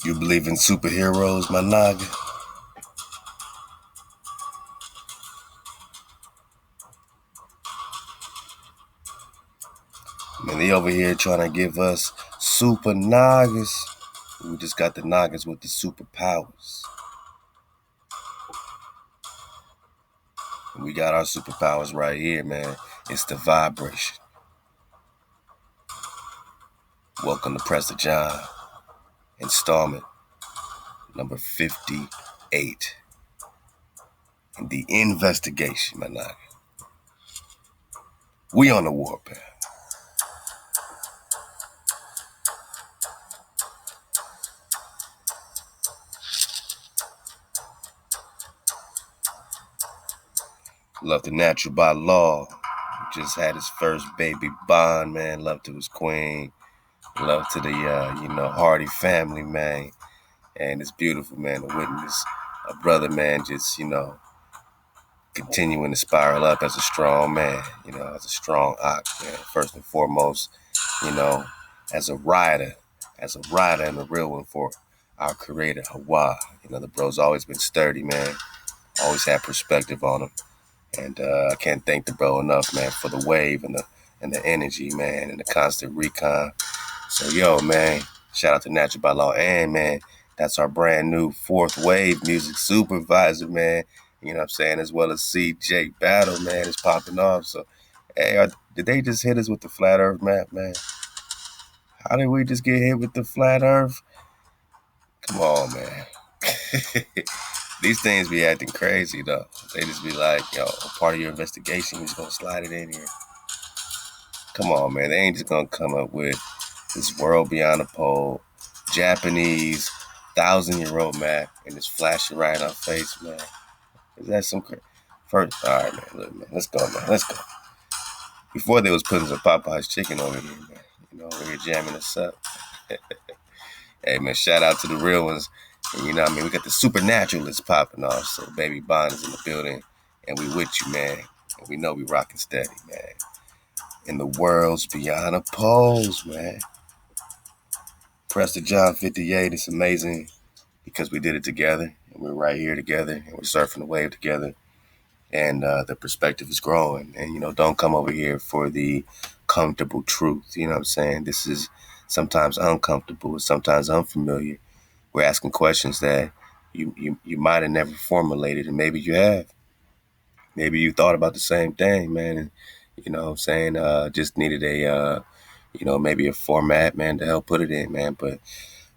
You believe in superheroes, my naga? Man, they over here trying to give us super nagas. We just got the nagas with the superpowers. We got our superpowers right here, man. It's the vibration. Welcome to Prester John, installment number 58. In the investigation, my naga. We on the warpath. Love the natural by law. Just had his first baby Bond, man. Love to his queen. Love to the, Hardy family, man. And it's beautiful, man, to witness a brother, man, just, continuing to spiral up as a strong man, as a strong ox, man. First and foremost, as a rider and a real one for our creator, Hawa. The bro's always been sturdy, man. Always had perspective on him. And I can't thank the bro enough, man, for the wave and the energy, man, and the constant recon. So, yo, man, shout out to Natural by Law. And, man, that's our brand new fourth wave music supervisor, man. You know what I'm saying? As well as CJ Battle, man, is popping off. So, hey, did they just hit us with the flat earth map, man? How did we just get hit with the flat earth? Come on, man. These things be acting crazy, though. They just be like, yo, part of your investigation, we're just going to slide it in here. Come on, man. They ain't just going to come up with this world beyond a pole, Japanese, 1,000-year-old map, and just flash it right in our face, man. Is that some first? All right, man. Look, man. Let's go, man. Let's go. Before they was putting some Popeye's chicken over here, man. Over here jamming us up. Hey, man, shout out to the real ones. And we got the supernaturalists popping off. So Baby Bond is in the building, and we with you, man. And we know we rocking steady, man. In the world's beyond a poles, man. Prester John 58, it's amazing because we did it together, and we're right here together, and we're surfing the wave together, and the perspective is growing. And, don't come over here for the comfortable truth. You know what I'm saying? This is sometimes uncomfortable, sometimes unfamiliar. We're asking questions that you might have never formulated, and maybe you have. Maybe you thought about the same thing, man, and, just needed a, maybe a format, man, to help put it in, man. But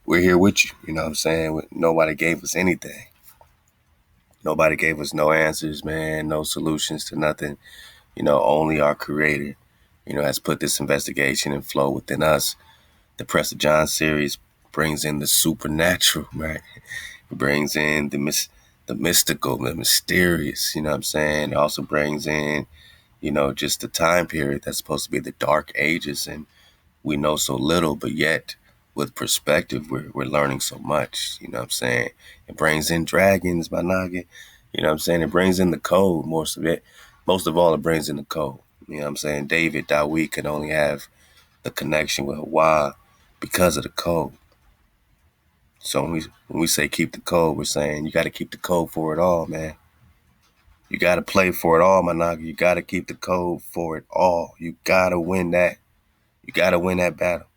we're here with you, you know what I'm saying? Nobody gave us anything. Nobody gave us no answers, man, no solutions to nothing. Only our creator, has put this investigation and flow within us. The Prester John series brings in the supernatural, right? It brings in the mystical, the mysterious, you know what I'm saying? It also brings in, just the time period that's supposed to be the dark ages, and we know so little, but yet with perspective, we're learning so much, you know what I'm saying? It brings in dragons, my noggin, you know what I'm saying? It brings in the code, most of all, it brings in the code, you know what I'm saying? David, Dawit can only have the connection with Hawa because of the code. So when we say keep the code, we're saying you got to keep the code for it all, man. You got to play for it all, my nigga. You got to keep the code for it all. You got to win that. You got to win that battle.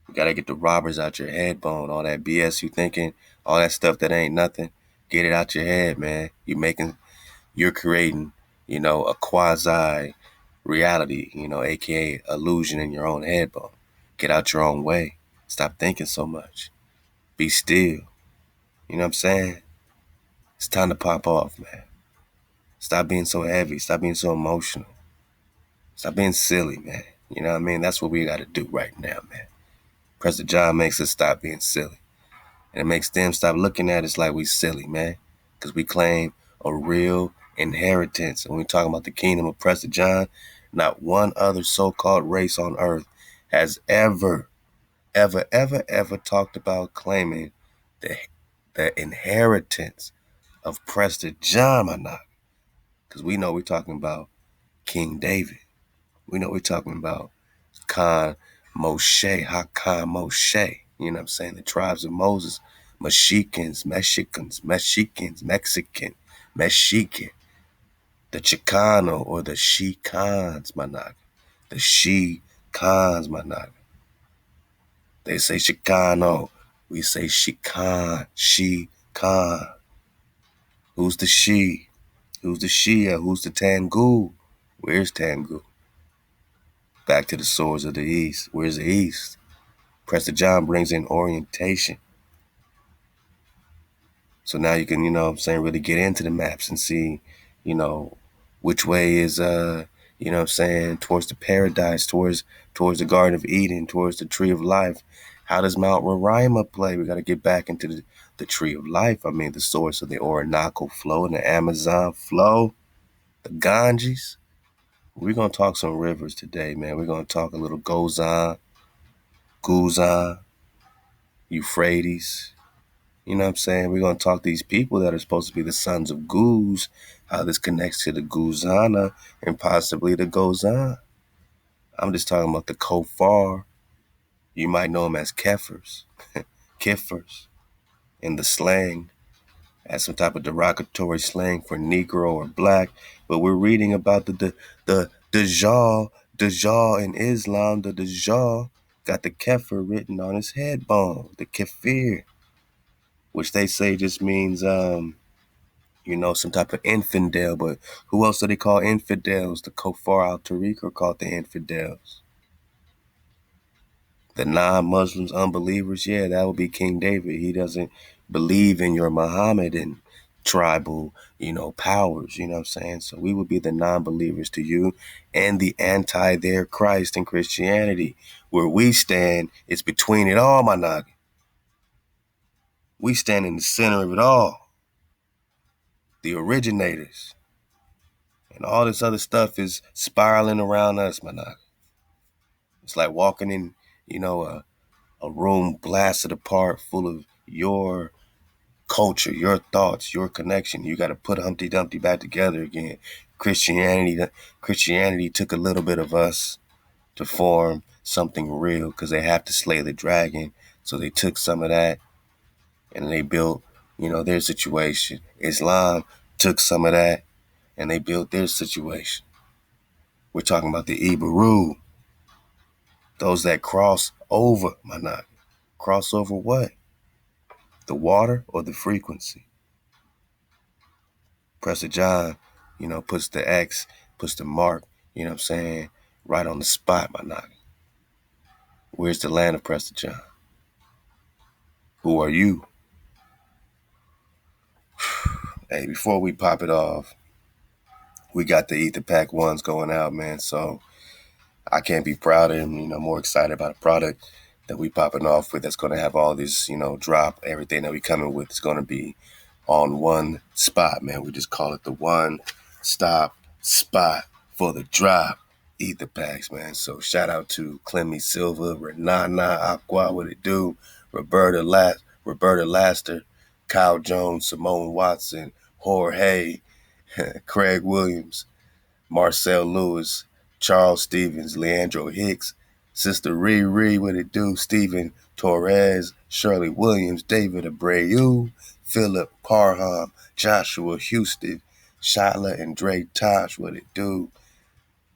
You got to get the robbers out your head bone. All that BS you thinking, all that stuff that ain't nothing. Get it out your head, man. You're creating, a quasi reality, aka illusion in your own head bone. Get out your own way. Stop thinking so much. Be still. You know what I'm saying? It's time to pop off, man. Stop being so heavy. Stop being so emotional. Stop being silly, man. You know what I mean? That's what we got to do right now, man. Prester John makes us stop being silly. And it makes them stop looking at us like we silly, man. Because we claim a real inheritance. And when we talk about the kingdom of Prester John, not one other so-called race on earth has ever talked about claiming the inheritance of Prester John, my knock. Because we know we're talking about King David. We know we're talking about Hakan Moshe. You know what I'm saying? The tribes of Moses, Mexicans, Mexican, Mexican, the Chicano or the Shikans, my naga. The Shikans, my naga. They say Chicano. We say Shikan, Shikan. Who's the she? Who's the Shia? Who's the Tangu? Where's Tangu? Back to the swords of the East. Where's the East? Prester John brings in orientation. So now you can, really get into the maps and see, you know, which way is, towards the paradise, towards the Garden of Eden, towards the Tree of Life. How does Mount Roraima play? We got to get back into the Tree of Life. I mean, the source of the Orinoco flow and the Amazon flow, the Ganges. We're going to talk some rivers today, man. We're going to talk a little Gozan, Guzan, Euphrates. You know what I'm saying? We're going to talk to these people that are supposed to be the sons of Guz, how this connects to the Guzana and possibly the Gozan. I'm just talking about the Kofar. You might know them as Kefers, Kiffers, in the slang, as some type of derogatory slang for Negro or Black. But we're reading about the Dajjal in Islam. The Dajjal got the Kefir written on his head bone, the Kefir, which they say just means some type of infidel. But who else do they call infidels? The Kofar-al-Turak are called the infidels. The non-Muslims, unbelievers, yeah, that would be King David. He doesn't believe in your Mohammedan tribal, powers, you know what I'm saying? So we would be the non-believers to you and the anti their Christ in Christianity. Where we stand is between it all, my noggin. We stand in the center of it all. The originators. And all this other stuff is spiraling around us, my noggin. It's like walking in, a room blasted apart full of your culture, your thoughts, your connection. You got to put Humpty Dumpty back together again. Christianity took a little bit of us to form something real because they have to slay the dragon. So they took some of that and they built, their situation. Islam took some of that and they built their situation. We're talking about the Ibaru, those that cross over, my knock. Cross over what? The water or the frequency? Prester John, puts the X, puts the mark, right on the spot, my knock. Where's the land of Prester John? Who are you? Hey, before we pop it off, we got the Ether Pack 1s going out, man. So I can't be prouder and, more excited about a product that we popping off with that's going to have all this, drop. Everything that we coming with is going to be on one spot, man. We just call it the one-stop spot for the drop. Ether Packs, man. So shout out to Clemmy Silva, Renana Aqua, what it do? Roberta Laster, Kyle Jones, Simone Watson, Jorge, Craig Williams, Marcel Lewis, Charles Stevens, Leandro Hicks, Sister Riri, what it do? Stephen Torres, Shirley Williams, David Abreu, Philip Parham, Joshua Houston, Shyla and Dre Tosh, what it do?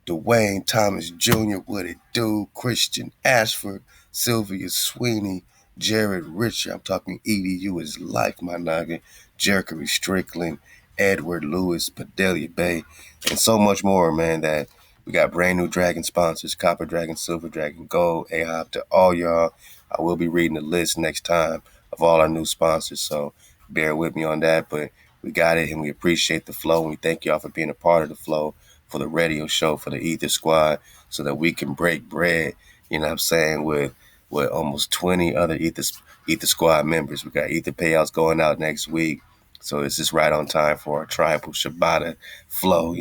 Dwayne Thomas Jr., what it do? Christian Ashford, Sylvia Sweeney, Jared Richard, I'm talking EDU is life, my noggin, Jerkery Strickland, Edward Lewis, Padelia Bay, and so much more, man, that we got brand new Dragon sponsors, Copper Dragon, Silver Dragon, Gold, A-Hop, to all y'all. I will be reading the list next time of all our new sponsors, so bear with me on that, but we got it, and we appreciate the flow, and we thank y'all for being a part of the flow, for the radio show, for the Ether Squad, so that we can break bread, with almost 20 other Ether Squad members. We got Ether payouts going out next week. So it's just right on time for our tribal Shabata flow,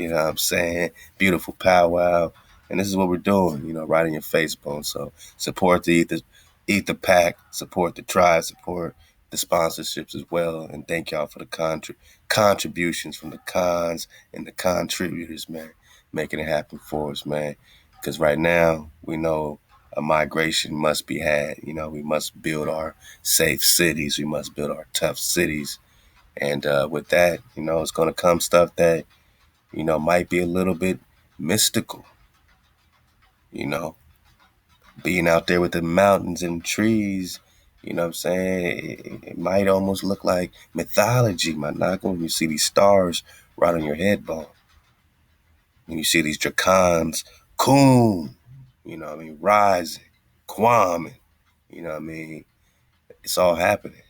Beautiful powwow. And this is what we're doing, right in your face bone. So support the Ether Pack, support the tribe, support the sponsorships as well. And thank y'all for the contributions from the cons and the contributors, man, making it happen for us, man. Because right now, we know a migration must be had. We must build our safe cities. We must build our tough cities. And with that, it's going to come stuff that, might be a little bit mystical, you know, being out there with the mountains and trees. You know what I'm saying? It might almost look like mythology, my knock, when you see these stars right on your head bone. When you see these dracons, coon, rising, quam, it's all happening.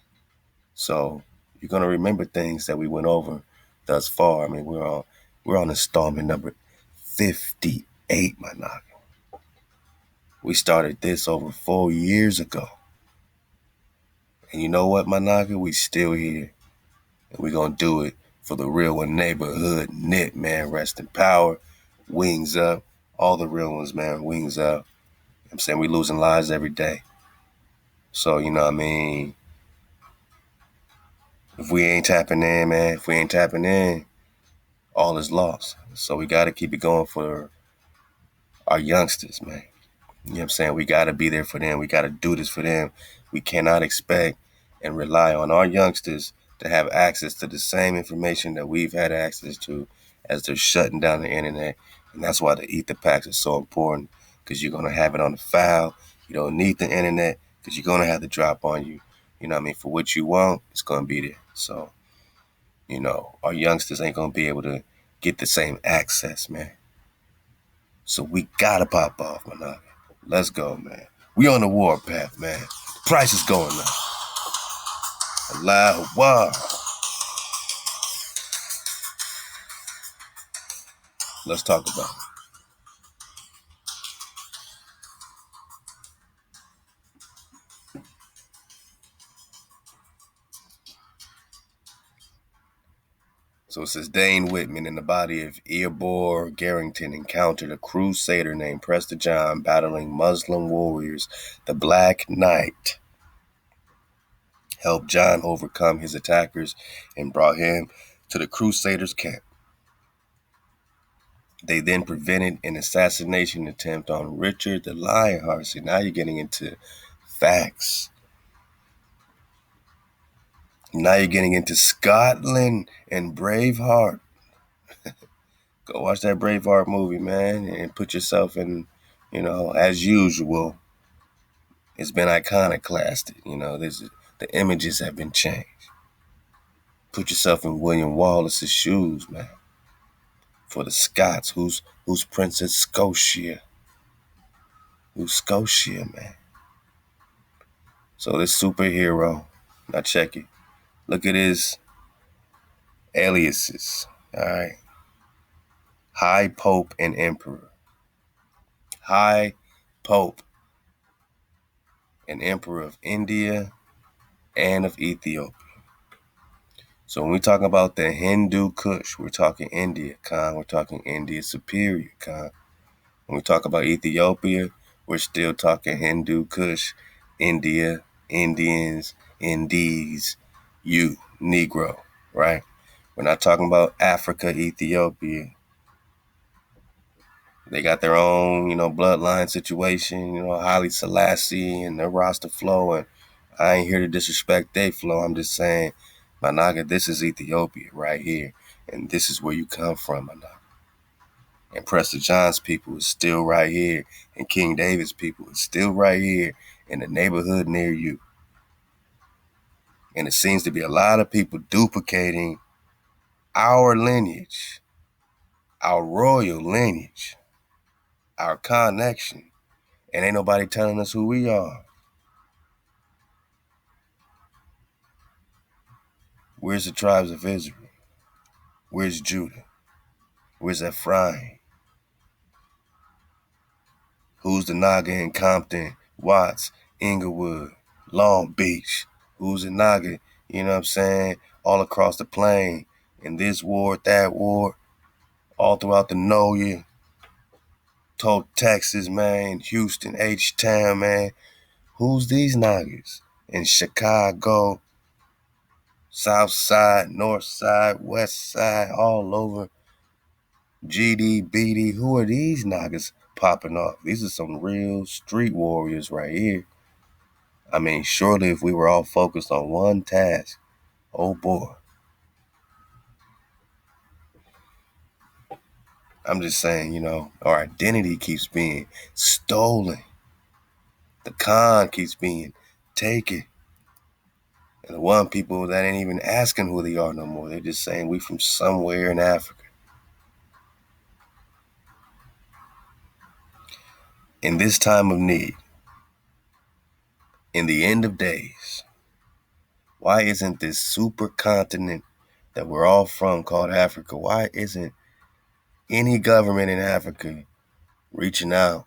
So you're gonna remember things that we went over thus far. We're on installment number 58, my knock. We started this over 4 years ago. And you know what, my knocker? We still here. And we're gonna do it for the real one neighborhood knit, man. Rest in power. Wings up. All the real ones, man. Wings up. I'm saying we losing lives every day. So, if we ain't tapping in, man, all is lost. So we gotta keep it going for our youngsters, man. You know what I'm saying? We gotta be there for them. We gotta do this for them. We cannot expect and rely on our youngsters to have access to the same information that we've had access to as they're shutting down the internet. And that's why the Ether packs are so important, because you're going to have it on the file. You don't need the internet because you're going to have to drop on you. For what you want, it's going to be there. So, our youngsters ain't going to be able to get the same access, man. So we got to pop off, man. Let's go, man. We on the war path, man. Price is going up. Allahu Akbar. Let's talk about it. So it says Dane Whitman, in the body of Eobor Garrington, encountered a crusader named Prester John battling Muslim warriors. The Black Knight helped John overcome his attackers and brought him to the crusaders' camp. They then prevented an assassination attempt on Richard the Lionheart. See, now you're getting into facts. Now you're getting into Scotland and Braveheart. Go watch that Braveheart movie, man, and put yourself in, as usual, it's been iconoclasted. The images have been changed. Put yourself in William Wallace's shoes, man. For the Scots, who's Princess Scotia? Who's Scotia, man? So this superhero, now check it. Look at his aliases, all right? High Pope and Emperor. High Pope and Emperor of India and of Ethiopia. So when we talk about the Hindu Kush, we're talking India, Khan. We're talking India Superior, Khan. When we talk about Ethiopia, we're still talking Hindu Kush, India, Indians, Indies, you, Negro, right? We're not talking about Africa, Ethiopia. They got their own, bloodline situation, Haile Selassie and their Rasta flow. And I ain't here to disrespect their flow. I'm just saying, Managa, this is Ethiopia right here. And this is where you come from, Managa. And Prester John's people is still right here. And King David's people is still right here in the neighborhood near you. And it seems to be a lot of people duplicating our lineage, our royal lineage, our connection. And ain't nobody telling us who we are. Where's the tribes of Israel? Where's Judah? Where's Ephraim? Who's the Naga in Compton, Watts, Inglewood, Long Beach? Who's the Naga, you know what I'm saying, all across the plain, in this ward, that ward, all throughout the Noya, Texas, man, Houston, H-Town, man. Who's these Nagas? In Chicago, South Side, North Side, West Side, all over. GD, BD, who are these Nagas popping off. These are some real street warriors right here. I mean, surely if we were all focused on one task, oh boy. I'm just saying, our identity keeps being stolen. The con keeps being taken. And the one people that ain't even asking who they are no more. They're just saying we from somewhere in Africa. In this time of need, in the end of days, why isn't this supercontinent that we're all from called Africa, why isn't any government in Africa reaching out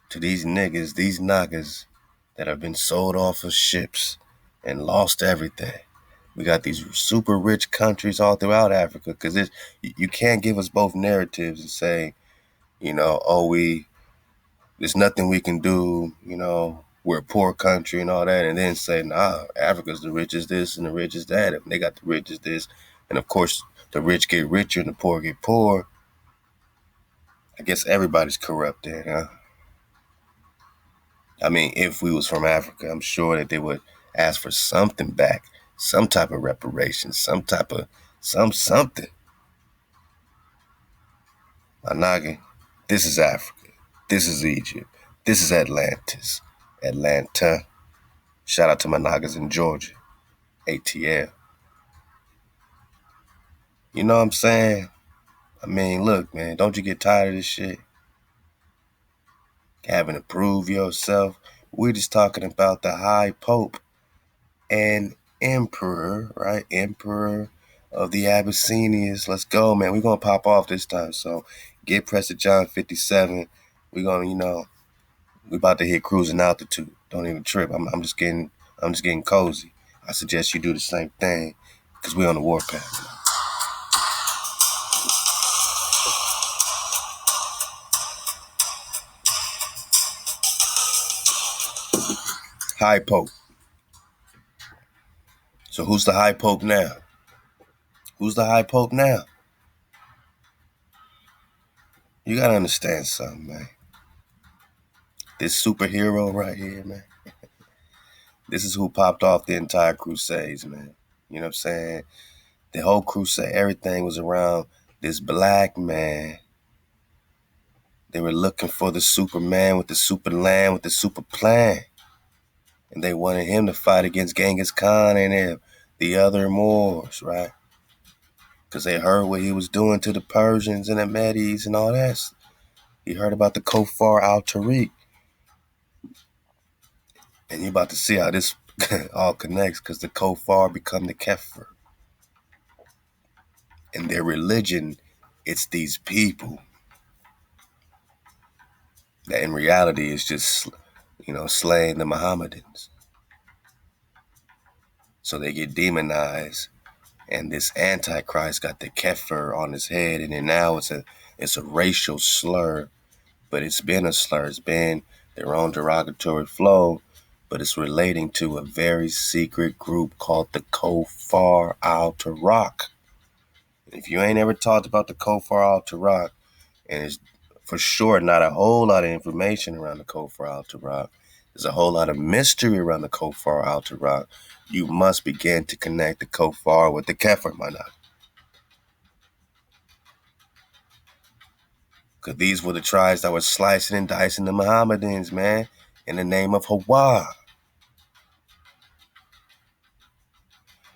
to these niggas, these niggas that have been sold off of ships and lost everything? We got these super rich countries all throughout Africa, because you can't give us both narratives and say, there's nothing we can do, we're a poor country and all that, and then say, nah, Africa's the richest this and the richest that, and they got the richest this, and of course the rich get richer and the poor get poor. I guess everybody's corrupt there, huh? I mean, if we was from Africa, I'm sure that they would ask for something back, some type of reparations, some type of something. My noggin, this is Africa. This is Egypt. This is Atlantis. Atlanta. Shout out to my niggas in Georgia. ATL. You know what I'm saying? I mean, look, man, don't you get tired of this shit? Having to prove yourself. We're just talking about the High Pope and Emperor, right? Emperor of the Abyssinians. Let's go, man. We're going to pop off this time. So get Prester John 57. We're going to, we about to hit cruising altitude. Don't even trip. I'm just getting cozy. I suggest you do the same thing, because we're on the warpath. High Pope. So who's the High Pope now? Who's the High Pope now? You gotta understand something, man. This superhero right here, man. This is who popped off the entire Crusades, man. You know what I'm saying? The whole crusade, everything was around this black man. They were looking for the Superman with the super land, with the super plan. And they wanted him to fight against Genghis Khan and the other Moors, right? Because they heard what he was doing to the Persians and the Medes and all that. He heard about the Kofar-al-Turak. And you're about to see how this all connects, because the Kofar become the Kefir. And their religion, it's these people that in reality is just, slaying the Mohammedans. So they get demonized, and this Antichrist got the Kefir on his head, and then now it's a racial slur, but it's been a slur. It's been their own derogatory flow, but it's relating to a very secret group called the Kofar-al-Turak. If you ain't ever talked about the Kofar-al-Turak, and it's for sure not a whole lot of information around the Kofar-al-Turak, there's a whole lot of mystery around the Kofar-al-Turak, you must begin to connect the Kofar with the Kefir, my nigga. Because these were the tribes that were slicing and dicing the Mohammedans, man, in the name of Hawa.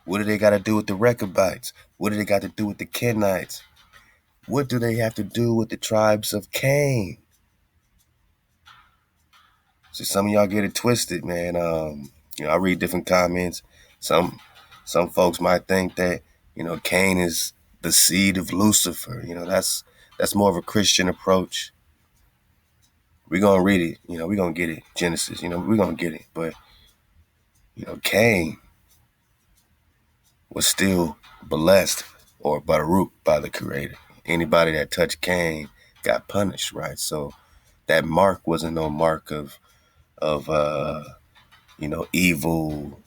What do they got to do with the Rechabites? What do they got to do with the Kenites? What do they have to do with the tribes of Cain? So some of y'all get it twisted, man. I read different comments. Some folks might think that, Cain is the seed of Lucifer. That's more of a Christian approach. We're going to read it. We're going to get it. Genesis, we're going to get it. But, Cain was still blessed or Baruch by the Creator. Anybody that touched Cain got punished, right? So that mark wasn't no mark of evil,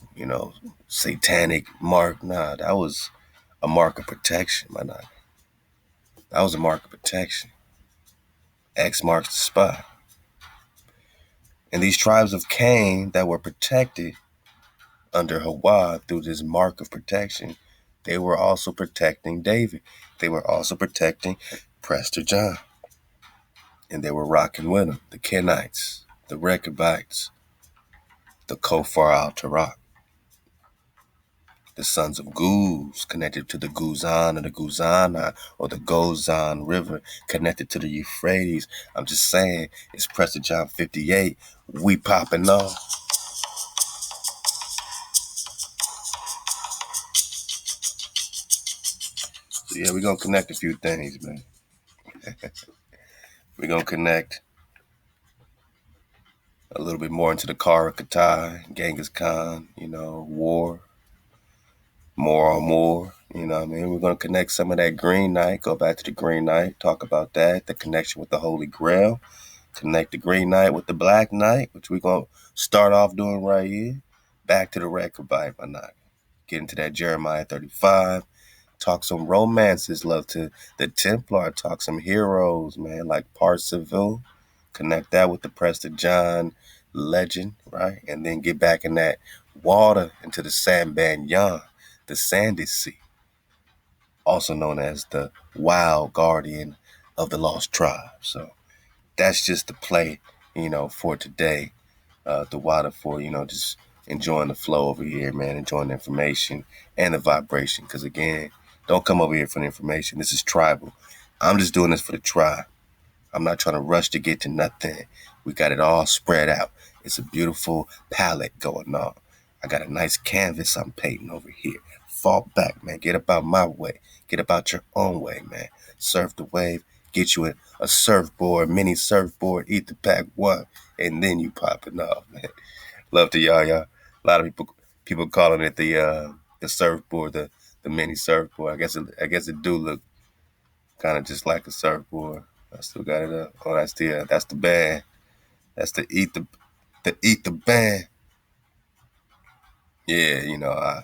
satanic mark. Nah, that was a mark of protection, my nigga. That was a mark of protection. X marks the spot. And these tribes of Cain that were protected under Hawa through this mark of protection, they were also protecting David. They were also protecting Prester John. And they were rocking with him. The Kenites, the Rechabites, the Kofar-al-Turak, the sons of Guz, connected to the Guzan or the Guzana or the Gozan River, connected to the Euphrates. I'm just saying, it's Prester John 58. We popping off. So yeah, we're going to connect a few things, man. We're going to connect a little bit more into the Kara Katai, Genghis Khan, war, more on more. You know what I mean? We're going to connect some of that Green Knight, go back to the Green Knight, talk about that, the connection with the Holy Grail, connect the Green Knight with the Black Knight, which we're going to start off doing right here. Back to the Rechabite, my knock. Get into that Jeremiah 35. Talk some romances, love to the Templar. Talk some heroes, man, like Parsifal. Connect that with the Prester John legend, right? And then get back in that water into the Sambanyan, the Sandy Sea, also known as the wild guardian of the lost tribe. So that's just the play, for today. The water for, just enjoying the flow over here, man, enjoying the information and the vibration. Because again, don't come over here for the information. This is tribal. I'm just doing this for the tribe. I'm not trying to rush to get to nothing. We got it all spread out. It's a beautiful palette going on. I got a nice canvas I'm painting over here. Fall back, man. Get about my way. Get about your own way, man. Surf the wave. Get you a surfboard, mini surfboard, eat the pack one, and then you popping off, man. Love to y'all. A lot of people calling it the surfboard, the mini surfboard. I guess it do look kind of just like a surfboard. I still got it up. Oh, that's the band. That's the Etha band. Yeah,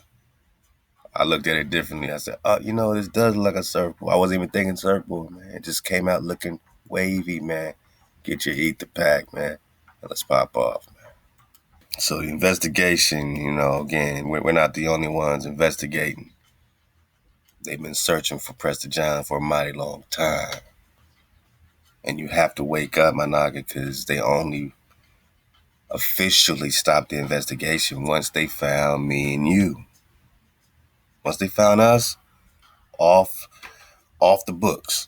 I looked at it differently. I said, oh, this does look like a surfboard. I wasn't even thinking surfboard, man. It just came out looking wavy, man. Get your Etha pack, man. And let's pop off, man. So the investigation, again, we're not the only ones investigating. They've been searching for Prester John for a mighty long time. And you have to wake up, my nigga, because they only officially stopped the investigation once they found me and you. Once they found us, off the books.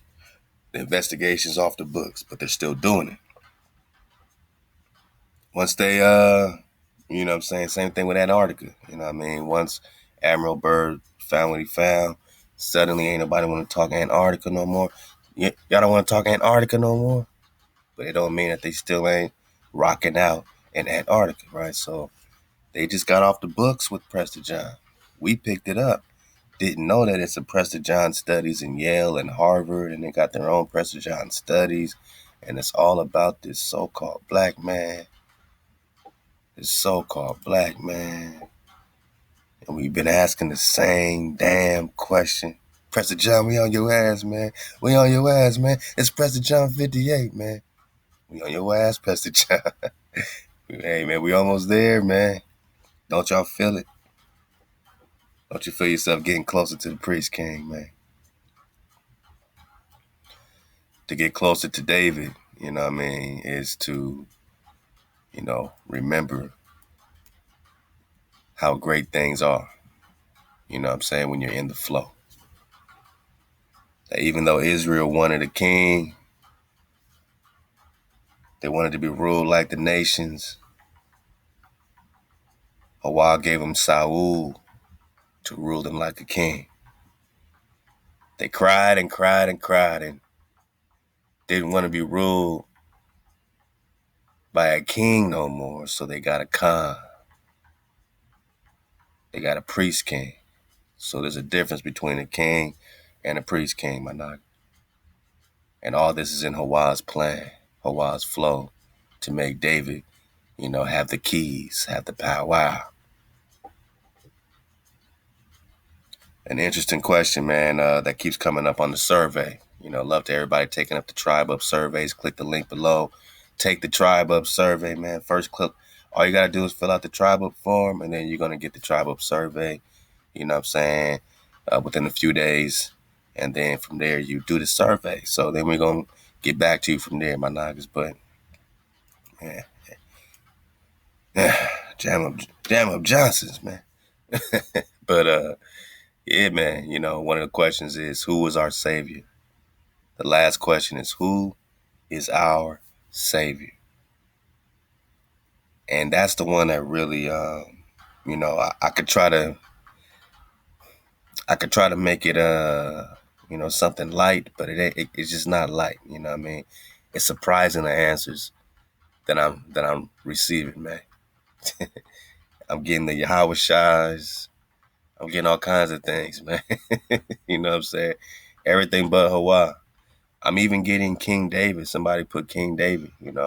The investigation's off the books, but they're still doing it. Once they, you know what I'm saying? Same thing with Antarctica. You know what I mean? Once Admiral Byrd found what he found, suddenly ain't nobody want to talk Antarctica no more. Y'all don't want to talk Antarctica no more? But it don't mean that they still ain't rocking out in Antarctica, right? So they just got off the books with Prester John. We picked it up. Didn't know that it's a Prester John studies in Yale and Harvard, and they got their own Prester John studies. And it's all about this so-called black man. This so-called black man. And we've been asking the same damn question. Prester John, we on your ass, man. We on your ass, man. It's Prester John 58, man. We on your ass, Prester John. Hey, man, we almost there, man. Don't y'all feel it? Don't you feel yourself getting closer to the priest king, man? To get closer to David, is to, remember how great things are. You know what I'm saying? When you're in the flow. That even though Israel wanted a king, they wanted to be ruled like the nations. Hawa gave them Saul to rule them like a king. They cried and cried and cried and didn't want to be ruled by a king no more, so they got a Khan. They got a priest king. So there's a difference between a king and a priest king, my knock. And all this is in Hawa's plan, Hawa's flow, to make David, have the keys, have the power. An interesting question, man, that keeps coming up on the survey. Love to everybody taking up the Tribe Up surveys. Click the link below. Take the Tribe Up survey, man. First click. All you got to do is fill out the Tribe Up form, and then you're going to get the Tribe Up survey, you know what I'm saying, within a few days. And then from there, you do the survey. So then we're going to get back to you from there, my niggas. But, man, jam up Johnsons, man. But, yeah, man, one of the questions is, who is our Savior? The last question is, who is our Savior? And that's the one that really, I could try to make it, something light, but it's just not light. You know what I mean? It's surprising the answers that I'm receiving, man. I'm getting the Yahweh Shais. I'm getting all kinds of things, man. You know what I'm saying? Everything but Hawaii. I'm even getting King David. Somebody put King David, and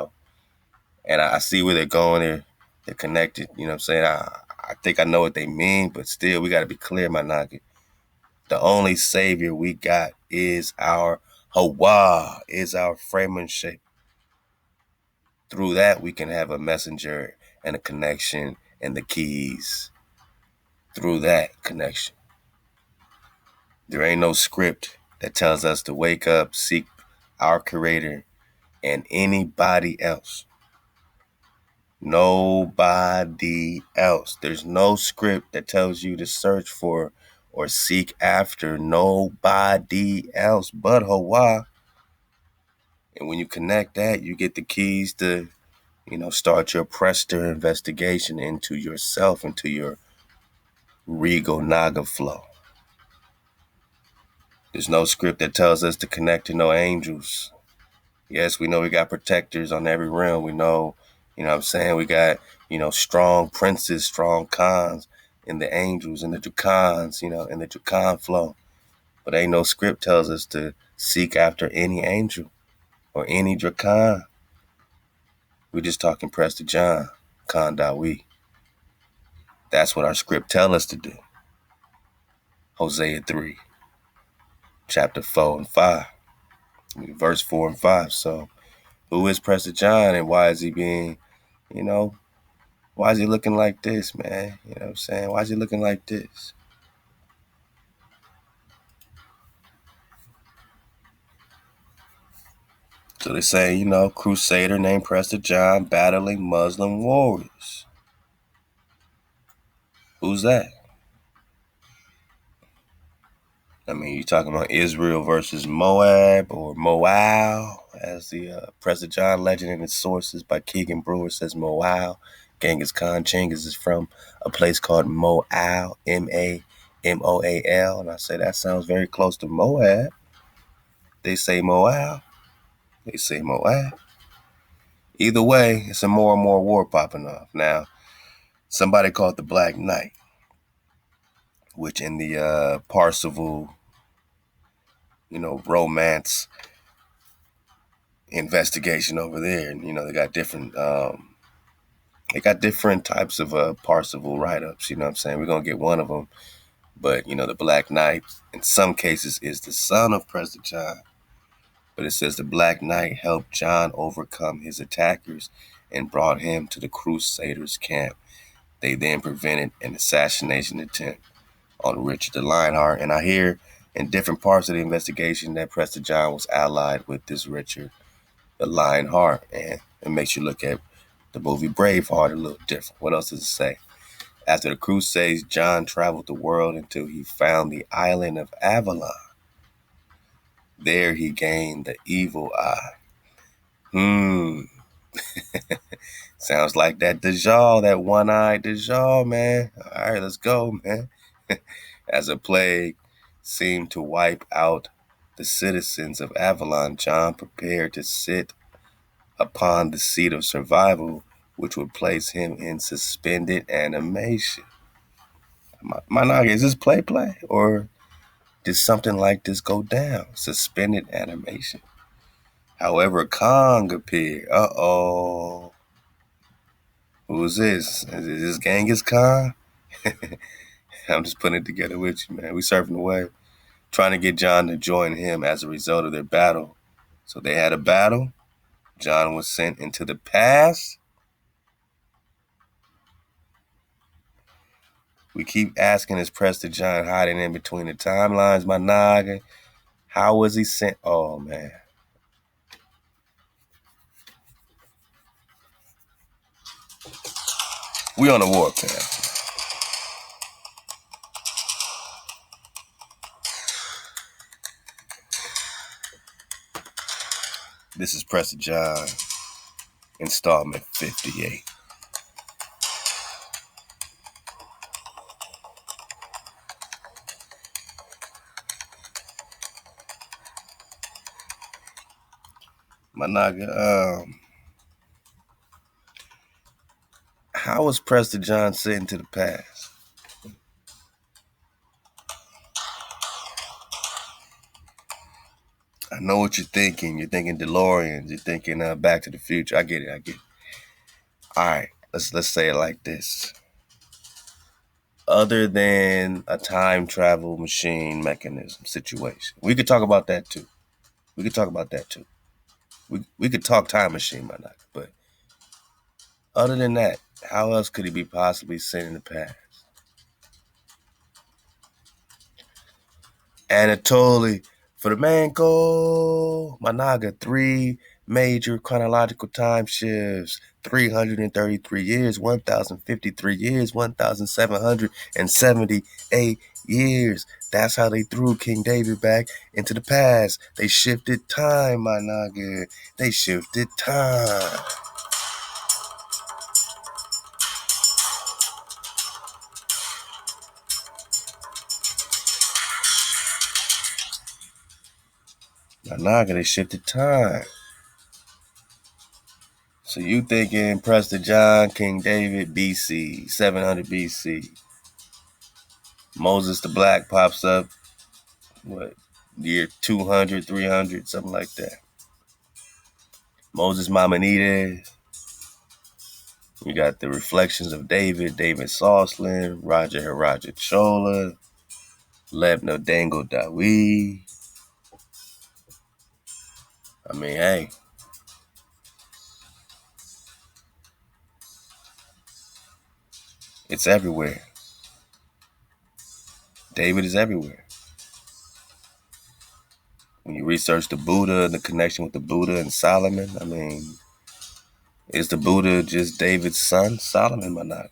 I see where they're going. They're connected. You know what I'm saying? I think I know what they mean, but still, we got to be clear, my nugget. The only Savior we got is our Hawa, is our framemanship. Through that, we can have a messenger and a connection and the keys. Through that connection. There ain't no script that tells us to wake up, seek our Creator, and anybody else. Nobody else. There's no script that tells you to search for or seek after nobody else but Hawa. And when you connect that, you get the keys to, start your Prester investigation into yourself, into your regal Naga flow. There's no script that tells us to connect to no angels. Yes, we know we got protectors on every realm. We know, what I'm saying? We got, strong princes, strong khans in the angels, in the Drakans, in the Drakan flow. But ain't no script tells us to seek after any angel or any Drakan. We're just talking Prester John, Khan Dawi. That's what our script tell us to do. Hosea 3, chapter 4 and 5, verse 4 and 5. So who is Prester John, and why is he being, why is he looking like this, man? You know what I'm saying? Why is he looking like this? So they say, crusader named Prester John battling Muslim warriors. Who's that? I mean, you talking about Israel versus Moab or Moal, as the Prester John legend in its sources by Keegan Brewer says Moal. Genghis Khan Chinggis is from a place called Moal, Mamoal. And I say that sounds very close to Moab. They say Moal. They say Moab. Either way, it's a more and more war popping off. Now, somebody called the Black Knight, which in the Parsival, romance investigation over there, and they got different types of Parsival write-ups. You know what I'm saying? We're gonna get one of them, but the Black Knight in some cases is the son of Prester John. But it says the Black Knight helped John overcome his attackers and brought him to the Crusaders' camp. They then prevented an assassination attempt on Richard the Lionheart. And I hear in different parts of the investigation that Prester John was allied with this Richard the Lionheart. And it makes you look at the movie Braveheart a little different. What else does it say? After the Crusades, John traveled the world until he found the island of Avalon. There he gained the evil eye. Sounds like that Dajjal, that one-eyed Dajjal, man. All right, let's go, man. As a plague seemed to wipe out the citizens of Avalon, John prepared to sit upon the seat of survival, which would place him in suspended animation. My naga, is this play? Or did something like this go down? Suspended animation. However, Kong appeared. Uh-oh. Who is this? Is this Genghis Khan? I'm just putting it together with you, man. We surfing the wave. trying to get John to join him as a result of their battle. So they had a battle. John was sent into the past. We keep asking, is Prester John hiding in between the timelines, my noggin? How was he sent? Oh, man. We on the warpath. This is Prester John, installment 58. My naga, how was Prester John sent into the past? I know what you're thinking. You're thinking DeLoreans. You're thinking Back to the Future. I get it. All right, let's say it like this. Other than a time travel machine mechanism situation, we could talk about that too. We could talk time machine, my nigga. But other than that, how else could he be possibly sent in the past? Anatoly, for the man go, my naga, 3 major chronological time shifts, 333 years, 1,053 years, 1,778 years. That's how they threw King David back into the past. They shifted time, my naga. They shifted time. My naga, they shifted time. So you thinking Prester John, King David, BC, 700 BC. Moses the Black pops up, what, year 200, 300, something like that. Moses Maimonides. You got the reflections of David, David Soslan, Roger Haraja Chola, Lebno Dango Dawi. I mean, hey. It's everywhere. David is everywhere. When you research the Buddha, the connection with the Buddha and Solomon, I mean, is the Buddha just David's son, Solomon, or not?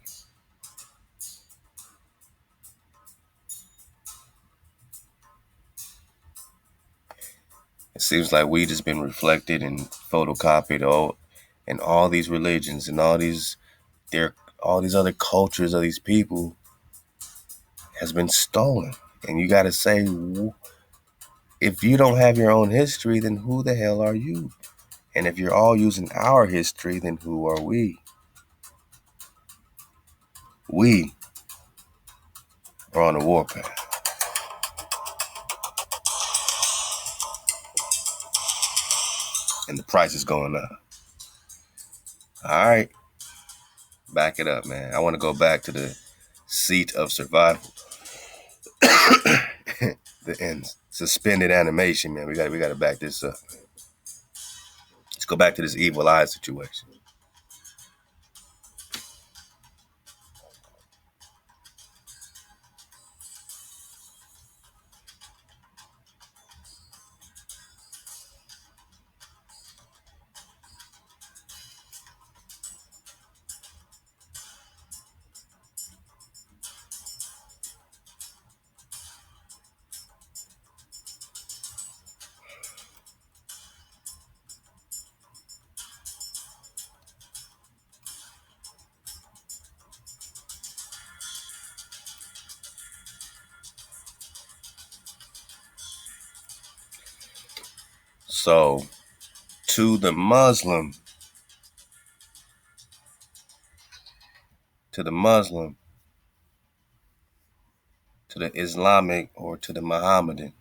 It seems like we just been reflected and photocopied in all these religions and all these other cultures of these people has been stolen. And you got to say, if you don't have your own history, then who the hell are you? And if you're all using our history, then who are we? We are on the warpath. And the price is going up. All right. Back it up, man. I want to go back to the seat of survival. The suspended animation, man. We got to back this up. Let's go back to this evil eye situation. So, to the Muslim, to the Islamic, or to the Mohammedan,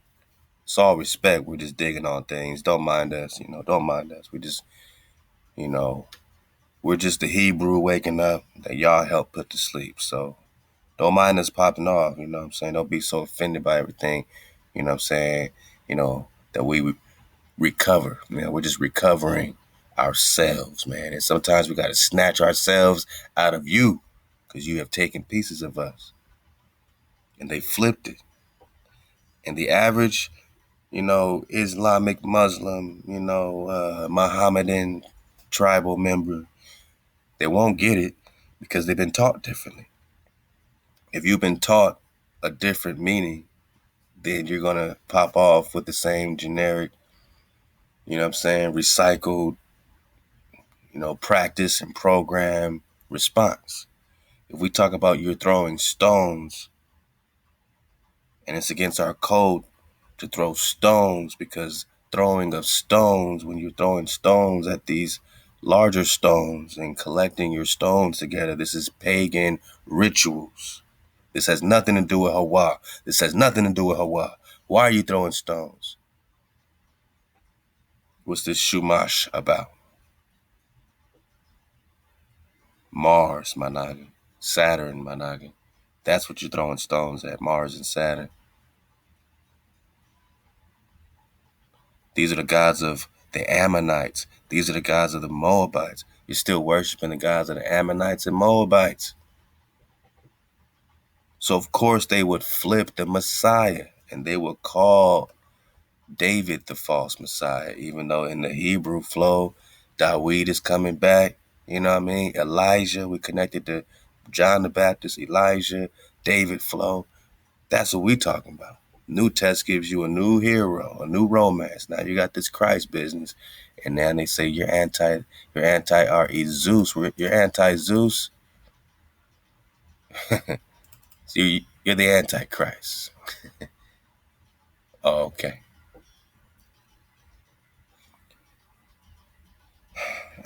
it's all respect. We're just digging on things. Don't mind us, don't mind us. We just, we're just the Hebrew waking up that y'all help put to sleep. So don't mind us popping off, you know what I'm saying? Don't be so offended by everything. you know what I'm saying, that we recover. We're just recovering ourselves, man. And sometimes we got to snatch ourselves out of you because you have taken pieces of us and they flipped it. And the average, Islamic Muslim, Mohammedan tribal member, they won't get it because they've been taught differently. If you've been taught a different meaning, then you're going to pop off with the same generic, recycled, practice and program response. If we talk about you're throwing stones and it's against our code to throw stones, because throwing of stones, when you're throwing stones at these larger stones and collecting your stones together, this is pagan rituals. This has nothing to do with Hawa. This has nothing to do with Hawa. Why are you throwing stones? What's this Shumash about? Mars, my noggin. Saturn, my noggin. That's what you're throwing stones at, Mars and Saturn. These are the gods of the Ammonites. These are the gods of the Moabites. You're still worshiping the gods of the Ammonites and Moabites. So, of course, they would flip the Messiah and they would call David the false Messiah, even though in the Hebrew flow, Dawid is coming back. You know what I mean? Elijah, we connected to John the Baptist, Elijah, David flow. That's what we talking about. New Test gives you a new hero, a new romance. Now you got this Christ business, and now they say you're anti R.E. Zeus. You're anti Zeus. So you're the Antichrist. Oh, okay.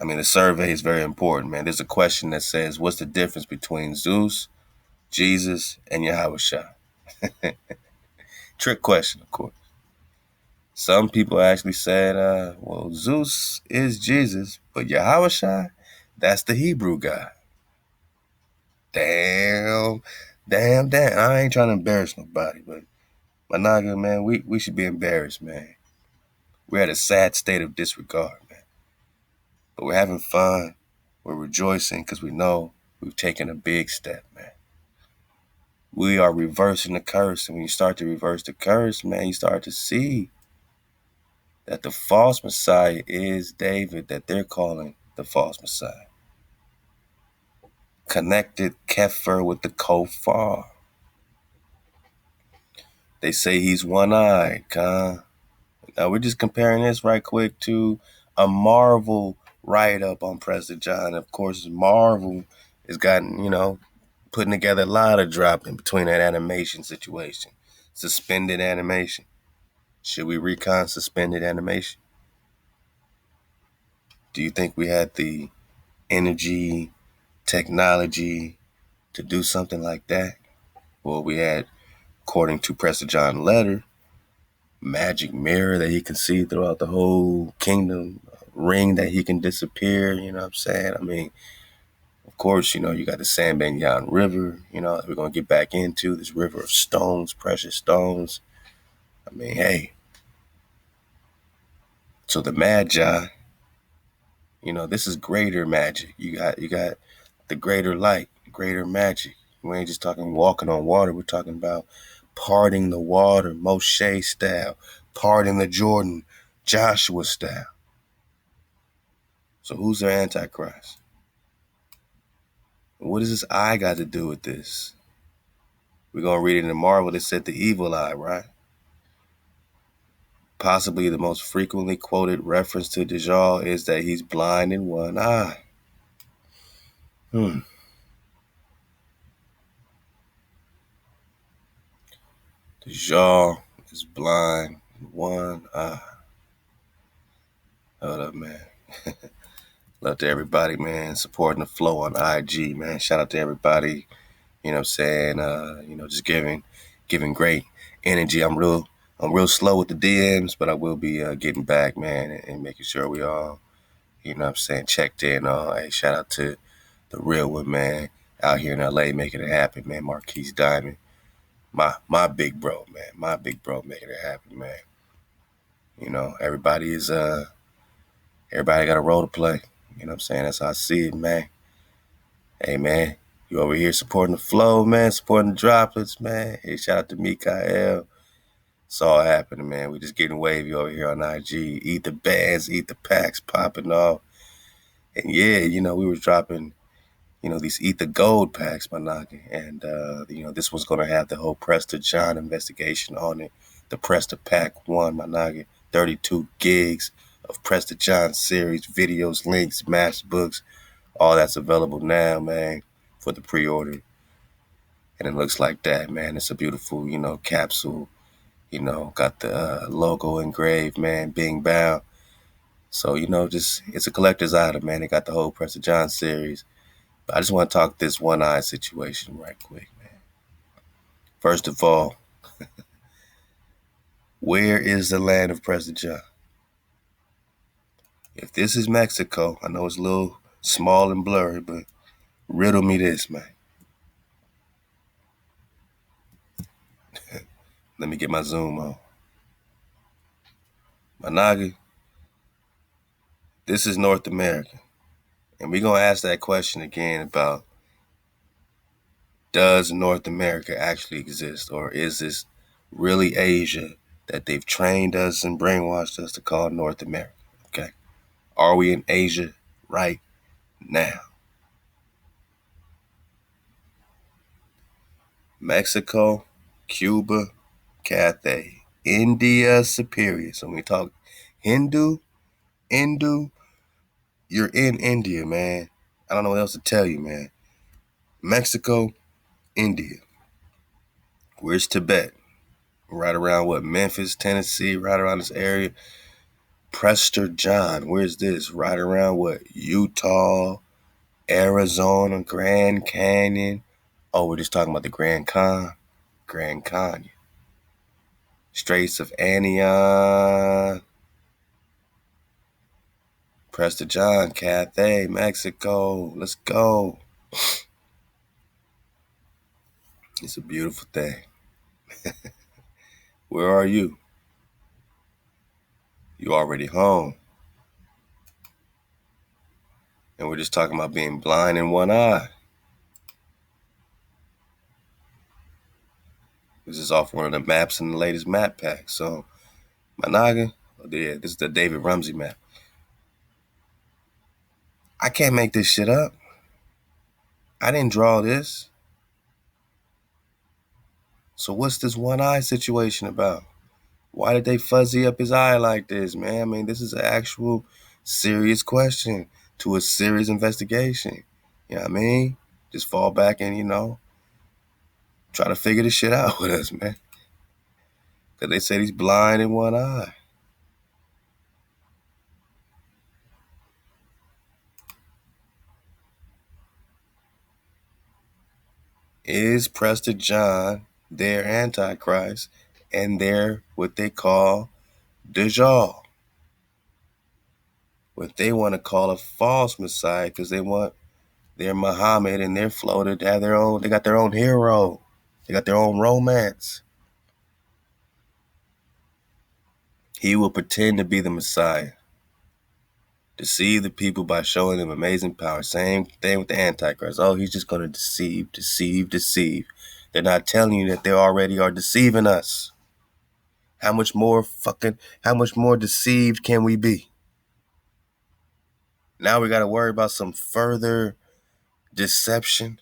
I mean, the survey is very important, man. There's a question that says, what's the difference between Zeus, Jesus, and Yahushua? Trick question, of course. Some people actually said, well, Zeus is Jesus, but Yahushua, that's the Hebrew God. Damn. I ain't trying to embarrass nobody, but my naga, man, we should be embarrassed, man. We're at a sad state of disregard, man. But we're having fun. We're rejoicing because we know we've taken a big step, man. We are reversing the curse. And when you start to reverse the curse, man, you start to see that the false Messiah is David, that they're calling the false Messiah. Connected Kefir with the Kofar. They say he's one-eyed, huh? Now we're just comparing this right quick to a Marvel write-up on Prester John. Of course, Marvel has gotten, putting together a lot of dropping between that animation situation. Suspended animation. Should we recon suspended animation? Do you think we had the energy, technology to do something like that? Well, we had, according to Prester John letter, magic mirror that he can see throughout the whole kingdom, ring that he can disappear, you know what I'm saying? I mean, of course, you got the San Benyan River, we're going to get back into this river of stones, precious stones. I mean, hey. So the Magi, this is greater magic. You got the greater light, greater magic. We ain't just talking walking on water. We're talking about parting the water, Moshe style, parting the Jordan, Joshua style. So who's their Antichrist? What does this eye got to do with this? We're going to read it in Marvel. It said the evil eye, right? Possibly the most frequently quoted reference to Dajjal is that he's blind in one eye. Dajjal is blind in one eye. Hold up, man. Love to everybody, man, supporting the flow on IG, man. Shout out to everybody, you know what I'm saying? Just giving great energy. I'm real slow with the DMs, but I will be getting back, man, and making sure we all, you know what I'm saying, checked in. Hey, shout out to the real one, man, out here in LA making it happen, man. Marquise Diamond. My big bro, man. My big bro making it happen, man. You know, everybody got a role to play. You know what I'm saying? That's how I see it, man. Hey, man, you over here supporting the flow, man, supporting the droplets, man. Hey, shout out to Mikael. It's all happening, man. We just getting wavy over here on IG. Eat the bands, eat the packs, popping off. And yeah, you know, we were dropping, you know, these Etha Gold packs, my noggin. And, you know, this one's going to have the whole Prester John investigation on it. The Prester Pack 1, my noggin. 32 gigs of Prester John series, videos, links, maps, books. All that's available now, man, for the pre-order. And it looks like that, man. It's a beautiful, you know, capsule. You know, got the logo engraved, man, being bound. So, you know, just it's a collector's item, man. It got the whole Prester John series. But I just want to talk this one-eye situation right quick, man. First of all, where is the land of Prester John? If this is Mexico, I know it's a little small and blurry, but riddle me this, man. Let me get my zoom on. Managi, this is North America. And we're going to ask that question again about, does North America actually exist? Or is this really Asia that they've trained us and brainwashed us to call North America? Okay. Are we in Asia right now? Mexico, Cuba, Cathay, India Superior. So when we talk Hindu, you're in India, man. I don't know what else to tell you, man. Mexico, India. Where's Tibet? Right around what? Memphis, Tennessee, right around this area. Prester John, where's this? Right around what? Utah, Arizona, Grand Canyon. Oh, we're just talking about the Grand Canyon. Straits of Anion. Prester John, Cathay, Mexico. Let's go. It's a beautiful thing. Where are you? You already home. And we're just talking about being blind in one eye. This is off one of the maps in the latest map pack. So, Managa, yeah, this is the David Rumsey map. I can't make this shit up. I didn't draw this. So what's this one eye situation about? Why did they fuzzy up his eye like this, man? I mean, this is an actual serious question to a serious investigation. You know what I mean? Just fall back and, you know, try to figure this shit out with us, man. Because they said he's blind in one eye. Is Prester John their Antichrist and their what they call Dajjal? What they want to call a false Messiah because they want their Muhammad and their floated to have their own, they got their own hero. They got their own romance. He will pretend to be the Messiah. Deceive the people by showing them amazing power. Same thing with the Antichrist. Oh, he's just going to deceive. They're not telling you that they already are deceiving us. How much more deceived can we be? Now we got to worry about some further deception.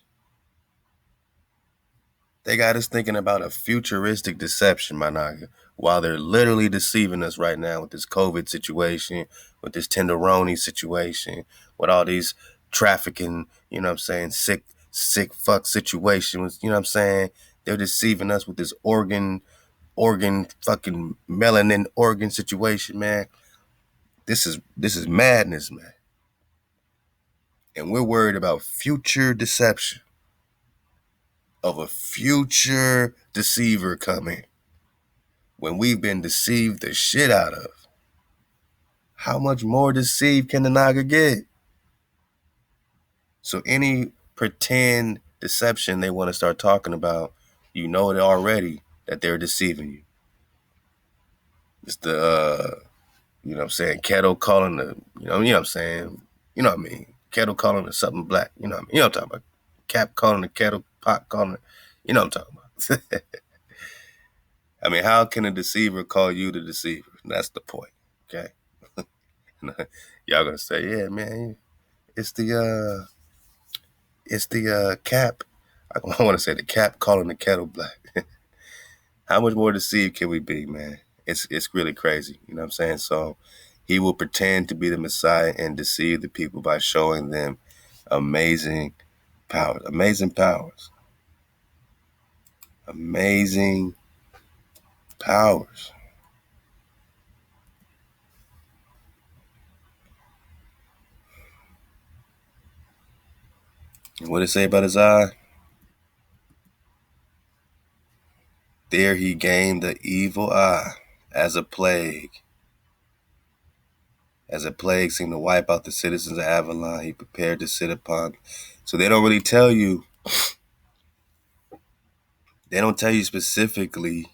They got us thinking about a futuristic deception, my naga, while they're literally deceiving us right now with this COVID situation, with this tenderoni situation, with all these trafficking, you know what I'm saying, sick fuck situations, you know what I'm saying? They're deceiving us with this organ fucking melanin organ situation, man. This is madness, man. And we're worried about future deception of a future deceiver coming when we've been deceived the shit out of. How much more deceived can the Naga get? So any pretend deception they want to start talking about, You know it already that they're deceiving you. It's the you know what I'm saying, kettle calling the, you know what I'm saying? You know what I mean? Kettle calling the something black. You know what I mean? You know what I'm talking about? Cap calling the kettle, pot calling it. You know what I'm talking about? I mean, how can a deceiver call you the deceiver? That's the point. Okay. Y'all gonna say, yeah, man, it's the cap. I want to say the cap calling the kettle black. How much more deceived can we be, man? It's really crazy. You know what I'm saying? So he will pretend to be the Messiah and deceive the people by showing them amazing powers. Amazing powers. Amazing powers. And what did it say about his eye? There he gained the evil eye as a plague. As a plague seemed to wipe out the citizens of Avalon, he prepared to sit upon. So they don't really tell you, they don't tell you specifically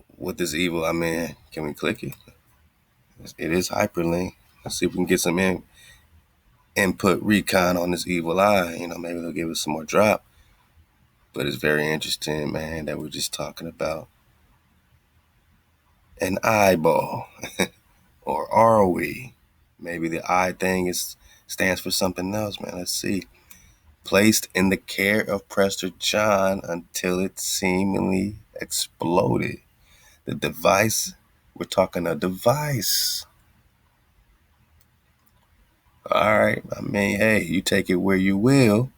what this evil, I mean, can we click it? It is hyperlink. Let's see if we can get some input recon on this evil eye. You know, maybe they'll give us some more drop. But it's very interesting, man, that we're just talking about an eyeball. Or are we? Maybe the eye thing stands for something else, man. Let's see. Placed in the care of Prester John until it seemingly exploded. The device, we're talking a device. All right. I mean, hey, you take it where you will.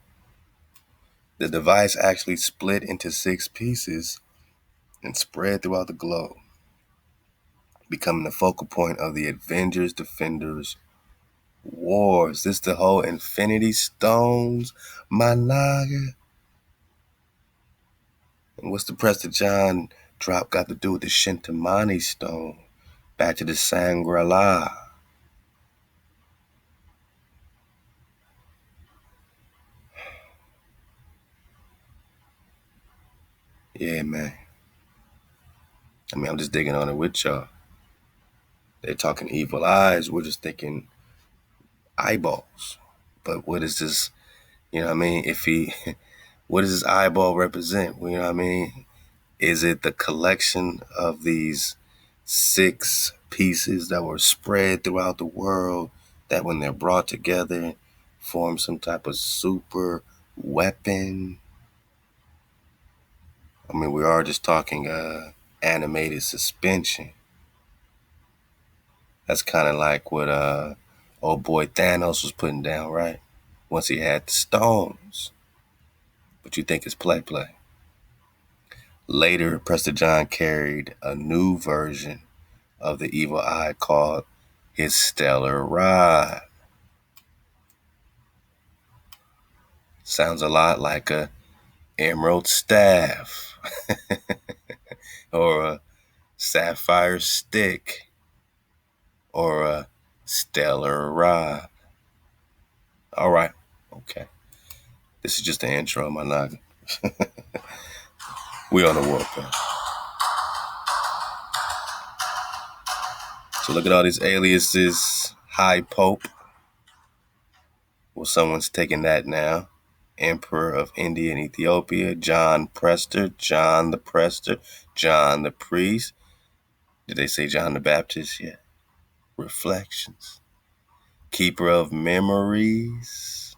The device actually split into 6 pieces and spread throughout the globe, becoming the focal point of the Avengers Defenders wars. This the whole Infinity Stones, my naga. And what's the Prester John drop got to do with the Shintamani Stone? Back to the Sangrala. Yeah, man. I mean, I'm just digging on it with y'all. They're talking evil eyes. We're just thinking eyeballs. But what is this? You know what I mean? What does this eyeball represent? You know what I mean? Is it the collection of these 6 pieces that were spread throughout the world that when they're brought together form some type of super weapon? I mean, we are just talking animated suspension. That's kind of like what old boy Thanos was putting down, right? Once he had the stones. But you think it's play. Later, Prester John carried a new version of the evil eye called his stellar rod. Sounds a lot like a emerald staff or a sapphire stick or a stellar rod. All right. Okay. This is just the intro, my naga. We on the warpath. So look at all these aliases. High Pope. Well, someone's taking that now. Emperor of India and Ethiopia. John Prester. John the Prester. John the Priest. Did they say John the Baptist yet? Reflections. Keeper of Memories.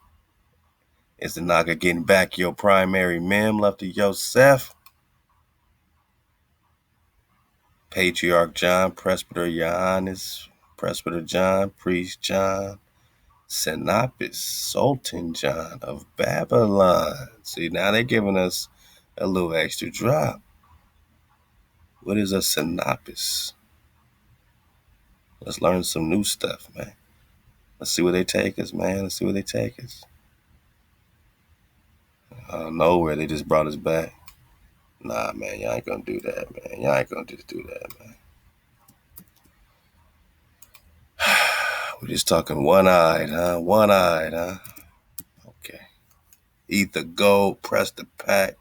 Is the Naga getting back your primary mem left to Yosef? Patriarch John, Presbyter Johannes, Presbyter John, Priest John, Sinopis, Sultan John of Babylon. See, now they're giving us a little extra drop. What is a Sinopis? Let's learn some new stuff, man. Let's see where they take us, man. Let's see where they take us. Out of nowhere, they just brought us back. Nah, man, y'all ain't gonna do that, man. Y'all ain't gonna just do that, man. We're just talking one-eyed, huh? One-eyed, huh? Okay. Etha Gold, Prester Pack,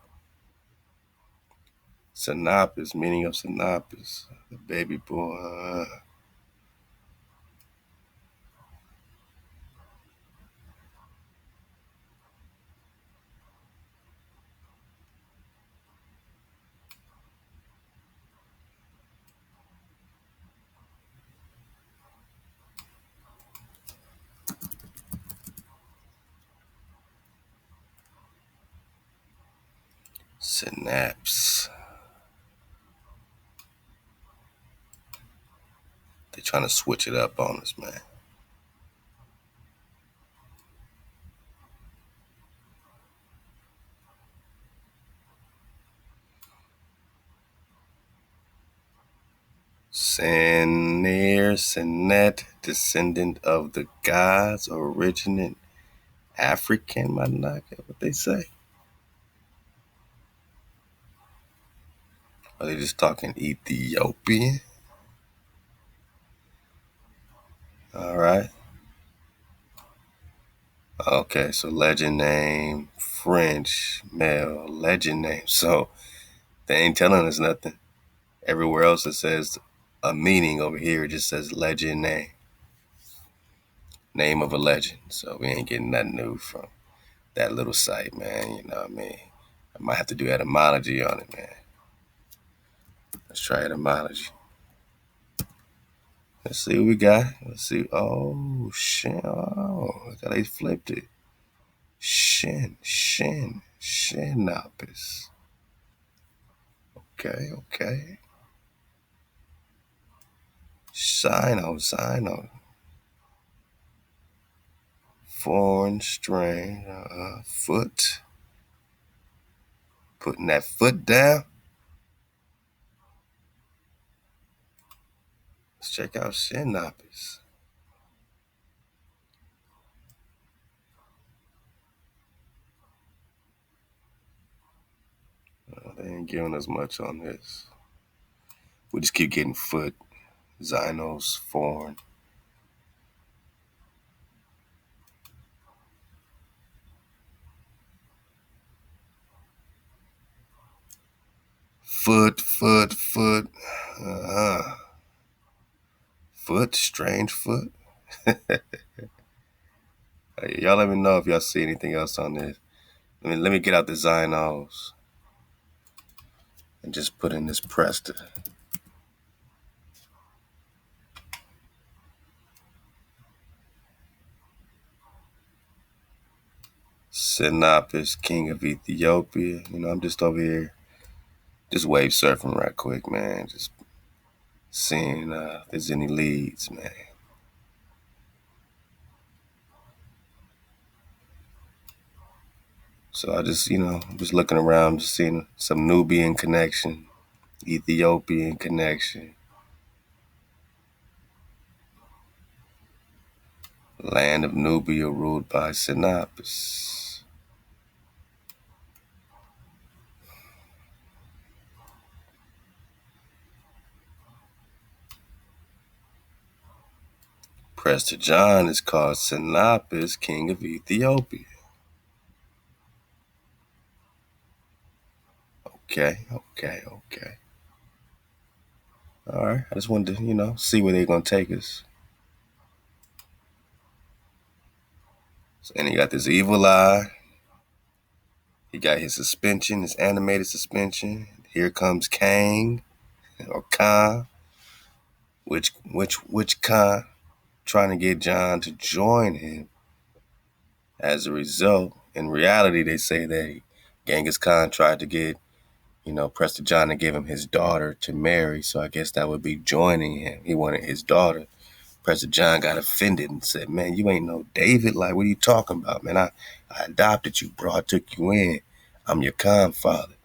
Synopsis, meaning of Synopsis, the baby boy. Synapse. They're trying to switch it up on us, man. Senir, Senet, descendant of the gods, originate African, my nigga, what they say. Are they just talking Ethiopian? All right. Okay, so legend name, French, male, legend name. So they ain't telling us nothing. Everywhere else it says a meaning. Over here it just says legend name. Name of a legend. So we ain't getting nothing new from that little site, man. You know what I mean? I might have to do etymology on it, man. Let's try etymology. Let's see what we got. Let's see. Oh, shit. Oh, look how they flipped it. Shinopis. Okay. Sino. Foreign strain. Foot. Putting that foot down. Let's check out Shinopis. They ain't giving us much on this. We just keep getting foot. Zynos, foreign. Foot. Foot, strange foot. Hey, y'all let me know if y'all see anything else on this. Let me get out the Zynos and just put in this Prester. Synopsis, king of Ethiopia. I'm just over here, just wave surfing right quick, man. Just seeing if there's any leads, man. So I just, just looking around, just seeing some Nubian connection, Ethiopian connection. Land of Nubia ruled by Synopsis. Prester John is called Synopsis, king of Ethiopia. Okay. All right. I just wanted to, see where they're going to take us. So, and he got this evil eye. He got his suspension, his animated suspension. Here comes Kang or Khan. Which Khan? Trying to get John to join him. As a result, in reality, they say that Genghis Khan tried to get, Prester John to give him his daughter to marry. So I guess that would be joining him. He wanted his daughter. Prester John got offended and said, "Man, you ain't no David. Like, what are you talking about, man? I adopted you, bro. I took you in. I'm your Khan father.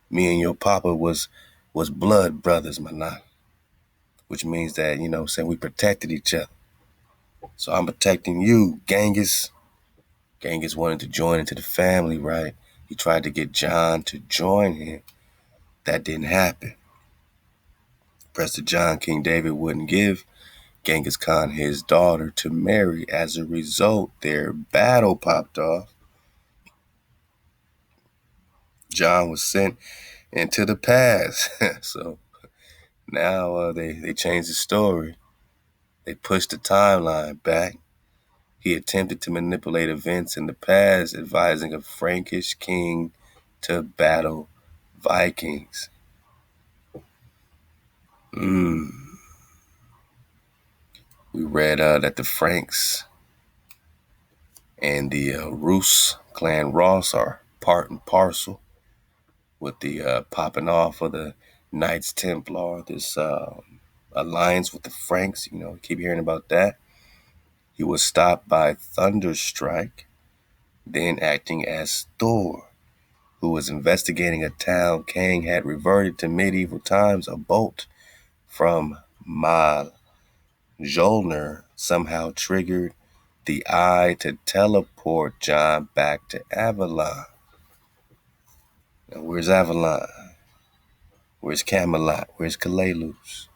Me and your papa was blood brothers, man. Which means that, saying we protected each other. So I'm protecting you, Genghis." Genghis wanted to join into the family, right? He tried to get John to join him. That didn't happen. Prester John, King David wouldn't give Genghis Khan his daughter to marry. As a result, their battle popped off. John was sent into the past. So now they changed the story. They pushed the timeline back. He attempted to manipulate events in the past, advising a Frankish king to battle Vikings. We read that the Franks and the Rus clan Ross are part and parcel with the popping off of the Knights Templar, this alliance with the Franks. You know, keep hearing about that. He was stopped by Thunderstrike, then acting as Thor, who was investigating a town Kang had reverted to medieval times. A bolt from Mal Jolner somehow triggered the eye to teleport John back to Avalon. Now, where's Avalon? Where's Camelot? Where's Kalaluz?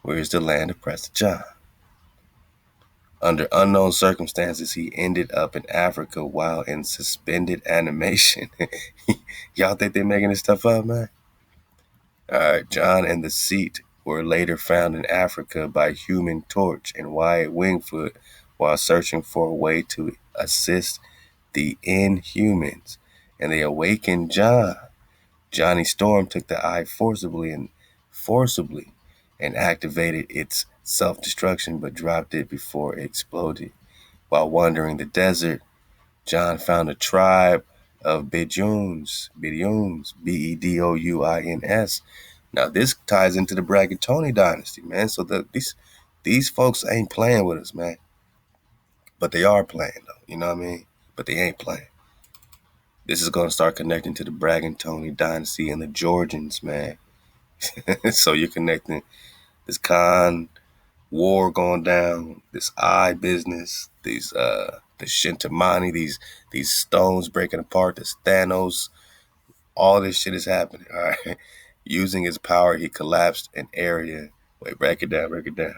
Where's the land of Prester John? Under unknown circumstances, he ended up in Africa while in suspended animation. Y'all think they're making this stuff up, man? All right, John and the Seat were later found in Africa by Human Torch and Wyatt Wingfoot while searching for a way to assist the Inhumans, and they awakened John. Johnny Storm took the eye forcibly and activated its self-destruction, but dropped it before it exploded. While wandering the desert, John found a tribe of Bedouins, Bedouins. Now this ties into the Bragatoni dynasty, man. So these folks ain't playing with us, man. But they are playing, though. You know what I mean? But they ain't playing. This is going to start connecting to the Bragatoni dynasty and the Georgians, man. So you're connecting this Khan war going down, this eye business, these the Shintamani, these stones breaking apart, this Thanos, all this shit is happening. All right. Using his power, he collapsed an area. Wait, break it down.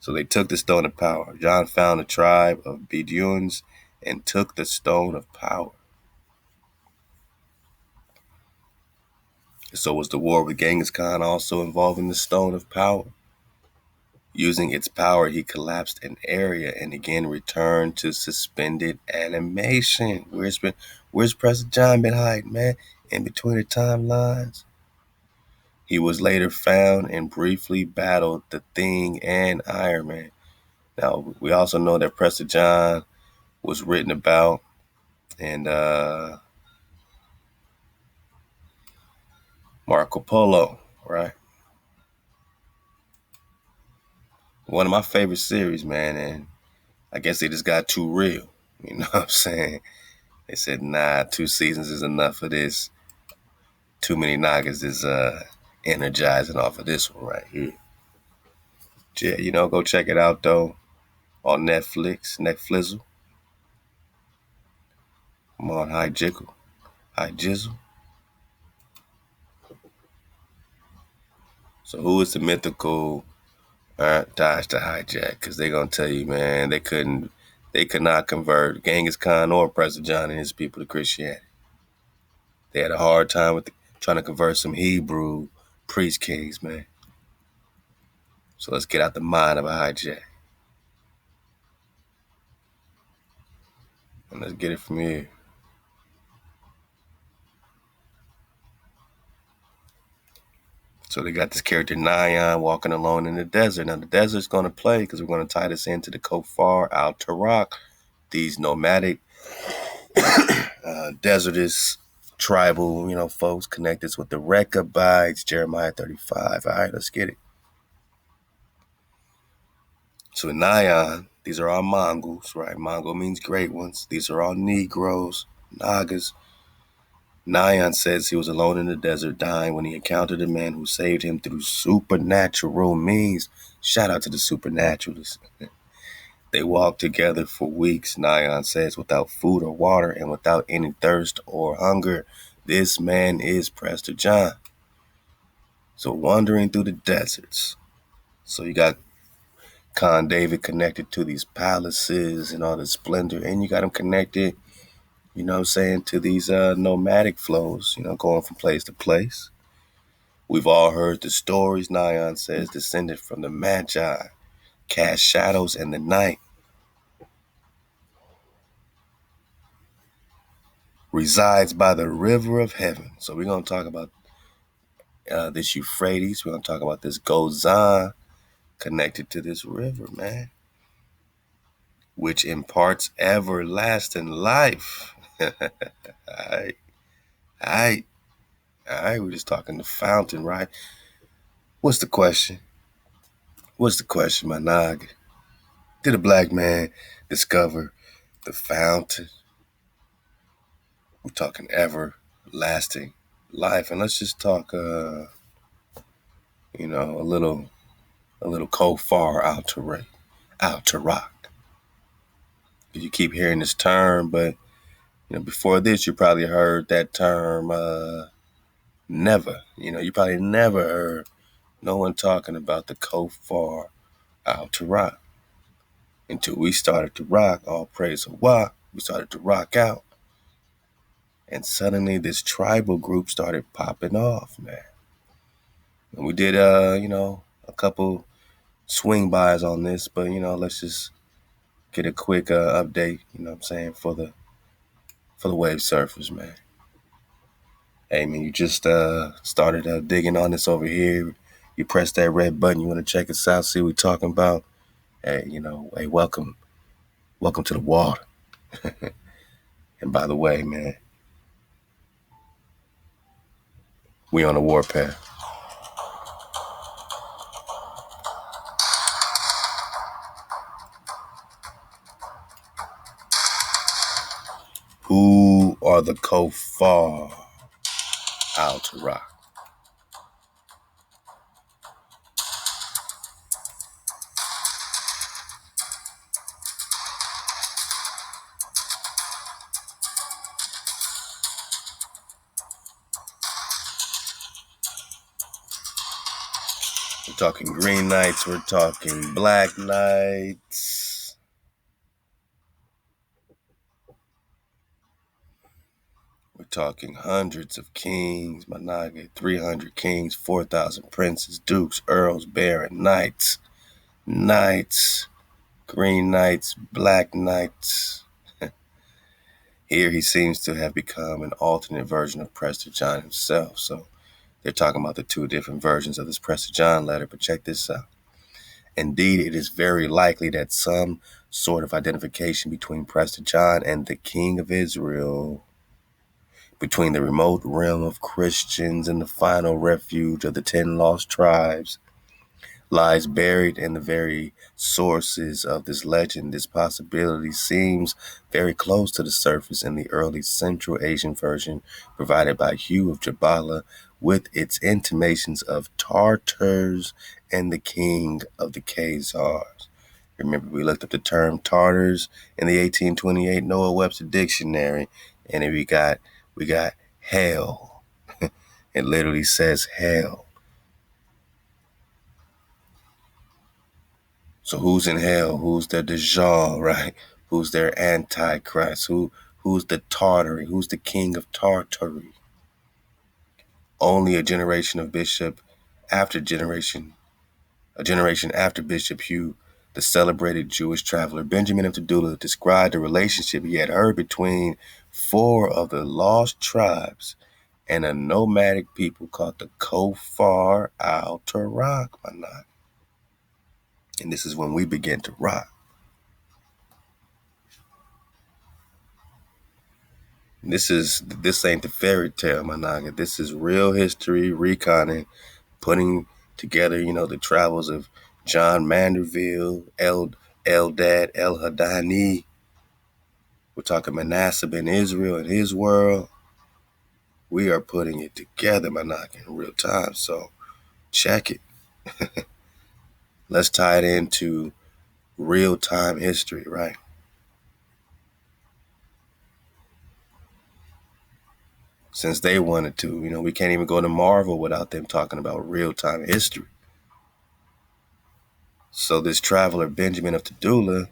So they took the stone of power. John found a tribe of Bedouins and took the stone of power. So was the war with Genghis Khan also involving the stone of power? Using its power, he collapsed an area and again returned to suspended animation. Where's President John been hiding, man? In between the timelines? He was later found and briefly battled the Thing and Iron Man. Now, we also know that Prester John was written about and Marco Polo, right? One of my favorite series, man, and I guess they just got too real. You know what I'm saying? They said, nah, 2 seasons is enough of this. Too many Nagas is energizing off of this one right here. Yeah, you know, go check it out, though, on Netflix. I'm on High Jizzle. So who is the mythical Dodge to hijack? Because they're going to tell you, man, they could not convert Genghis Khan or President John and his people to Christianity. They had a hard time with trying to convert some Hebrew priest kings, man. So let's get out the mind of a hijack. And let's get it from here. So they got this character Nyan walking alone in the desert. Now the desert's going to play because we're going to tie this into the Kofar-al-Turak, these nomadic, desertous, tribal, folks connected with the Rechabites, Jeremiah 35. All right, let's get it. So in Nyan, these are all Mongols, right? Mongol means great ones. These are all Negroes, Nagas. Nyan says he was alone in the desert dying when he encountered a man who saved him through supernatural means. Shout out to the supernaturalists. They walked together for weeks, Nyan says, without food or water and without any thirst or hunger. This man is Prester John. So wandering through the deserts. So you got Khan David connected to these palaces and all the splendor, and you got him connected you know what I'm saying, to these nomadic flows, you know, going from place to place. We've all heard the stories, Nyan says, descended from the Magi, cast shadows in the night, resides by the river of heaven. So we're going to talk about this Euphrates. We're going to talk about this Gozan connected to this river, man, which imparts everlasting life. All right, all right, all right. We're just talking the fountain, right? What's the question? What's the question, my nog? Did a black man discover the fountain? We're talking everlasting life, and let's just talk, you know, a little Kofar-al-Turak. You keep hearing this term, but you know, before this, you probably heard that term. Never, you know, you probably never heard no one talking about the Kofar-al-Turak until we started to rock. All praise Hawa. We started to rock out. And suddenly this tribal group started popping off, man. And we did, you know, a couple swing bys on this, but, you know, let's just get a quick update, you know what I'm saying, for the wave surfers, man. Hey, man, you just started digging on this over here. You press that red button. You want to check us out, see what we're talking about. Hey, you know, hey, welcome to the water. And by the way, man, we on a warpath. Who are the Kofar-al-Turak? We're talking green knights. We're talking black knights. We're talking hundreds of kings, Manage, 300 kings, 4,000 princes, dukes, earls, baron, knights, green knights, black knights. Here he seems to have become an alternate version of Prester John himself. So they're talking about the two different versions of this Prester John letter, but check this out. Indeed, it is very likely that some sort of identification between Prester John and the King of Israel, between the remote realm of Christians and the final refuge of the 10 lost tribes, lies buried in the very sources of this legend. This possibility seems very close to the surface in the early Central Asian version provided by Hugh of Jabala, with its intimations of Tartars and the king of the Khazars. Remember, we looked up the term Tartars in the 1828 Noah Webster Dictionary, and then we got hell. It literally says hell. So who's in hell? Who's the Dajjal, right? Who's their Antichrist? Who's the Tartary? Who's the king of Tartary? Only a generation of Bishop after generation, a generation after Bishop Hugh, the celebrated Jewish traveler Benjamin of Tudela, described the relationship he had heard between 4 of the lost tribes and a nomadic people called the Kofar-al-Turak. And this is when we begin to rock. This ain't the fairy tale, my naga. This is real history, reconning, putting together, you know, the travels of John Manderville, Eldad El Hadani. We're talking Manasseh ben Israel and his world. We are putting it together, my naga, in real time. So check it. Let's tie it into real time history, right? Since they wanted to, you know, we can't even go to Marvel without them talking about real time history. So this traveler, Benjamin of Tudela,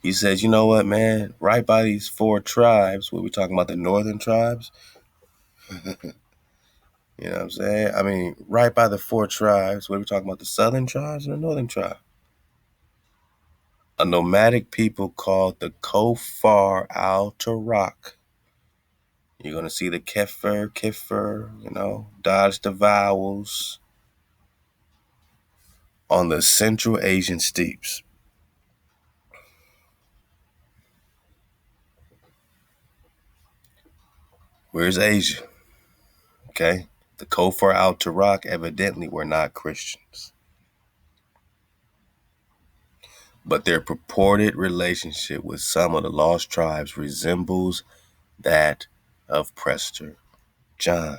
He says, you know what, man? Right by these four tribes, what we talking about, the northern tribes? You know what I'm saying? I mean, right by the four tribes, what are we talking about, the southern tribes or the northern tribe? A nomadic people called the Kofar-al-Turak. You're going to see the kefir, dodge the vowels on the Central Asian steppes. Where's Asia? Okay. The Kofar-al-Turak evidently were not Christians, but their purported relationship with some of the lost tribes resembles that of Prester John.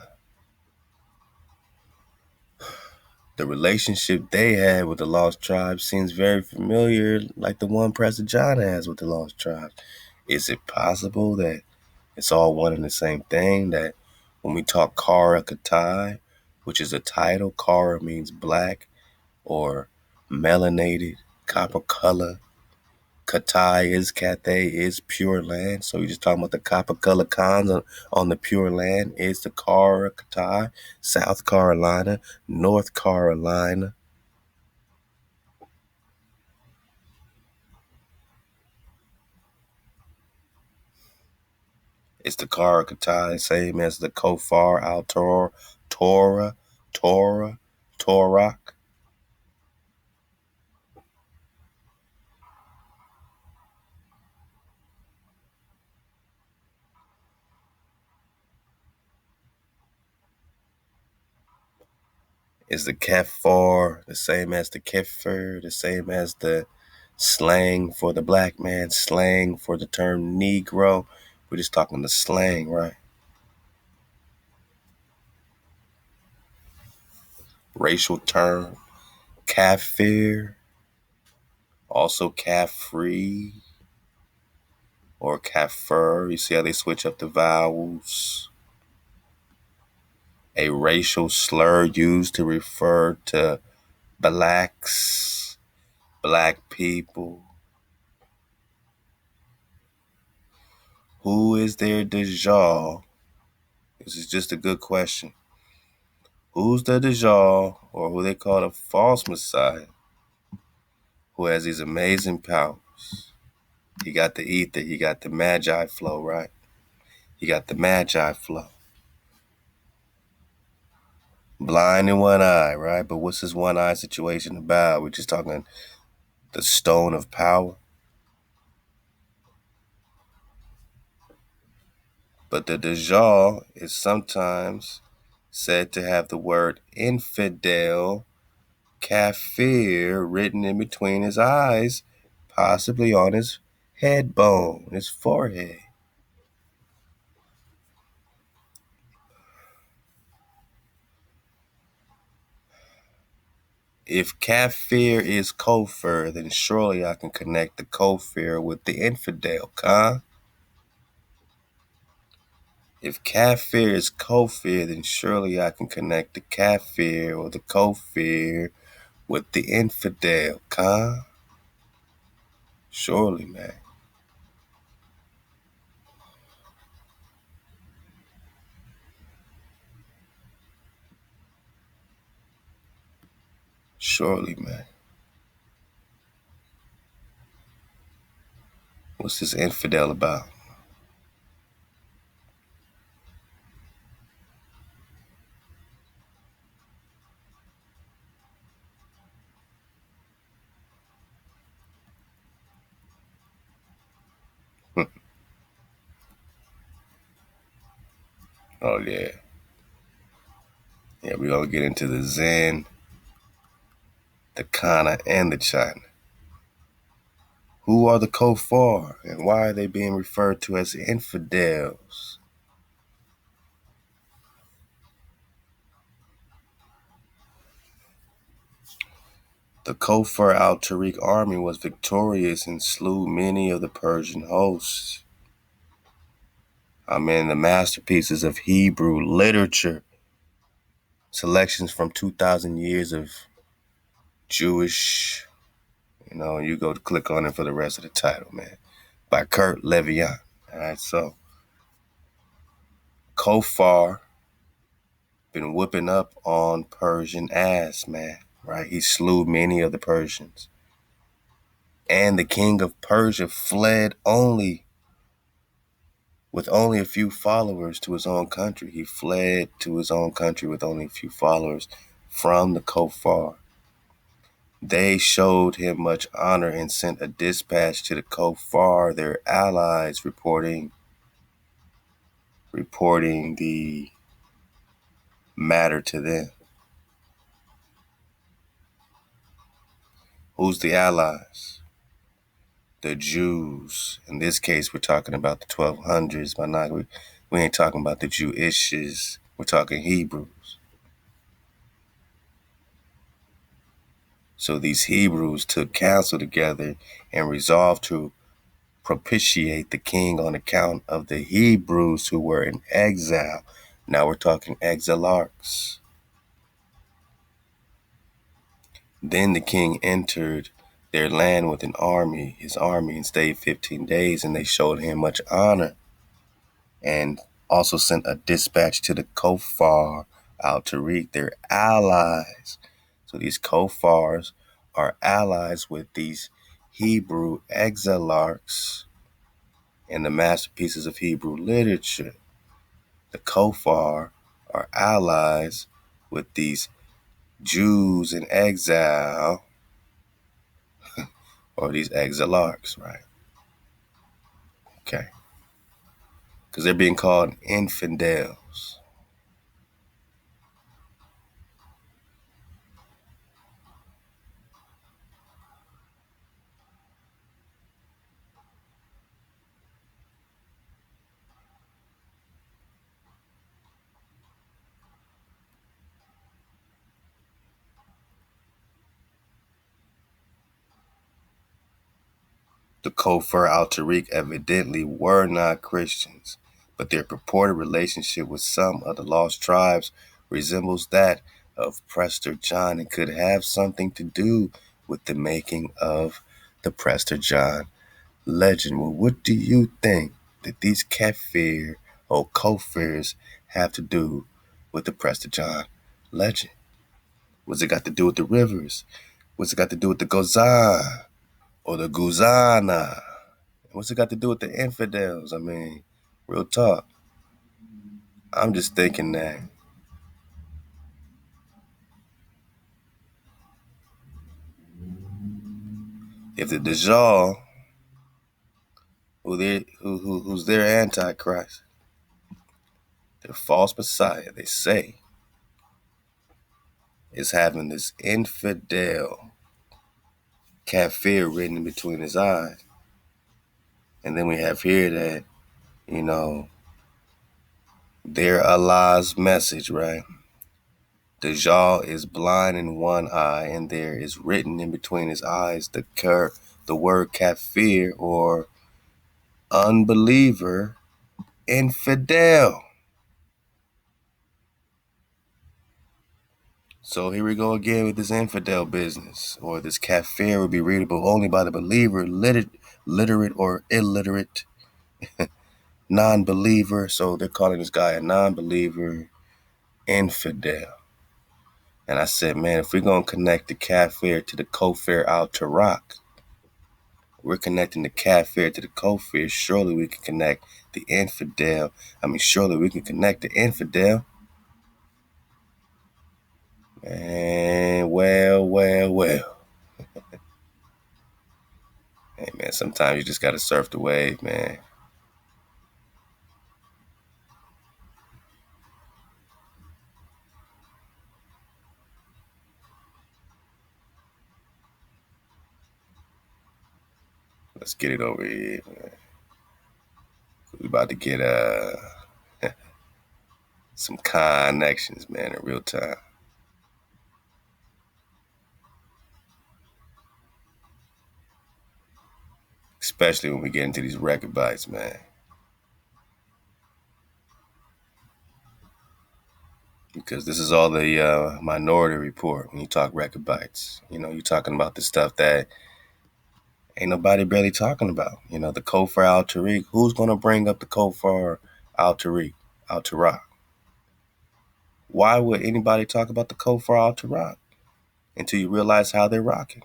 The relationship they had with the lost tribes seems very familiar, like the one Prester John has with the lost tribes. Is it possible that it's all one and the same thing? That when we talk Kara Katai, which is a title, Kara means black or melanated, copper color. Katai is Cathay is pure land. So you're just talking about the copper color cons on the pure land is the Kara Katai, South Carolina, North Carolina. Is the Kara Katai same as the Kofar-al-Turak? Is the Kafar the same as the Kefir, the same as the slang for the black man, slang for the term Negro? We're just talking the slang, right? Racial term. Kafir, also Kafri or Kafir. You see how they switch up the vowels? A racial slur used to refer to blacks, black people. Who is their Dajjal? This is just a good question. Who's the Dajjal, or who they call a false Messiah, who has these amazing powers? He got the Etha, he got the Magi flow, right? He got the Magi flow. Blind in one eye, right? But what's this one eye situation about? We're just talking the stone of power. But the Dajjal is sometimes said to have the word infidel, kafir, written in between his eyes, possibly on his head bone, his forehead. If kafir is kofir, then surely I can connect the kofir with the infidel, huh? If kafir is kofir, then surely I can connect the kafir or the kofir with the infidel, huh? Surely, man. Surely, man. What's this infidel about? Oh, yeah. Yeah, we're going to get into the Zen, the Kana, and the China. Who are the Kofar, and why are they being referred to as infidels? The Kofar-al-Turak army was victorious and slew many of the Persian hosts. The masterpieces of Hebrew literature, selections from 2,000 years of Jewish, You go to click on it for the rest of the title, man. By Kurt Levian. All right, so Kofar been whipping up on Persian ass, man. Right? He slew many of the Persians. And the king of Persia fled with only a few followers to his own country. He fled to his own country with only a few followers from the Kofar. They showed him much honor and sent a dispatch to the Kofar, their allies, reporting the matter to them. Who's the allies? The Jews. In this case, we're talking about the 1200s. We ain't talking about the Jewishes. We're talking Hebrews. So these Hebrews took counsel together and resolved to propitiate the king on account of the Hebrews who were in exile. Now we're talking exilarchs. Then the king entered their land with his army, and stayed 15 days, and they showed him much honor, and also sent a dispatch to the Kofar-al-Turak, their allies. So these Kofars are allies with these Hebrew exilarchs and the masterpieces of Hebrew literature. The Kofar are allies with these Jews in exile, or these exilarchs, right? Okay. Because they're being called infidels. The Kofar-al-Turak evidently were not Christians, but their purported relationship with some of the lost tribes resembles that of Prester John and could have something to do with the making of the Prester John legend. Well, what do you think that these Kafir or Kofirs have to do with the Prester John legend? What's it got to do with the rivers? What's it got to do with the Gozan or the Guzana? What's it got to do with the infidels? I mean, real talk. I'm just thinking that if the Dajjal, who's their antichrist, their false messiah, they say, is having this infidel kafir written in between his eyes. And then we have here that, their Allah's message, right? Dajjal is blind in one eye, and there is written in between his eyes the word kafir, or unbeliever, infidel. So here we go again with this infidel business, or this kafir will be readable only by the believer, literate or illiterate, non-believer. So they're calling this guy a non-believer, infidel. And I said, man, if we're going to connect the kafir to the Kofar-al-Turak, we're connecting the kafir to the kofir, surely we can connect the infidel. Surely we can connect the infidel. And well. Hey, man, sometimes you just got to surf the wave, man. Let's get it over here, man. We about to get some connections, man, in real time. Especially when we get into these record bites, man. Because this is all the Minority Report when you talk record bites. You're talking about the stuff that ain't nobody barely talking about. The Kofar-al-Turak. Who's gonna bring up the Kofar-al-Turak? Why would anybody talk about the Kofar-al-Turak until you realize how they're rocking?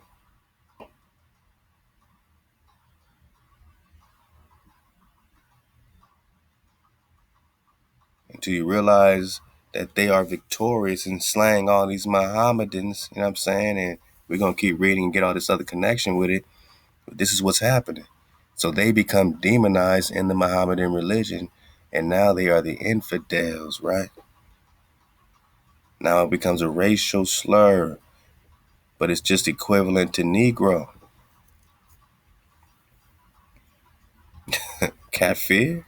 Until you realize that they are victorious in slaying all these Mohammedans, you know what I'm saying? And we're going to keep reading and get all this other connection with it. But this is what's happening. So they become demonized in the Mohammedan religion, and now they are the infidels, right? Now it becomes a racial slur, but it's just equivalent to Negro. Kafir?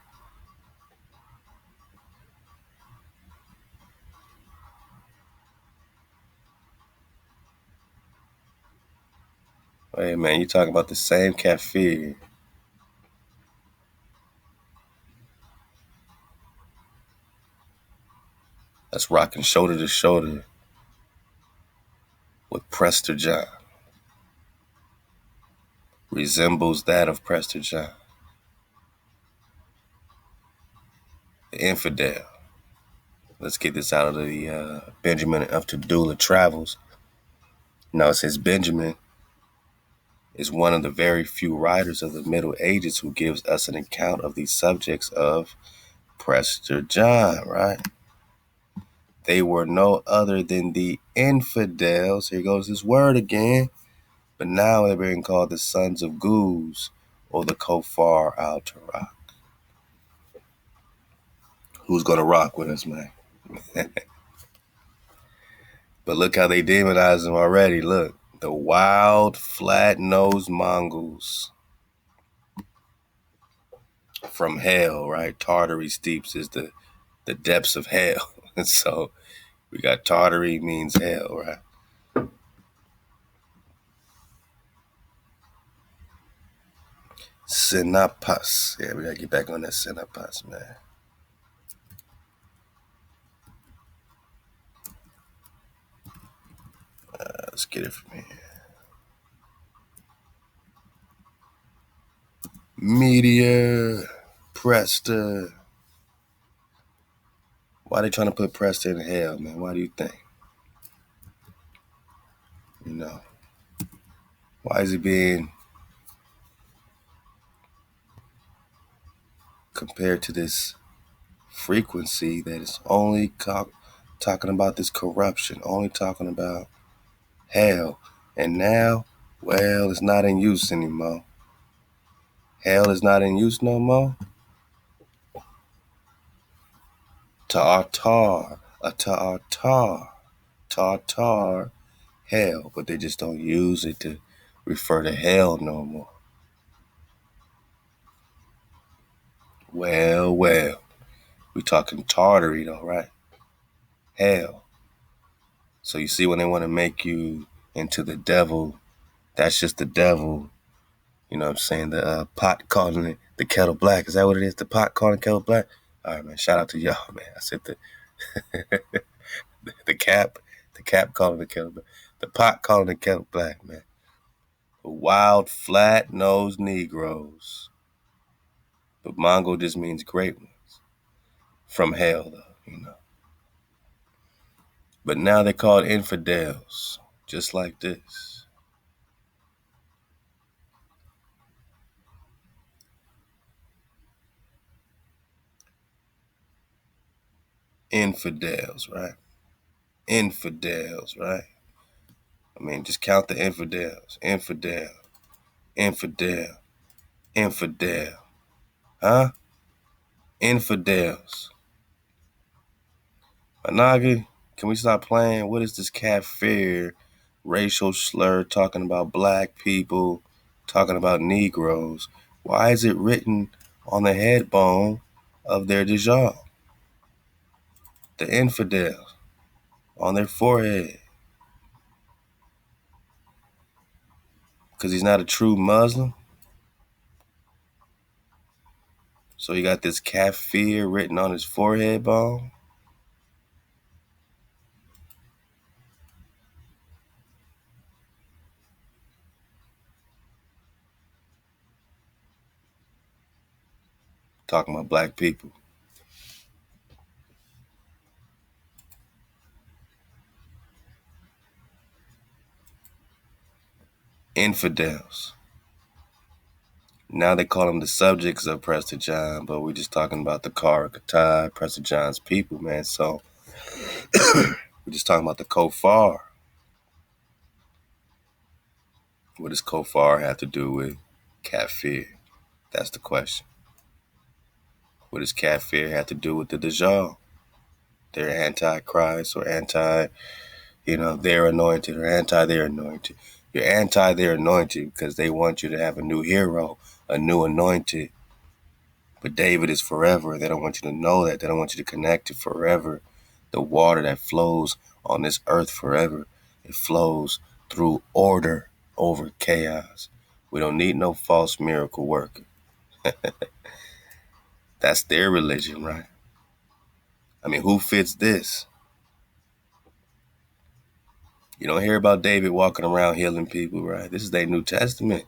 Hey man, you talking about the same kafir that's rocking shoulder to shoulder with Prester John. Resembles that of Prester John. The infidel. Let's get this out of the Benjamin of Tudela Travels. Now it says Benjamin is one of the very few writers of the Middle Ages who gives us an account of these subjects of Prester John, right? They were no other than the infidels. Here goes this word again. But now they're being called the sons of Guz or the Kofar-al-Turak. Who's going to rock with us, man? But look how they demonize them already. Look, the wild, flat-nosed Mongols from hell, right? Tartary steeps is the depths of hell. And so we got Tartary means hell, right? Sinapas. Yeah, we got to get back on that Sinapas, man. Let's get it from here. Media. Prester. Why they trying to put Prester in hell, man? Why do you think? Why is he being compared to this frequency that is only talking about this corruption, only talking about hell? And now, well, it's not in use anymore. Hell is not in use no more. Tartar, hell, but they just don't use it to refer to hell no more. Well, we talking Tartary though, right? Hell. So you see when they want to make you into the devil, that's just the devil. You know what I'm saying? The pot calling it the kettle black. Is that what it is? The pot calling the kettle black? All right, man. Shout out to y'all, man. I said the cap calling the kettle black. The pot calling the kettle black, man. The wild, flat-nosed Negroes. But Mongol just means great ones. From hell, though. But now they're called infidels, just like this. Infidels, right? Infidels, right? I mean, just count the infidels. Infidel, infidel, infidel. Huh? Infidels. Anagi, can we stop playing? What is this kafir racial slur talking about black people, talking about Negroes? Why is it written on the head bone of their Dajjal? The infidels on their forehead. Because he's not a true Muslim. So he got this kafir written on his forehead bone. talking about black people. Infidels. Now they call them the subjects of Prester John, but we're just talking about the Kofar-al-Turak, Prester John's people, man. So we're just talking about the Kofar. What does Kofar have to do with Kafir? That's the question. What does Kafir have to do with the Dajjal? They're anti-Christ or anti, they're anointed or anti-they're anointed. You're anti-they're anointed because they want you to have a new hero, a new anointed. But David is forever. They don't want you to know that. They don't want you to connect to forever. The water that flows on this earth forever, it flows through order over chaos. We don't need no false miracle worker. That's their religion, right? I mean, who fits this? You don't hear about David walking around healing people, right? This is their New Testament.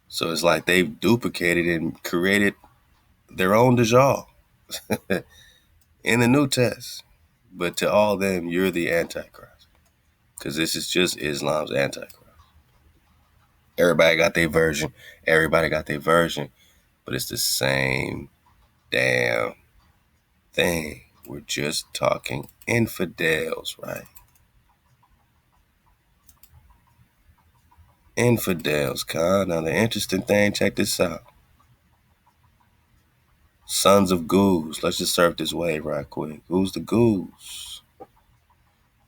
So it's like they've duplicated and created their own Dajjal in the New Test. But to all them, you're the Antichrist. Because this is just Islam's Antichrist. Everybody got their version. Everybody got their version. But it's the same damn thing. We're just talking infidels, right? Infidels, Khan. Now the interesting thing, check this out. Sons of Goose. Let's just surf this wave right quick. Who's the goose?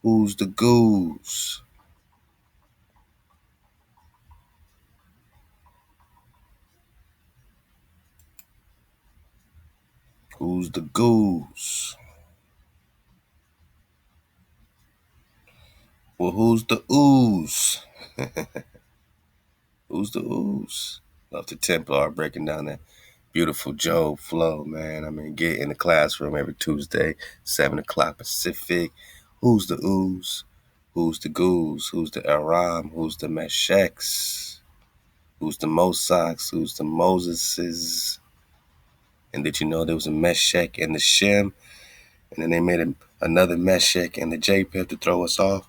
Who's the goose? Who's the goose? Well, who's the ooze? Who's the ooze? Love the Templar breaking down that beautiful Job flow, man. I mean, get in the classroom every Tuesday, 7 o'clock Pacific. Who's the ooze? Who's the goose? Who's the Aram? Who's the Mesheks? Who's the Mosaks? Who's the Moseses? And did you know there was a Meshek and the Shem? And then they made another Meshek and the Japheth to throw us off.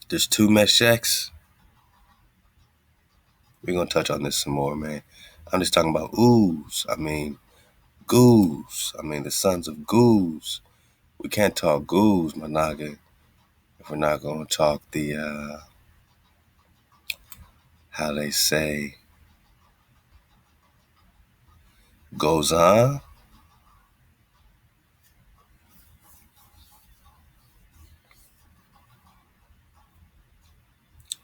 There's 2 Mesheks. We're going to touch on this some more, man. I'm just talking about ooze. I mean, goose. I mean, the sons of goose. We can't talk goose, my naga, if we're not going to talk the, how they say, Gozan.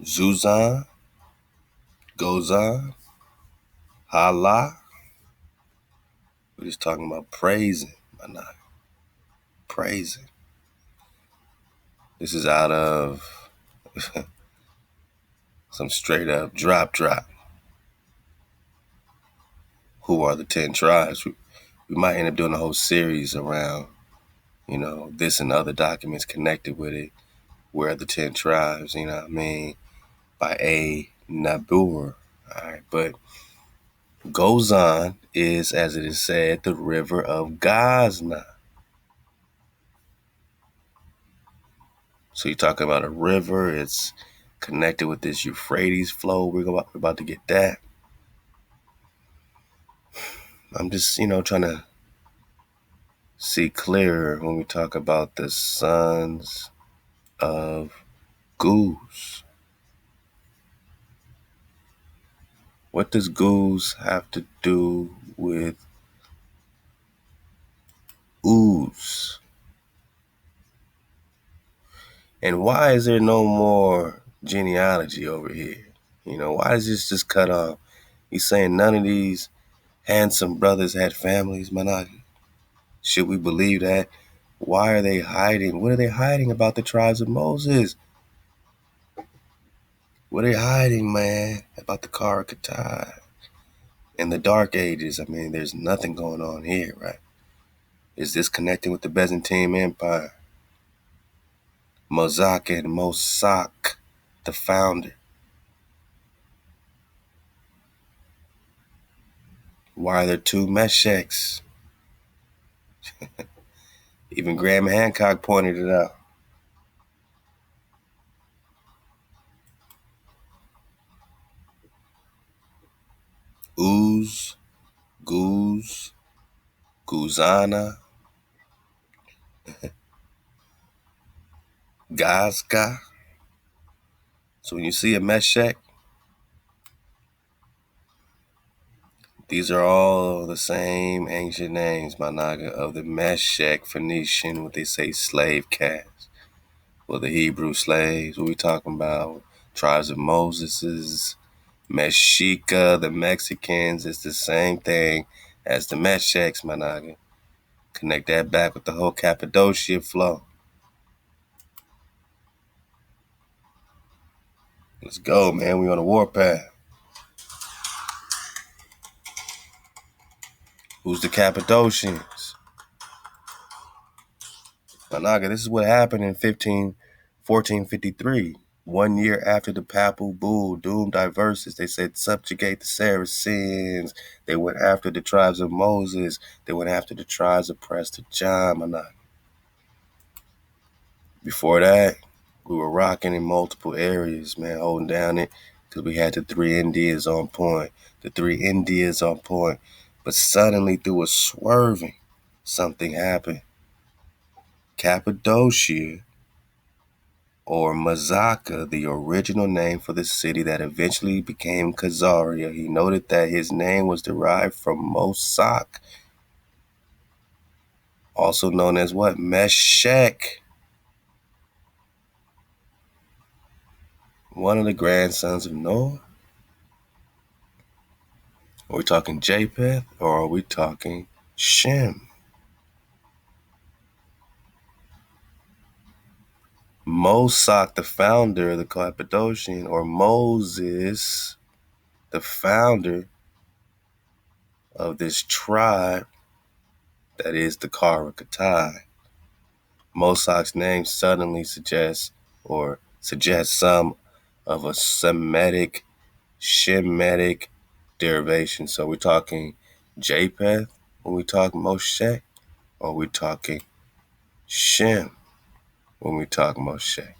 Zuzan. Gozan. Hala. We're just talking about praising, my naga. Praising. This is out of some straight up drop. Who are the 10 tribes? We might end up doing a whole series around, this and other documents connected with it. Where are the 10 tribes? You know what I mean? By A. Nabur. All right, but Gozan is, as it is said, the river of Gazna. So you're talking about a river. It's connected with this Euphrates flow. We're about to get that. I'm just, trying to see clearer when we talk about the sons of Goose. What does Goose have to do with ooze? And why is there no more genealogy over here? Why is this just cut off? He's saying none of these handsome brothers had families, Managi. Should we believe that? Why are they hiding? What are they hiding about the tribes of Moses? What are they hiding, man, about the Kofar-al-Turak? In the Dark Ages, I mean, there's nothing going on here, right? Is this connecting with the Byzantine Empire? Mossack and Mossack, the founder. Why are there two Meshechs? Even Graham Hancock pointed it out. Ooze, Goose, Guzana, Gazga. So when you see a Meshech, these are all the same ancient names, my naga, of the Meshech Phoenician, what they say slave caste. Well, the Hebrew slaves, what we talking about? Tribes of Moses's, Mexica, the Mexicans, it's the same thing as the Meshechs, my naga. Connect that back with the whole Cappadocia flow. Let's go, man. We on a warpath. Who's the Cappadocians? Managa, this is what happened in 1453. 1 year after the papal bull doomed diverses, they said subjugate the Saracens. They went after the tribes of Moses. They went after the tribes of Prester John, Managa. Before that, we were rocking in multiple areas, man, holding down it because we had the three Indias on point. The three Indias on point. But suddenly, through a swerving, something happened. Cappadocia, or Mazaka, the original name for the city that eventually became Khazaria. He noted that his name was derived from Mosak, also known as what? Meshech, one of the grandsons of Noah. Are we talking Japheth or are we talking Shem? Mosak, the founder of the Cappadocian, or Moses, the founder of this tribe that is the Karakatai. Mosak's name suddenly suggests some of a Semitic, Shemitic derivation. So we're talking Japheth when we talk Moshe, or we're talking Shem when we talk Moshe.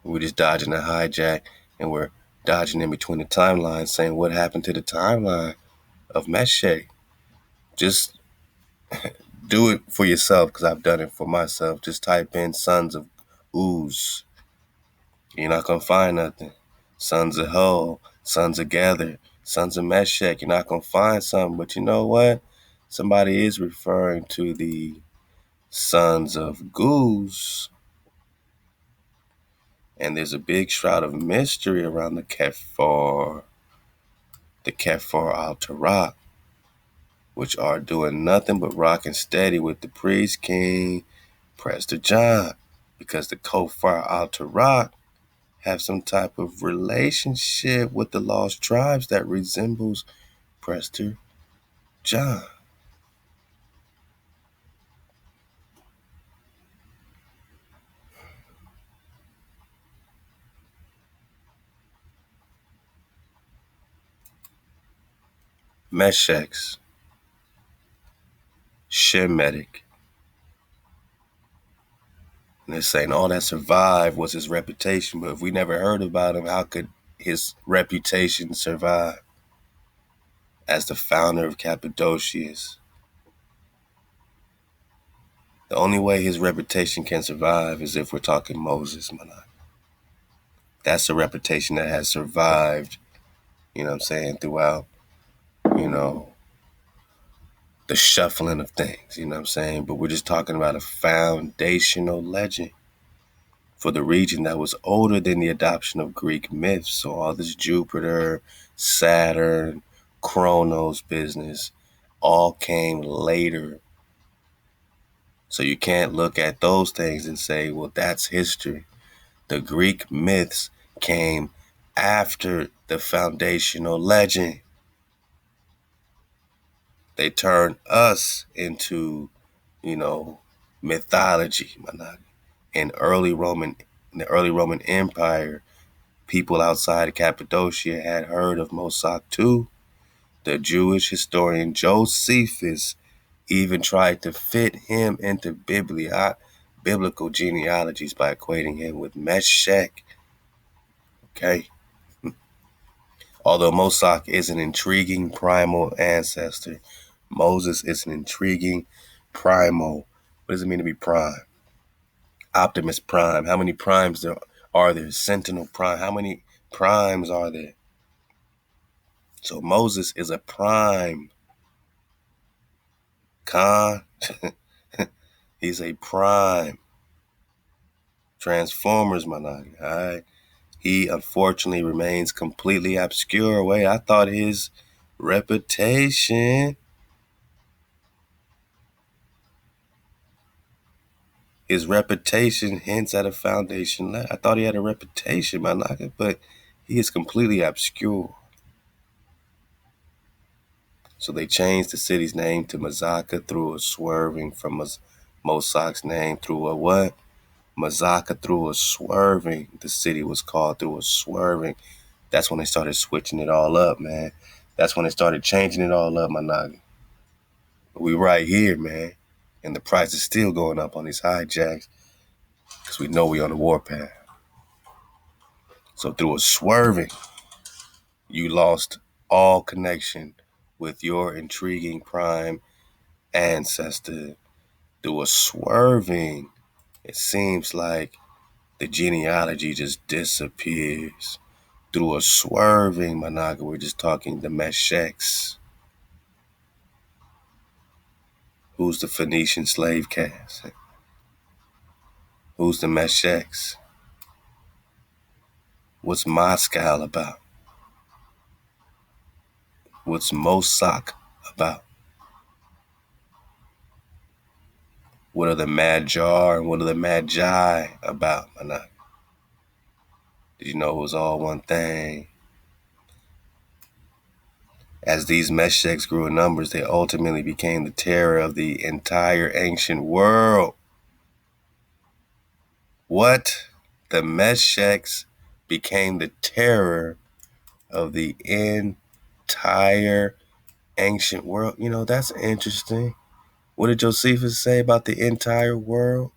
We're just dodging a hijack, and we're dodging in between the timelines, saying what happened to the timeline of Meshech. Just do it for yourself, because I've done it for myself. Just type in sons of Uz. You're not going to find nothing. Sons of Ho, sons of Gather, sons of Meshech. You're not going to find something. But you know what? Somebody is referring to the sons of Goose. And there's a big shroud of mystery around the Kofar-al-Turak, which are doing nothing but rocking steady with the priest king, Prester John, because the Kofar-al-Turak have some type of relationship with the lost tribes that resembles Prester John. Meshechs, Shemitic. And they're saying all that survived was his reputation, but if we never heard about him, how could his reputation survive as the founder of Cappadocians? The only way his reputation can survive is if we're talking Moses, man. That's a reputation that has survived, you know what I'm saying, throughout, you know, the shuffling of things, you know what I'm saying? But we're just talking about a foundational legend for the region that was older than the adoption of Greek myths. So all this Jupiter, Saturn, Chronos business all came later. So you can't look at those things and say, well, that's history. The Greek myths came after the foundational legend. They turned us into, you know, mythology. In the early Roman Empire, people outside of Cappadocia had heard of Mosak too. The Jewish historian Josephus even tried to fit him into biblical genealogies by equating him with Meshach. Okay. Although Mosach is an intriguing primal ancestor, Moses is an intriguing primal. What does it mean to be prime? Optimus Prime. How many primes are there? Sentinel Prime. How many primes are there? So Moses is a prime. He's a prime. Transformers, my nigga. All right. He unfortunately remains completely obscure. Wait, I thought his reputation hints at a foundation. I thought he had a reputation, my nigga, but he is completely obscure. So they changed the city's name to Mazaka through a swerving from Mosach's name through a what? Mazaka through a swerving. The city was called through a swerving. That's when they started switching it all up, man. That's when they started changing it all up, my nigga. We right here, man. And the price is still going up on these hijacks because we know we on the warpath. So through a swerving, you lost all connection with your intriguing prime ancestor. Through a swerving, it seems like the genealogy just disappears. Through a swerving, Managa, we're just talking the Meshachs. Who's the Phoenician slave caste? Who's the Meshachs? What's Moscow about? What's Mosach about? What are the Magyar and what are the Magi about, Managa? Did you know it was all one thing? As these Meshachs grew in numbers, they ultimately became the terror of the entire ancient world. What? The Meshachs became the terror of the entire ancient world. You know, that's interesting. What did Josephus say about the entire world?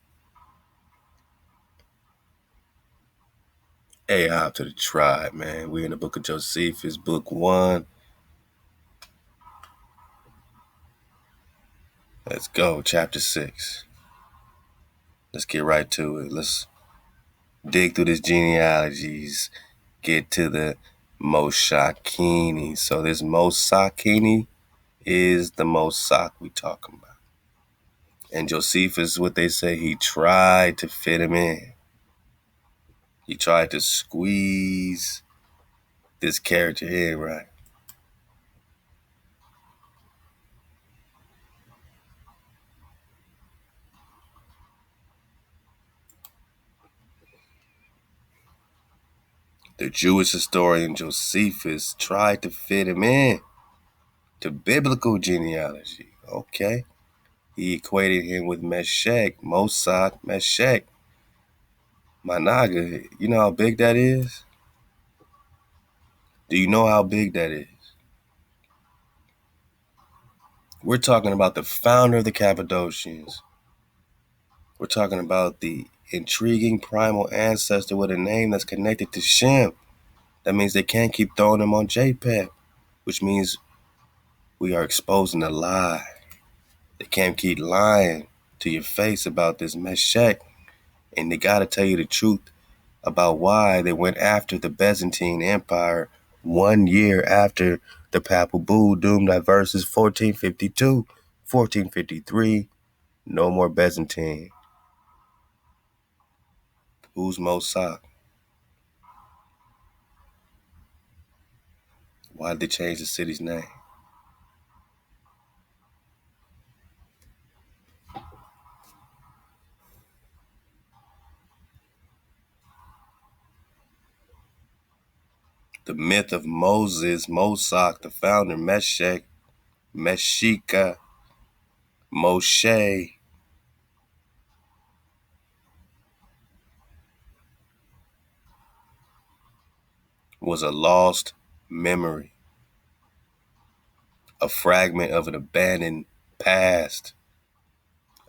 Hey, hop to the tribe, man. We're in the book of Josephus, book 1. Let's go, chapter 6. Let's get right to it. Let's dig through these genealogies, get to the Moshakini. So this Moshakini is the Mosach we talking about. And Josephus, what they say, he tried to fit him in. He tried to squeeze this character in, right? The Jewish historian Josephus tried to fit him in to biblical genealogy. Okay. He equated him with Meshach, Mosach, Meshach. My naga, you know how big that is? Do you know how big that is? We're talking about the founder of the Cappadocians. We're talking about the intriguing primal ancestor with a name that's connected to Shem. That means they can't keep throwing him on JPEG, which means we are exposing a lie. They can't keep lying to your face about this Meshach, and they got to tell you the truth about why they went after the Byzantine Empire 1 year after the Papal Bull doomed verses 1452, 1453. No more Byzantine. Who's Mosach? Why did they change the city's name? The myth of Moses, Mosach, the founder, Meshach, Meshika, Moshe, was a lost memory. a fragment of an abandoned past,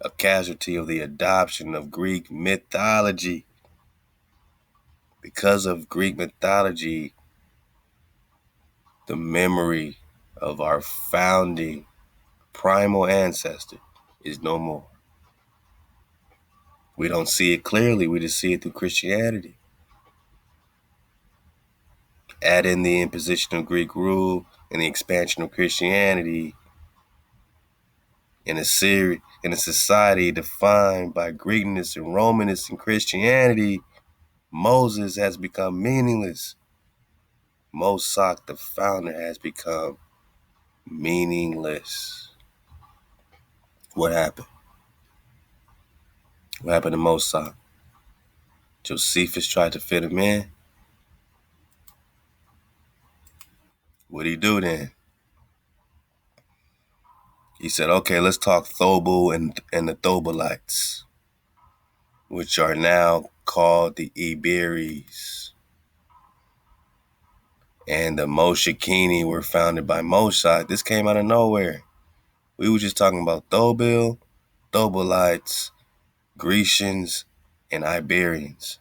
a casualty of the adoption of Greek mythology. Because of Greek mythology, the memory of our founding primal ancestor is no more. We don't see it clearly, we just see it through Christianity. Add in the imposition of Greek rule and the expansion of Christianity in a society defined by Greekness and Romanness and Christianity, Moses has become meaningless. Mosach, the founder, has become meaningless. What happened? What happened to Mosach? Josephus tried to fit him in. What'd he do then? He said, okay, let's talk Thobal and the Thobalites, which are now called the Iberis. And the Moshakini were founded by Moshach. This came out of nowhere. We were just talking about Thobil, Thobalites, Grecians, and Iberians.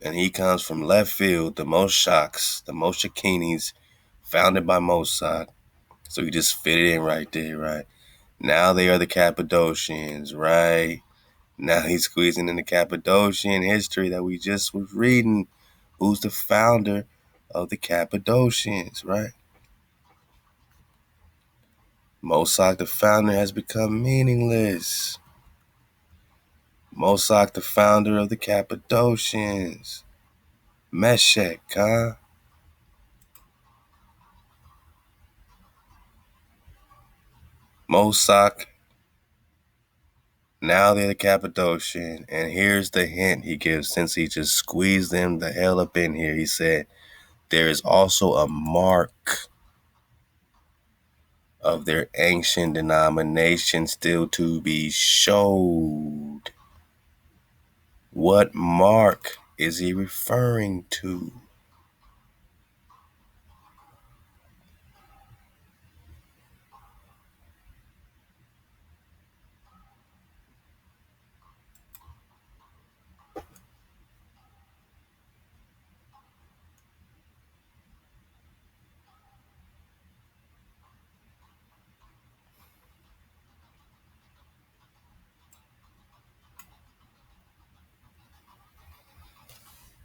And he comes from left field, the Moshachs, the Moshakinis, founded by Moshach. So he just fit it in right there, right? Now they are the Cappadocians, right? Now he's squeezing in the Cappadocian history that we just was reading. Who's the founder of the Cappadocians, right? Mosach, the founder, has become meaningless. Mosach, the founder of the Cappadocians. Meshech, huh? Mosach, now they're the Cappadocian. And here's the hint he gives since he just squeezed them the hell up in here. He said, there is also a mark of their ancient denomination still to be showed. What mark is he referring to?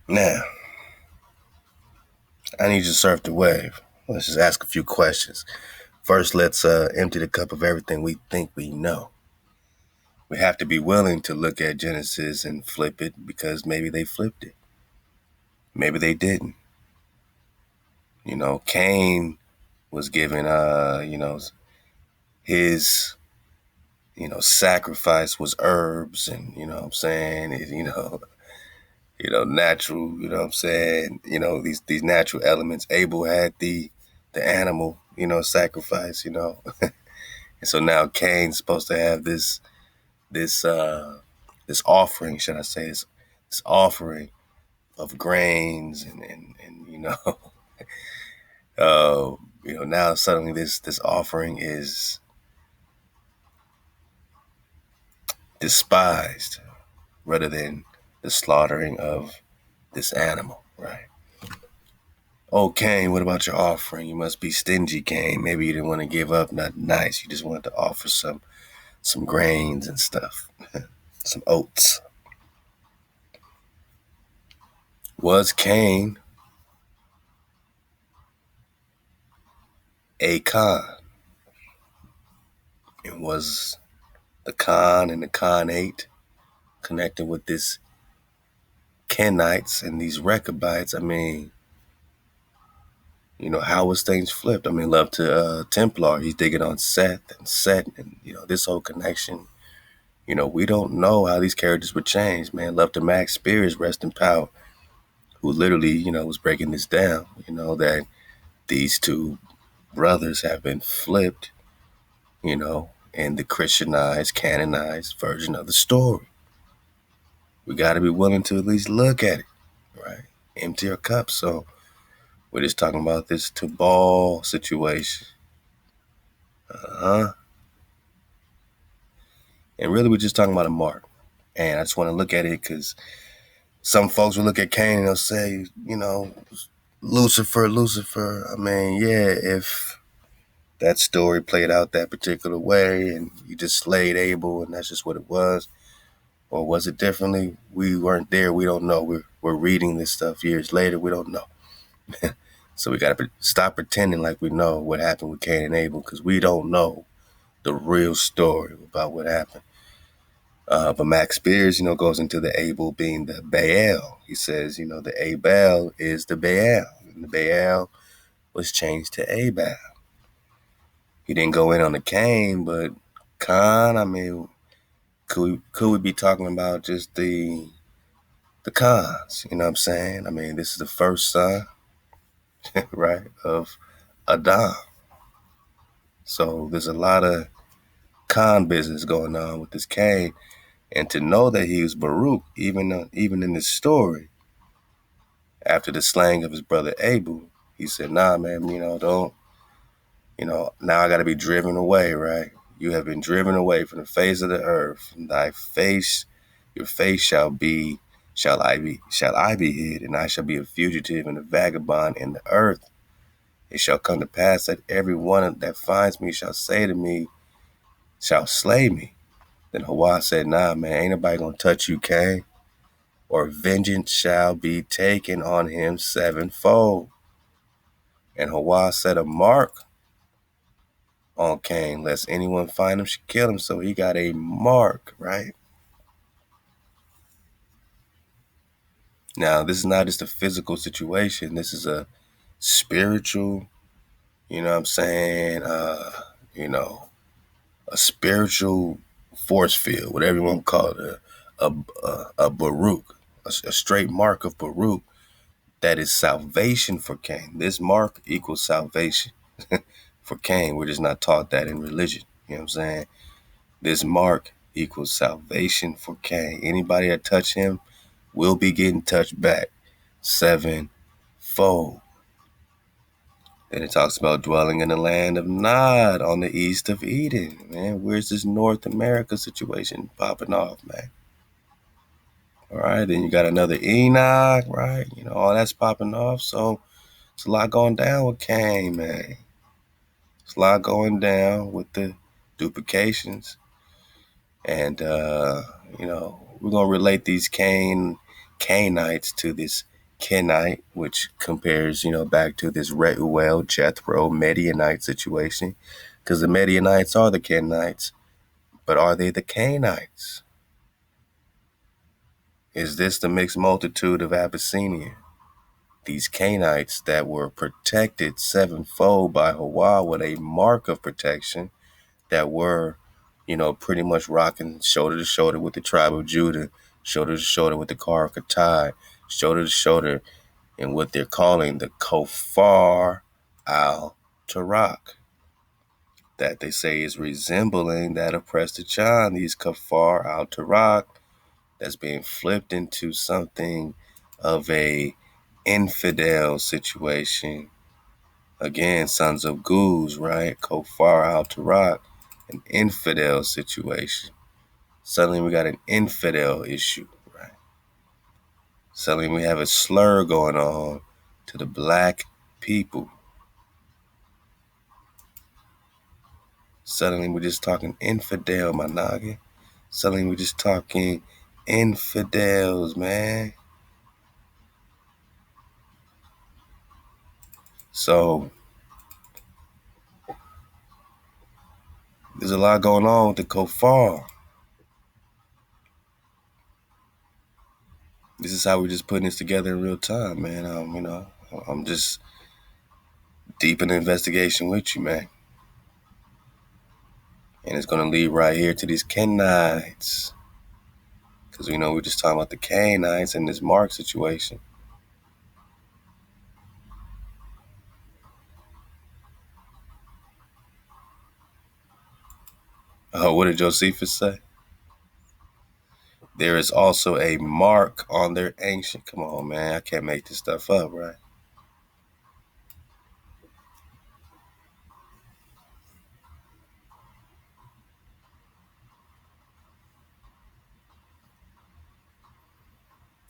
Now, I need you to surf the wave. Let's just ask a few questions. First, let's empty the cup of everything we think we know. We have to be willing to look at Genesis and flip it because maybe they flipped it. Maybe they didn't. Cain was given, his, sacrifice was herbs and, what I'm saying, natural, what I'm saying, these natural elements. Abel had the animal, sacrifice, and so now Cain's supposed to have this offering, should I say, this offering of grains and now suddenly this offering is despised rather than the slaughtering of this animal, right? Oh, Cain, what about your offering? You must be stingy, Cain. Maybe you didn't want to give up nothing nice. You just wanted to offer some grains and stuff, some oats. Was Cain a Khan? And was the Khan and the Khanate connected with this Kenites and these Rechabites? I mean, how was things flipped? I mean, love to Templar. He's digging on Seth and Set and, this whole connection. We don't know how these characters were changed, man. Love to Max Spears, rest in power, who literally, was breaking this down, that these two brothers have been flipped, in the Christianized, canonized version of the story. We got to be willing to at least look at it, right? Empty our cup. So we're just talking about this Tubal situation. Uh-huh. And really, we're just talking about a mark. And I just want to look at it because some folks will look at Cain and they'll say, Lucifer, Lucifer. I mean, yeah, if that story played out that particular way and you just slayed Abel and that's just what it was, or was it differently? We weren't there. We don't know. We're reading this stuff years later. We don't know. So we got to stop pretending like we know what happened with Cain and Abel because we don't know the real story about what happened. But Max Spears, goes into the Abel being the Baal. He says, the Abel is the Baal. And the Baal was changed to Abel. He didn't go in on the Cain, but Khan, I mean, could we be talking about just the Khans? You know what I'm saying? I mean, this is the first son, right, of Adam. So there's a lot of Khan business going on with this Cain. And to know that he was Baruch, even in this story, after the slaying of his brother Abel, he said, nah, man, don't, now I got to be driven away, right? You have been driven away from the face of the earth. Your face shall I be hid, and I shall be a fugitive and a vagabond in the earth. It shall come to pass that every one that finds me shall say to me, shall slay me. Then Hawa said, nah, man, ain't nobody going to touch you, Cain, or vengeance shall be taken on him sevenfold. And Hawa set a mark on Cain, lest anyone find him should kill him. So he got a mark, right? Now, this is not just a physical situation. This is a spiritual, you know what I'm saying? A spiritual force field, whatever you want to call it, a Baruch, a straight mark of Baruch that is salvation for Cain. This mark equals salvation for Cain. We're just not taught that in religion. You know what I'm saying? This mark equals salvation for Cain. Anybody that touch him will be getting touched back sevenfold. Then it talks about dwelling in the land of Nod on the east of Eden. Man, where's this North America situation popping off, man? All right, then you got another Enoch, right? All that's popping off. So it's a lot going down with Cain, man. It's a lot going down with the duplications. And, we're going to relate these Canaanites to this Kinite, which compares, back to this Reuel, Jethro, Midianite situation. Because the Midianites are the Canaanites, but are they the Canaanites? Is this the mixed multitude of Abyssinia? These Canaanites that were protected sevenfold by Hawa with a mark of protection that were, pretty much rocking shoulder to shoulder with the tribe of Judah, shoulder to shoulder with the Car of Katai, shoulder to shoulder in what they're calling the Kofar-al-Turak, that they say is resembling that of Prester John, these Kofar-al-Turak, that's being flipped into something of a infidel situation. Again, sons of Guz, right? Kofar-al-Turak, an infidel situation. Suddenly we got an infidel issue, right? Suddenly we have a slur going on to the black people. Suddenly we're just talking infidel, my noggin. Suddenly we're just talking infidels, man. So there's a lot going on with the Kofar. This is how we're just putting this together in real time, man. I'm just deep in the investigation with you, man. And it's going to lead right here to these Kenites. Because, we're just talking about the Canaanites and this Mark situation. Oh, what did Josephus say? There is also a mark on their ancient. Come on, man. I can't make this stuff up, right?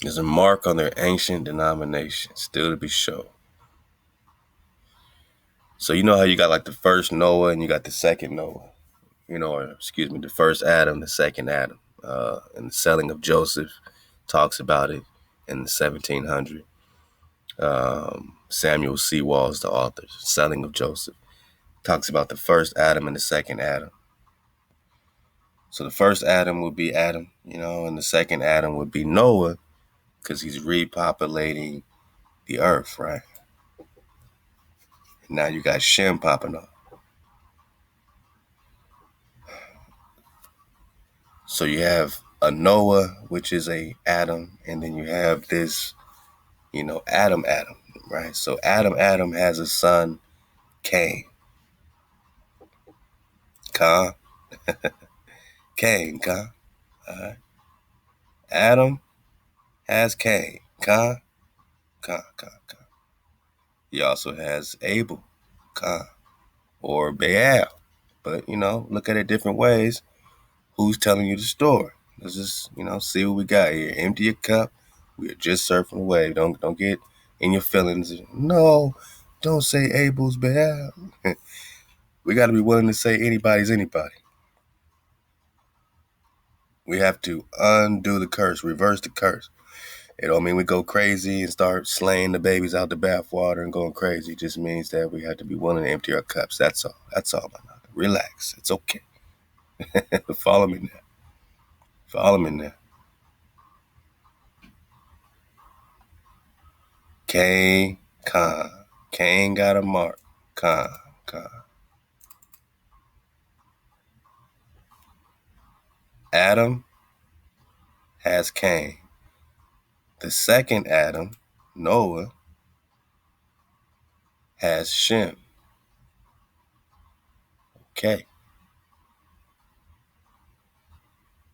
There's a mark on their ancient denomination, still to be shown. So you know how you got like the first Noah and you got the second Noah, or excuse me, the first Adam, the second Adam. And the selling of Joseph talks about it in the 1700s. Samuel Sewall is the author. Selling of Joseph talks about the first Adam and the second Adam. So the first Adam would be Adam, and the second Adam would be Noah, because he's repopulating the earth, right? And now you got Shem popping up. So you have a Noah, which is a Adam, and then you have this, Adam, right? So Adam has a son, Cain. Cain. Cain. All right. Adam has Cain. Cain. He also has Abel. Cain. Or Baal. But, look at it different ways. Who's telling you the story? Let's just, see what we got here. Empty your cup. We are just surfing the wave. Don't get in your feelings. No, don't say Abel's Baal. We got to be willing to say anybody's anybody. We have to undo the curse, reverse the curse. It don't mean we go crazy and start slaying the babies out the bathwater and going crazy. It just means that we have to be willing to empty our cups. That's all. That's all, man. Relax. It's okay. Follow me now. Follow me now. Cain. Cain got a mark. Cain. Adam has Cain. The second Adam, Noah, has Shem. Okay.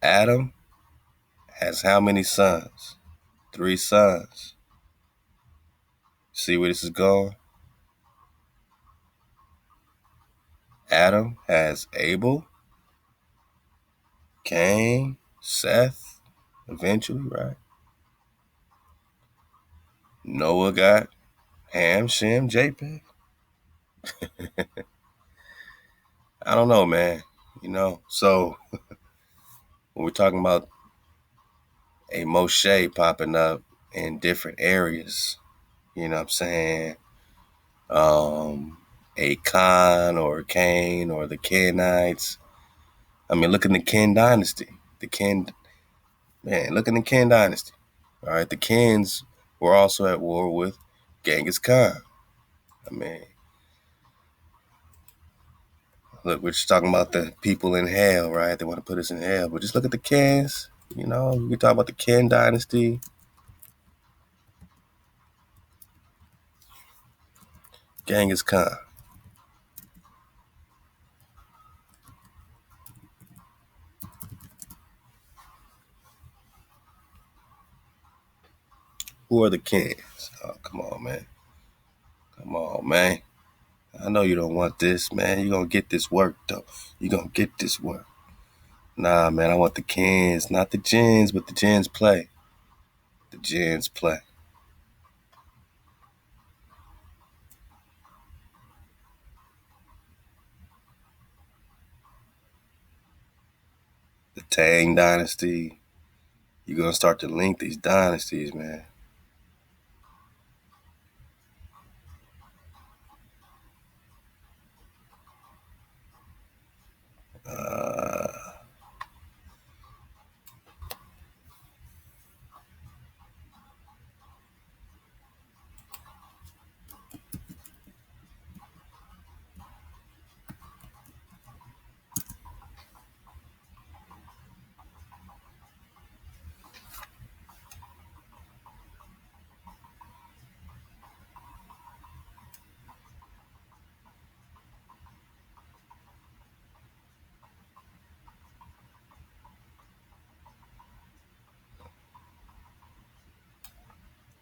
Adam has how many sons? 3 sons. See where this is going? Adam has Abel, Cain, Seth, eventually, right? Noah got Ham, Shem, Japheth. I don't know, man. So when we're talking about a Moshe popping up in different areas, you know what I'm saying? A Khan or a Cain or the Kenites. I mean, look in the Ken dynasty. Look in the Ken dynasty. All right, the Kens were also at war with Genghis Khan. I mean, look, we're just talking about the people in hell, right? They want to put us in hell. But just look at the Kens. We talk about the Ken dynasty. Genghis Khan. Who are the Kens? Oh, come on, man. Come on, man. I know you don't want this, man. You're going to get this work, though. You're going to get this work. Nah, man, I want the Kens. Not the Gens, but the Gens play. The Gens play. The Tang dynasty. You're going to start to link these dynasties, man.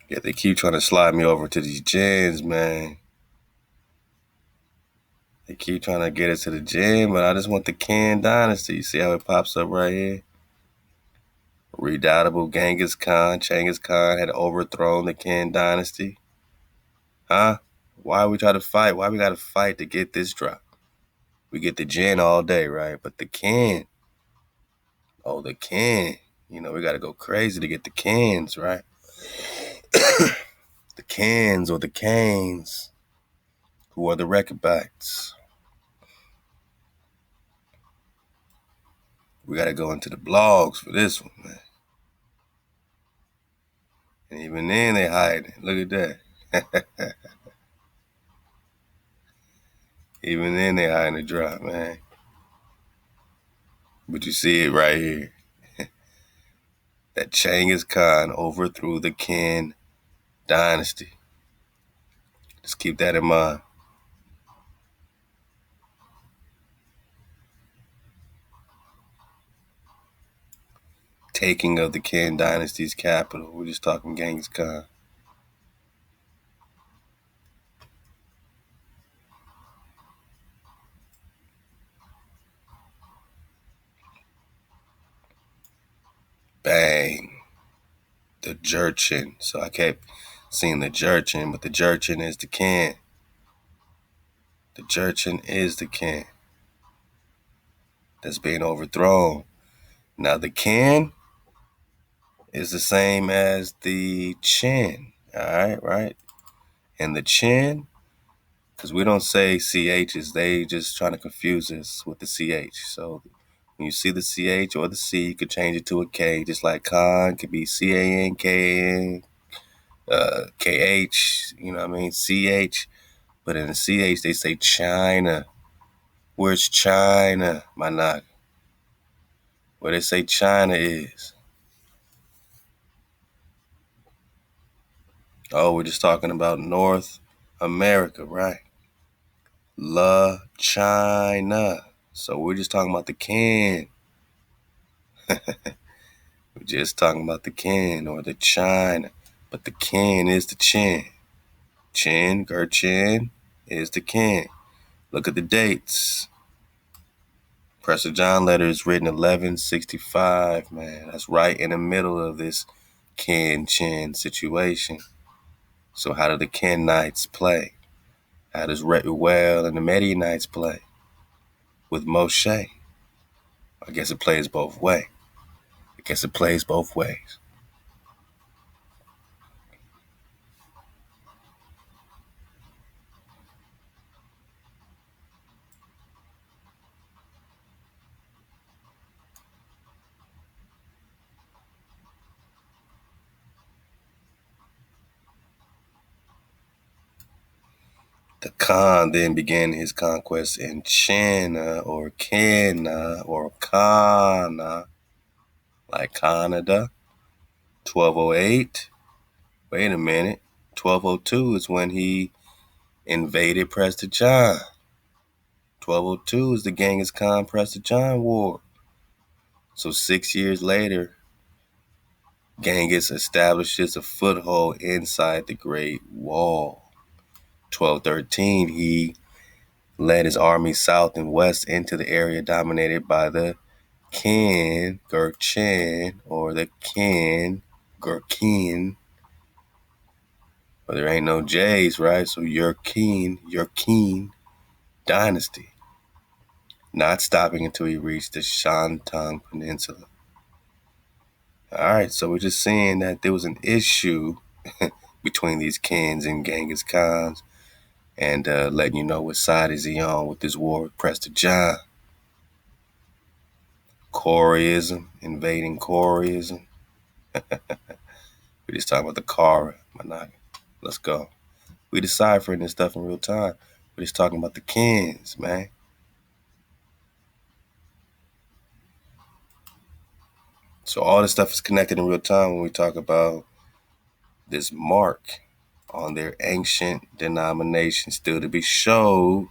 Yeah, they keep trying to slide me over to these Gens, man. They keep trying to get us to the Gen, but I just want the Ken dynasty. You see how it pops up right here? Redoubtable Genghis Khan had overthrown the Kin dynasty. Huh? Why we try to fight? Why we gotta fight to get this drop? We get the Jin all day, right? But the Kin, the Kin, we gotta go crazy to get the Kins, right? The Kins or the Canes, who are the Rechabites. We gotta go into the blogs for this one, man. And even then they hide. Look at that. Even then they hide in the drop, man. But you see it right here. That Genghis Khan overthrew the Kin dynasty. Just keep that in mind. Taking of the Kin dynasty's capital. We're just talking Genghis Khan. Bang. The Jurchen. So I kept seeing the Jurchen, but the Jurchen is the Kin. The Jurchen is the Kin that's being overthrown. Now the Kin is the same as the Chin. All right? And the Chin, because we don't say CHs, they just trying to confuse us with the CH. So when you see the CH or the C, you could change it to a K, just like Khan could be CAN, KAN, KH, you know what I mean? CH. But in the CH, they say China. Where's China, my knock? Where they say China is. Oh, we're just talking about North America, right? La China. So we're just talking about the Kin. We're just talking about the Kin or the China. But the Kin is the Chin. Chin, Gurchin is the Kin. Look at the dates. Prester John letter is written 1165, man. That's right in the middle of this Kin-Chin situation. So how do the Kinites play? How does Retuel and the Midianites play with Moshe? I guess it plays both ways. The Khan then began his conquest in China or Kena or Kana, like Canada, 1208. Wait a minute. 1202 is when he invaded Prester John. 1202 is the Genghis Khan Prester John War. So 6 years later, Genghis establishes a foothold inside the Great Wall. 1213, he led his army south and west into the area dominated by the Kin, Gurchin, or the Kin, Gurkin. But there ain't no J's, right? So Yurkin dynasty. Not stopping until he reached the Shantung Peninsula. All right, so we're just seeing that there was an issue between these Kins and Genghis Khans, and letting you know what side is he on with this war with Prester John. Koreism, invading Koreism. We're just talking about the Kara, Manaka. Let's go. We deciphering this stuff in real time. We're just talking about the Kins, man. So all this stuff is connected in real time when we talk about this mark on their ancient denomination still to be showed,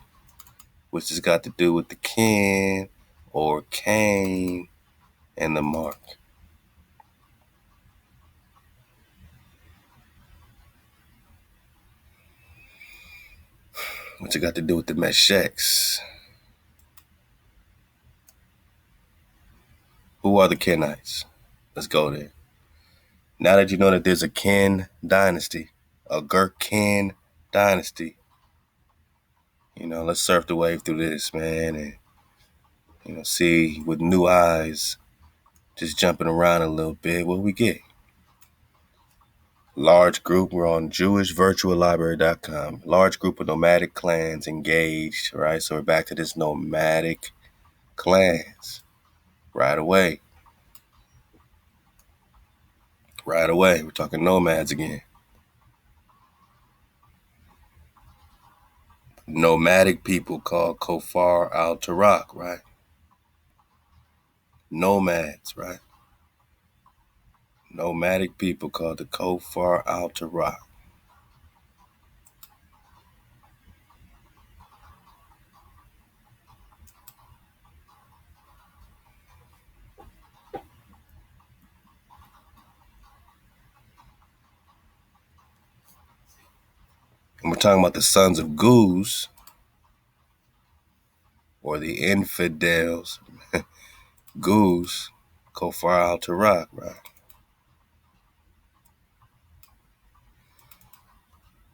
which has got to do with the Kin or Cain and the mark. Which it got to do with the Mesheks. Who are the Kenites? Let's go there. Now that you know that there's a Kin dynasty, a Gurkhan dynasty, let's surf the wave through this, man, and see with new eyes, just jumping around a little bit, what we get. Large group, we're on jewishvirtuallibrary.com. Large group of nomadic clans engaged, right? So we're back to this nomadic clans right away. Right away, we're talking nomads again. Nomadic people called Kofar-al-Turak, right? Nomads, right? Nomadic people called the Kofar-al-Turak. And we're talking about the sons of Goose, or the infidels. Goose, Kofar-al-Turak, right?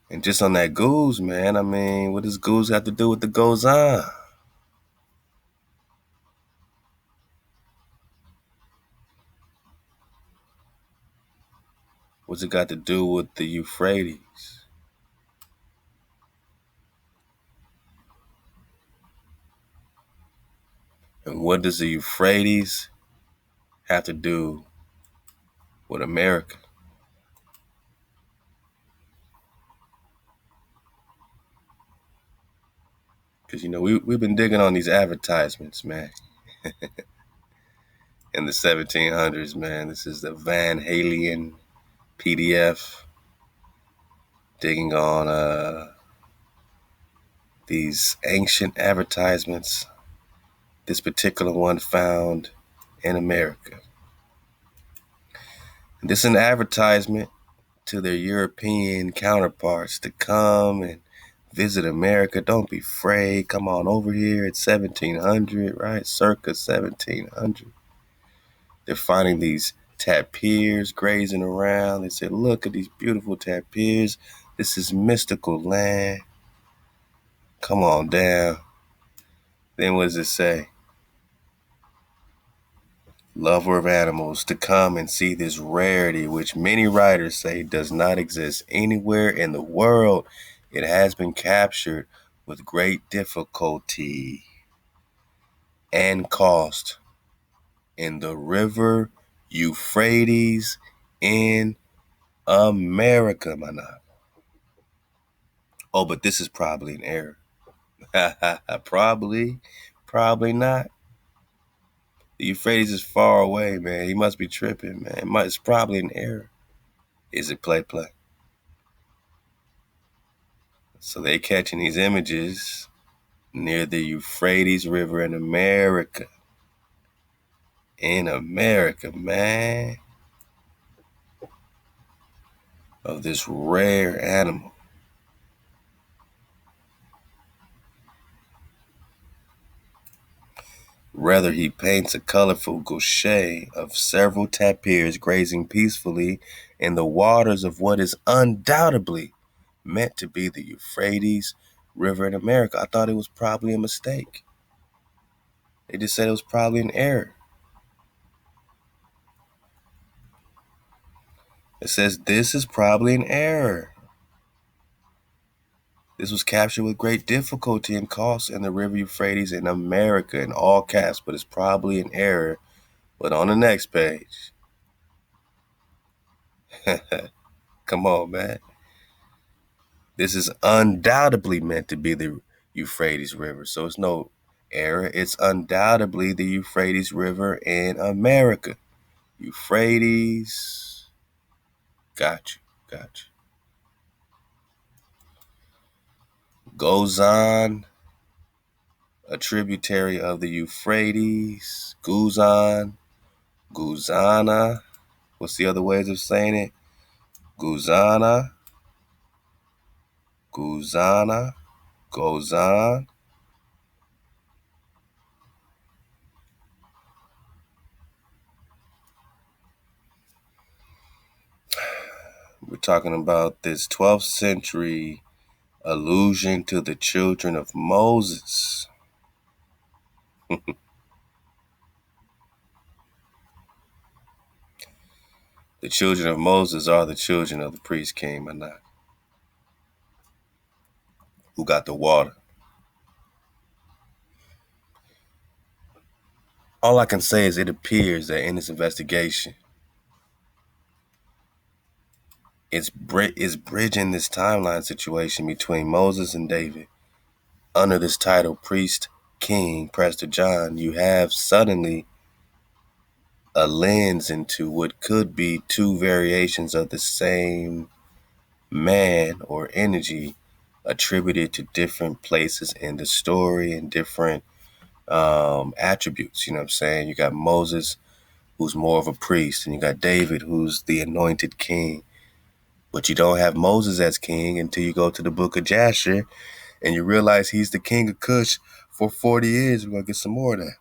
And just on that Goose, man, I mean, what does Goose have to do with the goes on? What's it got to do with the Euphrates? And what does the Euphrates have to do with America? Because, we've been digging on these advertisements, man. In the 1700s, man. This is the Van Halen PDF. Digging on these ancient advertisements. This particular one found in America. And this is an advertisement to their European counterparts to come and visit America. Don't be afraid. Come on over here at 1700, right? Circa 1700. They're finding these tapirs grazing around. They say, look at these beautiful tapirs. This is mystical land. Come on down. Then what does it say? Lover of animals, to come and see this rarity, which many writers say does not exist anywhere in the world. It has been captured with great difficulty and cost in the river Euphrates in America, mana. Oh, but this is probably an error. Probably not. The Euphrates is far away, man. He must be tripping, man. It's probably an error. Is it play? So they catching these images near the Euphrates River in America. In America, man. Of this rare animal. Rather, he paints a colorful gauche of several tapirs grazing peacefully in the waters of what is undoubtedly meant to be the Euphrates River in America. I thought it was probably a mistake. They just said it was probably an error. It says this is probably an error. This was captured with great difficulty and cost in the river Euphrates in America in all caps, but it's probably an error. But on the next page, come on, man. This is undoubtedly meant to be the Euphrates River. So it's no error. It's undoubtedly the Euphrates River in America. Euphrates. Got you. Goes on. A tributary of the Euphrates. Guzan. Guzana. What's the other ways of saying it? Guzana. Guzana. Goes on. talking about this 12th century allusion to the children of Moses. The children of Moses are the children of the priest king Manach, who got the water. All I can say is it appears that in this investigation, it's bridging this timeline situation between Moses and David. Under this title, Priest King Prester John, you have suddenly a lens into what could be two variations of the same man or energy attributed to different places in the story and different attributes. You know what I'm saying? You got Moses, who's more of a priest, and you got David, who's the anointed king. But you don't have Moses as king until you go to the book of Jasher and you realize he's the king of Kush for 40 years. We're going to get some more of that.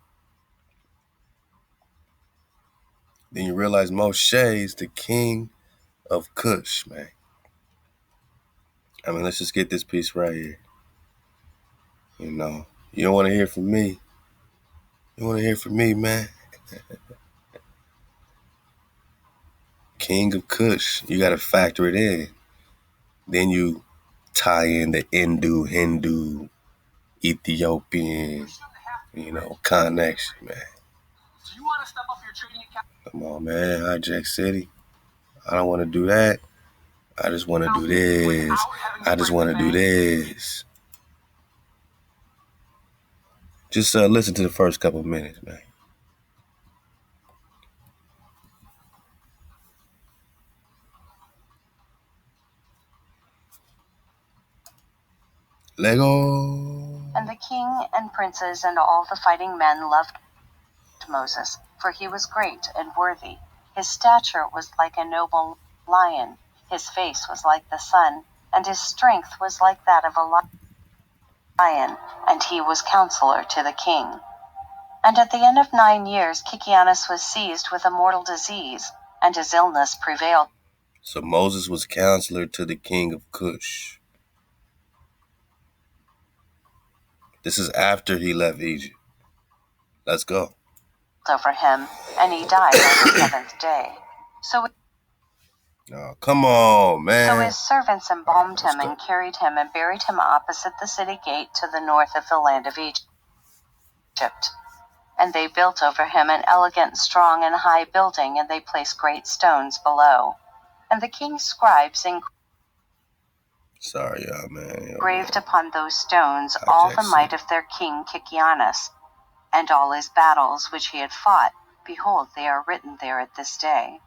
Then you realize Moshe is the king of Kush, man. I mean, let's just get this piece right here. You know, you don't want to hear from me. You want to hear from me, man. King of Kush. You got to factor it in. Then you tie in the Hindu, Ethiopian, connection, man. Come on, man. Hijack City. I don't want to do that. I just want to do this. I just want to do this. Just listen to the first couple of minutes, man. Lego. And the king and princes and all the fighting men loved Moses, for he was great and worthy. His stature was like a noble lion, his face was like the sun, and his strength was like that of a lion, and he was counselor to the king. And at the end of 9 years Kikianus was seized with a mortal disease, and his illness prevailed. So Moses was counselor to the king of Kush. This is after he left Egypt. Let's go. Over him, and he died on the 7th day. Oh, come on, man. So his servants embalmed him and carried him and buried him opposite the city gate to the north of the land of Egypt. And they built over him an elegant, strong, and high building, and they placed great stones below. And the king's scribes engraved upon those stones all the might of their king Kikianus, and all his battles which he had fought. Behold, they are written there at this day.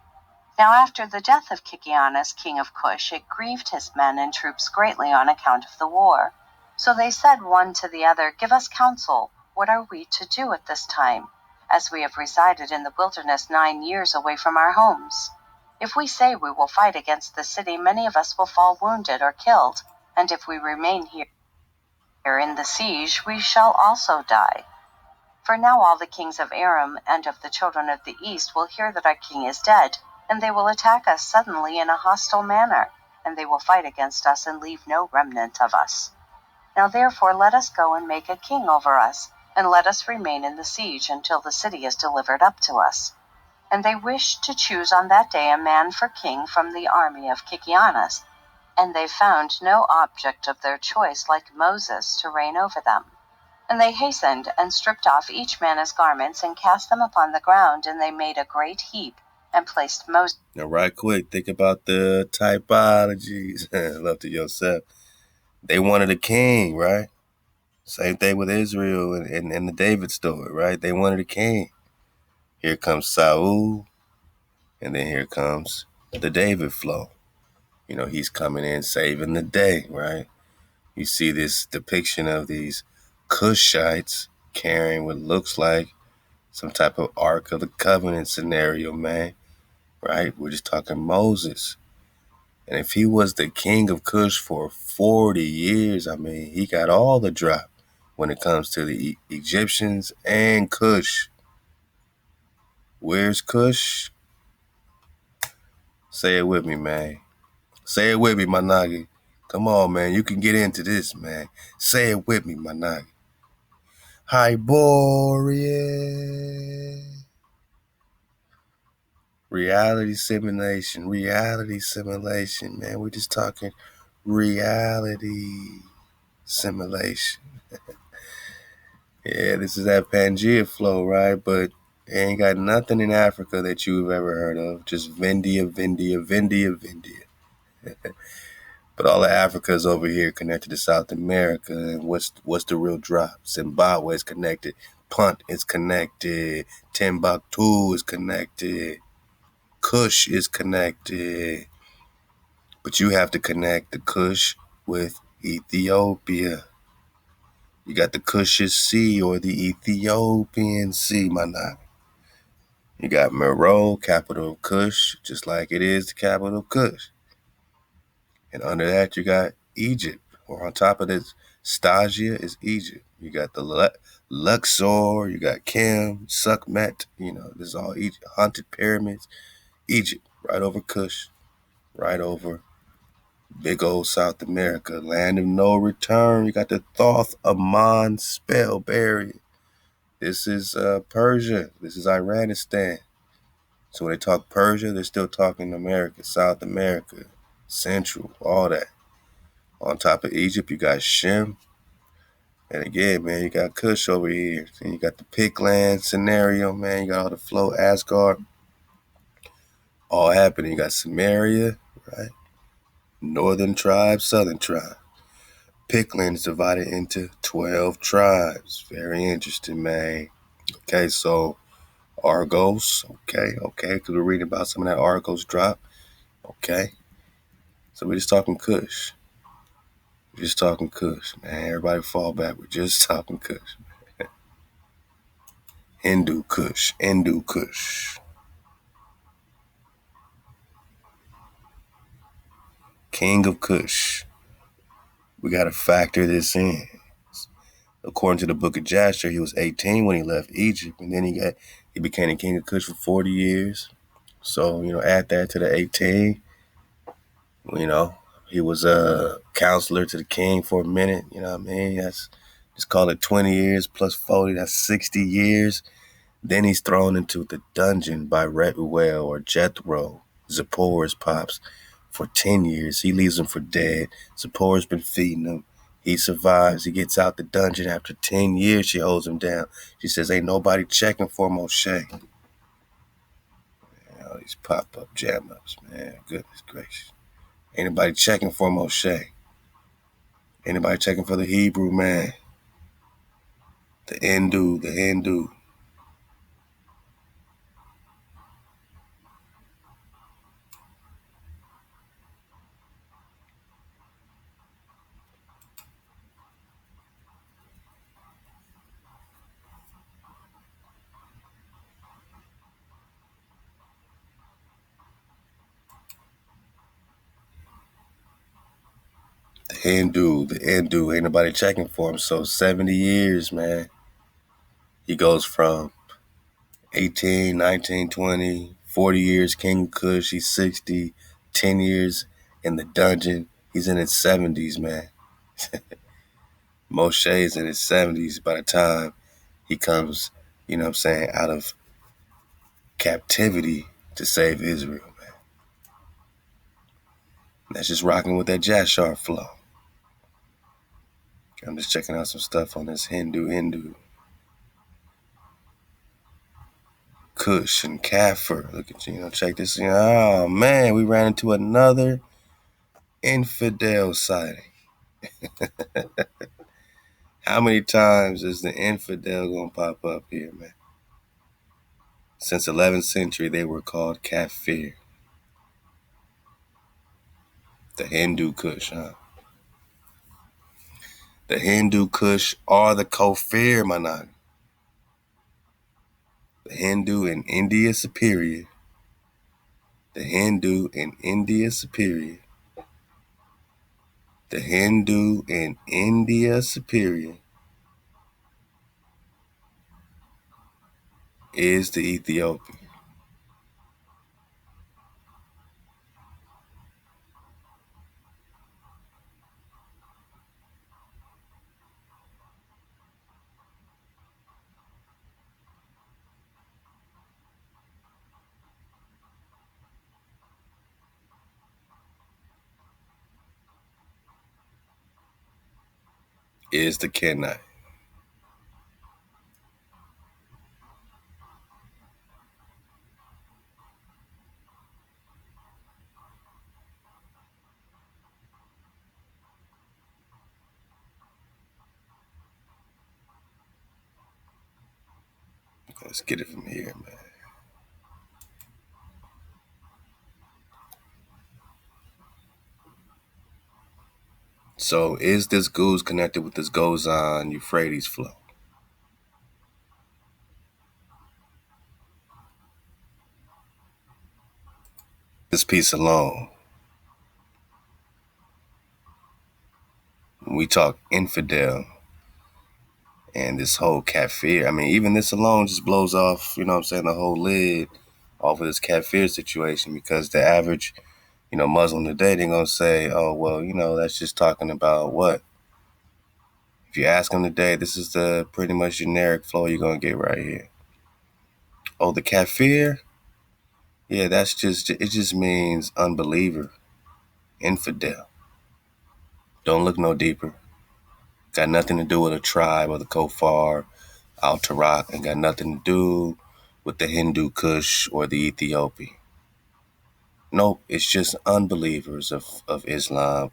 Now after the death of Kikianus, king of Kush, it grieved his men and troops greatly on account of the war. So they said one to the other, Give us counsel, what are we to do at this time, as we have resided in the wilderness 9 years away from our homes? If we say we will fight against the city, many of us will fall wounded or killed, and if we remain here in the siege, we shall also die. For now all the kings of Aram and of the children of the east will hear that our king is dead, and they will attack us suddenly in a hostile manner, and they will fight against us and leave no remnant of us. Now therefore let us go and make a king over us, and let us remain in the siege until the city is delivered up to us. And they wished to choose on that day a man for king from the army of Kikianus, and they found no object of their choice like Moses to reign over them. And they hastened and stripped off each man his garments and cast them upon the ground, and they made a great heap and placed Moses. Now, right quick, think about the typologies. Love to yourself. They wanted a king, right? Same thing with Israel and the David story, right? They wanted a king. Here comes Saul, and then here comes the David flow. He's coming in saving the day, right? You see this depiction of these Cushites carrying what looks like some type of Ark of the Covenant scenario, man, right? We're just talking Moses. And if he was the king of Kush for 40 years, I mean, he got all the drop when it comes to the Egyptians and Kush. Where's Kush? Say it with me, man. Say it with me, my Nagi. Come on, man. You can get into this, man. Say it with me, my Nagi. Hyboria. Reality simulation, man. We're just talking reality simulation. Yeah, this is that Pangea flow, right? But it ain't got nothing in Africa that you've ever heard of. Just Vindia. But all of Africa is over here connected to South America. And what's the real drop? Zimbabwe is connected. Punt is connected. Timbuktu is connected. Kush is connected. But you have to connect the Kush with Ethiopia. You got the Kush's Sea or the Ethiopian Sea, my nigga. You got Meroe, capital of Kush, just like it is the capital of Kush. And under that, you got Egypt, or on top of this, Stagia is Egypt. You got the Luxor, you got Kim, Sukhmet, this is all Egypt. Haunted pyramids, Egypt, right over Kush, right over big old South America, land of no return. You got the Thoth Amon spell buried. This is Persia. This is Iranistan. So when they talk Persia, they're still talking America, South America, Central, all that. On top of Egypt, you got Shem. And again, man, you got Kush over here. And you got the Pickland scenario, man. You got all the flow, Asgard, all happening. You got Samaria, right? Northern tribe, southern tribe. Pickland is divided into 12 tribes. Very interesting, man. Okay, so Argos. Okay, because we're reading about some of that Argos drop. Okay, so we're just talking Kush. We're just talking Kush, man. Everybody fall back. We're just talking Kush. Hindu Kush. King of Kush. We got to factor this in. According to the book of Jasher, he was 18 when he left Egypt, and then he became the king of Kush for 40 years. So, add that to the 18. He was a counselor to the king for a minute. You know what I mean? That's just call it 20 years plus 40. That's 60 years. Then he's thrown into the dungeon by Retuel or Jethro, Zipporah's pops, for 10 years. He leaves him for dead. Zipporah's been feeding him. He survives. He gets out the dungeon after 10 years. She holds him down. She says, ain't nobody checking for Moshe. All these pop-up jam-ups, man. Goodness gracious. Ain't nobody checking for Moshe. Ain't nobody checking for the Hebrew man. The Hindu. The Hindu Ain't nobody checking for him. So 70 years, man. He goes from 18, 19, 20, 40 years King of Kush. He's 60, 10 years in the dungeon. He's in his 70s, man. Moshe is in his 70s by the time he comes, out of captivity to save Israel, man. That's just rocking with that Jashar flow. I'm just checking out some stuff on this Hindu. Kush and Kafir. Look at you, check this. Oh, man, we ran into another infidel sighting. How many times is the infidel going to pop up here, man? Since 11th century, they were called Kafir. The Hindu Kush, huh? The Hindu Kush are the Kofir, manan. The Hindu in India Superior. The Hindu in India Superior. The Hindu in India Superior is the Ethiopian. is the Kinite. Let's get it from here, man. So is this goose connected with this Gozan Euphrates flow? This piece alone, when we talk infidel and this whole kafir, I mean, even this alone just blows off, you know what I'm saying, the whole lid off of this kafir situation, because the average, Muslim today, they're going to say, oh, well, that's just talking about what? If you ask them today, this is the pretty much generic flow you're going to get right here. Oh, the kafir? Yeah, it just means unbeliever, infidel. Don't look no deeper. Got nothing to do with a tribe or the Kofar-al-Turak, and got nothing to do with the Hindu Kush or the Ethiopian. Nope, it's just unbelievers of Islam,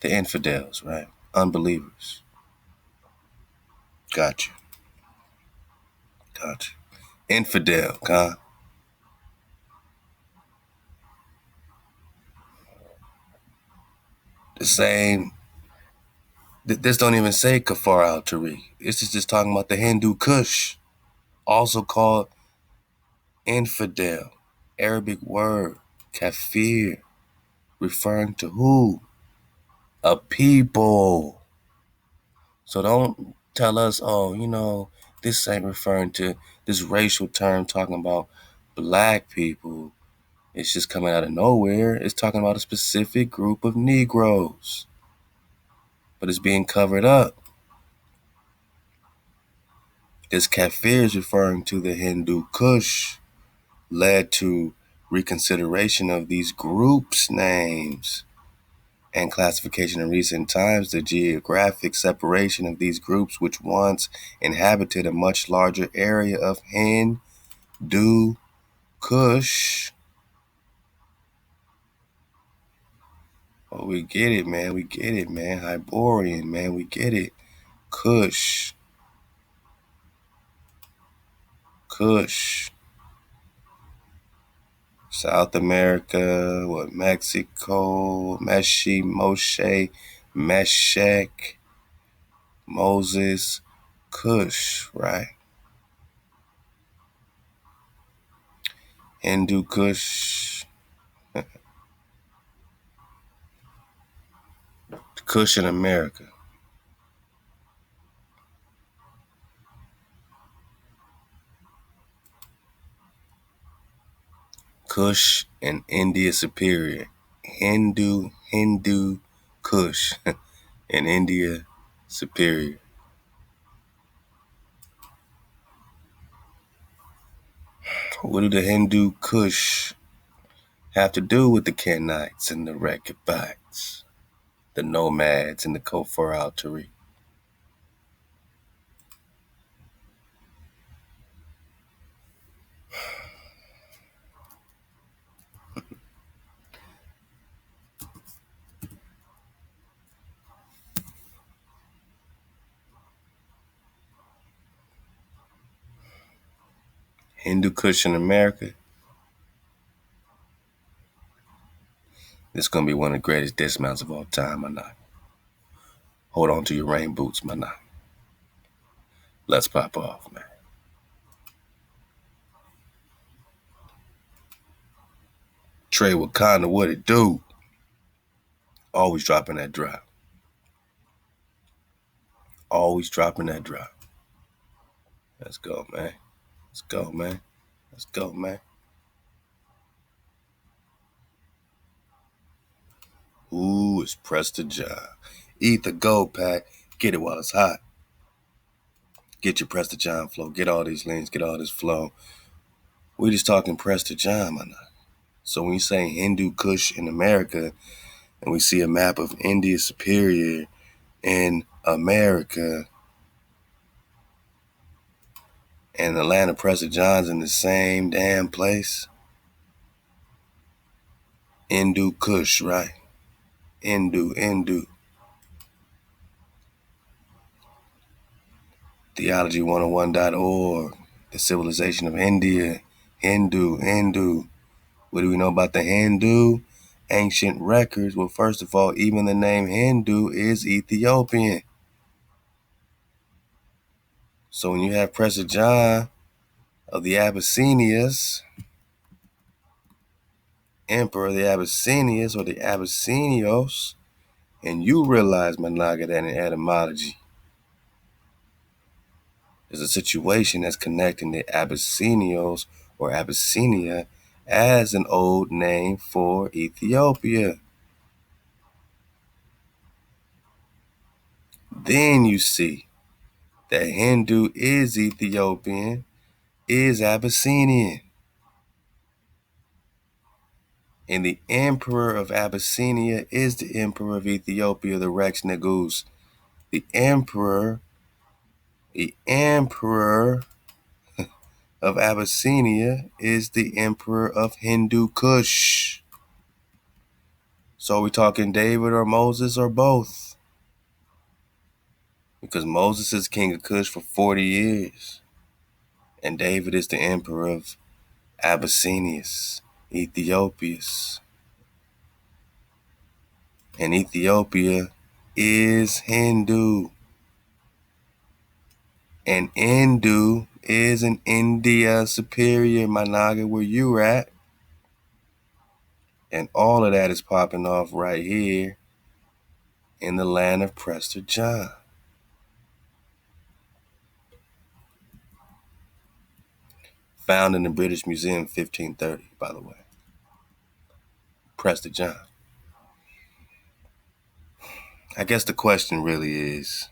the infidels, right? Unbelievers. Gotcha. Infidel, huh? The same. This don't even say Kofar-al-Turak. This is just talking about the Hindu Kush, also called infidel. Arabic word, kafir, referring to who? A people. So don't tell us, oh, this ain't referring to this racial term talking about black people. It's just coming out of nowhere. It's talking about a specific group of Negroes. But it's being covered up. This kafir is referring to the Hindu Kush, led to reconsideration of these groups' names and classification in recent times, the geographic separation of these groups, which once inhabited a much larger area of Hindu Kush. Oh, we get it, man. We get it, man. Hyborian, man. We get it. Kush. South America, Mexico, Moshe, Meshech, Moses, Kush, right? Hindu Kush, Kush in America. Kush and India Superior. Hindu, Kush and India Superior. What do the Hindu Kush have to do with the Kenites and the Rechabites, the nomads and the Kofar-al-Turak? Hindu Kush in America. This is going to be one of the greatest dismounts of all time, my knock. Hold on to your rain boots, my knock. Let's pop off, man. Trey Wakanda, what it do? Always dropping that drop. Always dropping that drop. Let's go, man. Let's go, man. Let's go, man. Ooh, it's Prester John. Etha, go pack. Get it while it's hot. Get your Prester John flow. Get all these links. Get all this flow. We just talking Prester John, man. So when you say Hindu Kush in America, and we see a map of India Superior in America and the land of Prester John's in the same damn place? Kush, right? Hindu. Theology101.org. The civilization of India. Hindu. What do we know about the Hindu? Ancient records. Well, first of all, even the name Hindu is Ethiopian. So when you have Prester John of the Abyssinians, Emperor of the Abyssinians or the Abyssinios, and you realize, Managa, that in etymology, there's a situation that's connecting the Abyssinios or Abyssinia as an old name for Ethiopia. Then you see that Hindu is Ethiopian, is Abyssinian. And the emperor of Abyssinia is the emperor of Ethiopia, the Rex Negus. The emperor of Abyssinia is the emperor of Hindu Kush. So are we talking David or Moses or both? Because Moses is king of Kush for 40 years. And David is the emperor of Abyssinius, Ethiopius. And Ethiopia is Hindu. And Hindu is an India superior, Managa, where you at. And all of that is popping off right here in the land of Prester John. Found in the British Museum 1530, by the way. Prester John. I guess the question really is,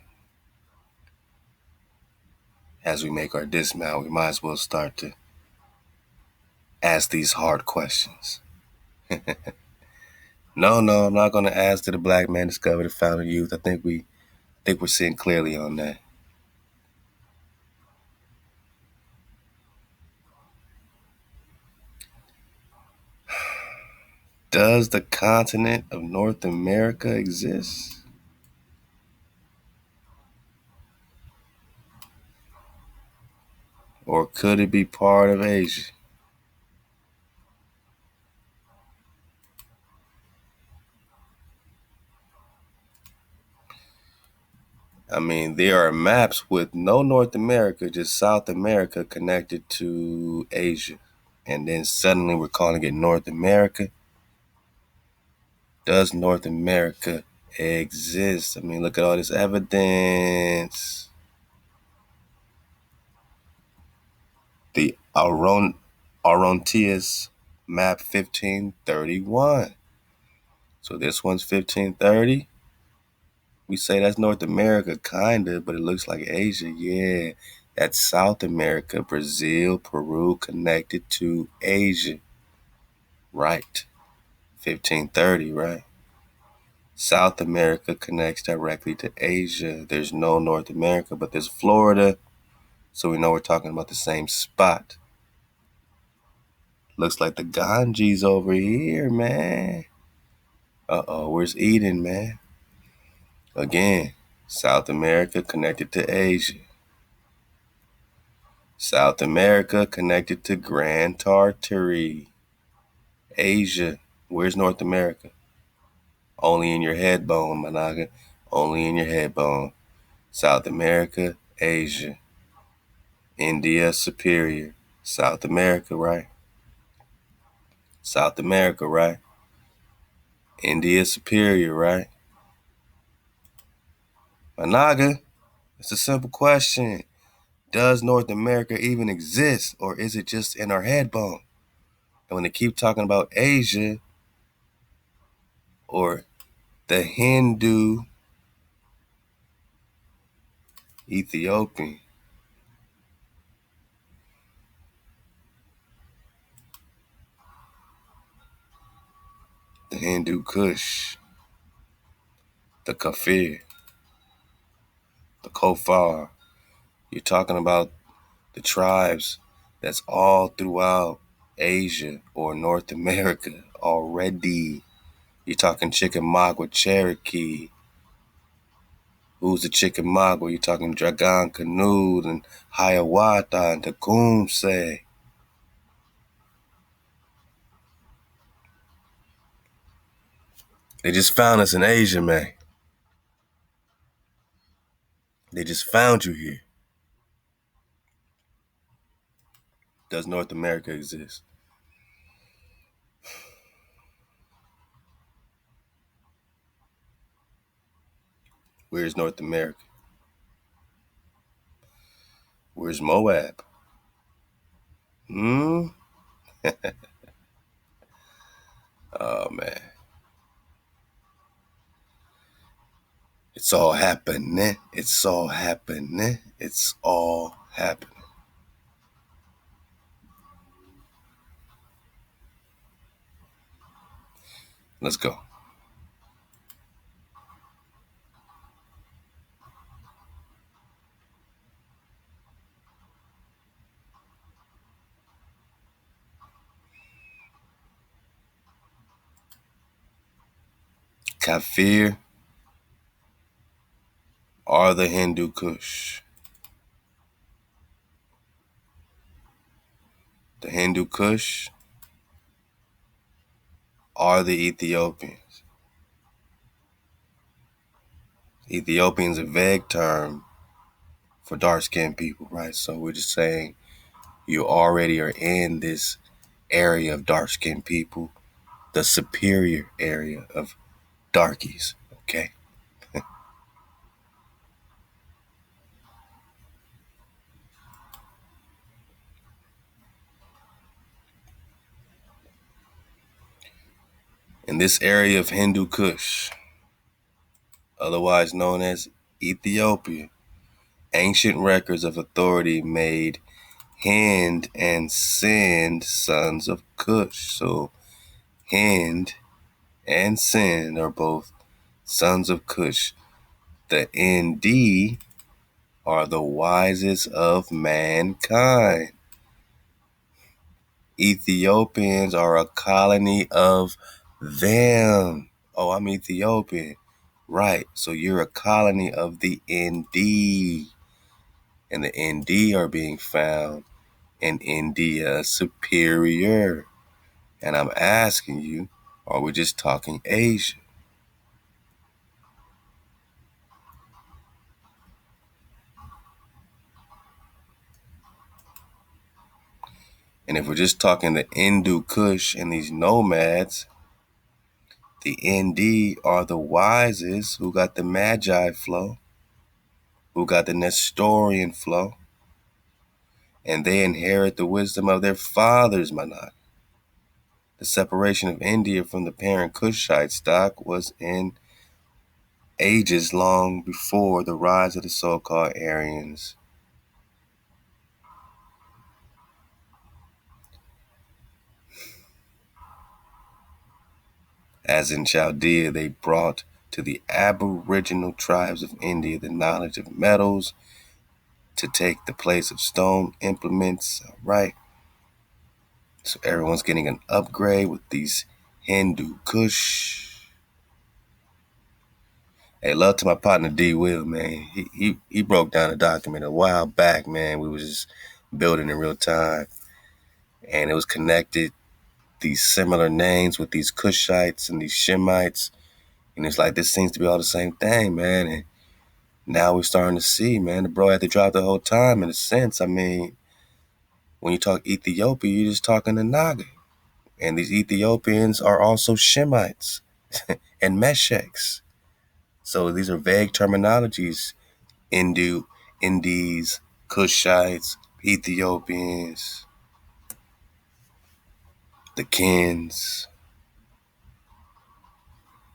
as we make our dismount, we might as well start to ask these hard questions. No, I'm not going to ask did a black man discover the fountain of youth. I think we're seeing clearly on that. Does the continent of North America exist? Or could it be part of Asia? I mean, there are maps with no North America, just South America connected to Asia. And then suddenly we're calling it North America. Does North America exist? I mean, look at all this evidence. The Orontius map 1531. So this one's 1530. We say that's North America, kind of, but it looks like Asia. Yeah, that's South America, Brazil, Peru, connected to Asia. Right. 1530, right? South America connects directly to Asia. There's no North America, but there's Florida. So we know we're talking about the same spot. Looks like the Ganges over here, man. Uh-oh, where's Eden, man? Again, South America connected to Asia. South America connected to Grand Tartary. Asia, where's North America? Only in your head bone, Managa. Only in your head bone. South America, Asia. India superior. South America, right? South America, right? India superior, right? Managa, it's a simple question. Does North America even exist, or is it just in our head bone? And when they keep talking about Asia or the Hindu Ethiopian, the Hindu Kush, the Kafir, Kofar. You're talking about the tribes that's all throughout Asia or North America already. You're talking Chickamauga, Cherokee. Who's the Chickamauga? You're talking Dragon Canoe and Hiawatha and Tecumseh. They just found us in Asia, man. They just found you here. Does North America exist? Where's North America? Where's Moab? Oh, man. It's all happening. It's all happening. It's all happening. Let's go. Kafir are the Hindu Kush. The Hindu Kush are the Ethiopians. Ethiopian's a vague term for dark-skinned people, right? So we're just saying you already are in this area of dark-skinned people, the superior area of darkies, okay? In this area of Hindu Kush, otherwise known as Ethiopia, ancient records of authority made Hind and Sind sons of Kush. So Hind and Sind are both sons of Kush. The Nd are the wisest of mankind. Ethiopians are a colony of them. Oh, I'm Ethiopian. Right. So you're a colony of the Nd. And the Nd are being found in India superior. And I'm asking you, are we just talking Asia? And if we're just talking the Hindu Kush and these nomads, the Nd are the wisest who got the Magi flow, who got the Nestorian flow, and they inherit the wisdom of their fathers, Manat. The separation of India from the parent Kushite stock was in ages long before the rise of the so-called Aryans. As in Chaldea, they brought to the aboriginal tribes of India the knowledge of metals to take the place of stone implements. All right. So everyone's getting an upgrade with these Hindu Kush. Hey, love to my partner D Will, man. He broke down a document a while back, man. We was just building in real time. And it was connected, these similar names with these Kushites and these Shemites. And it's like, this seems to be all the same thing, man. And now we're starting to see, man, the bro had to drop the whole time in a sense. I mean, when you talk Ethiopia, you're just talking the Naga. And these Ethiopians are also Shemites and Mesheks. So these are vague terminologies. Indies, Kushites, Ethiopians, the Kins.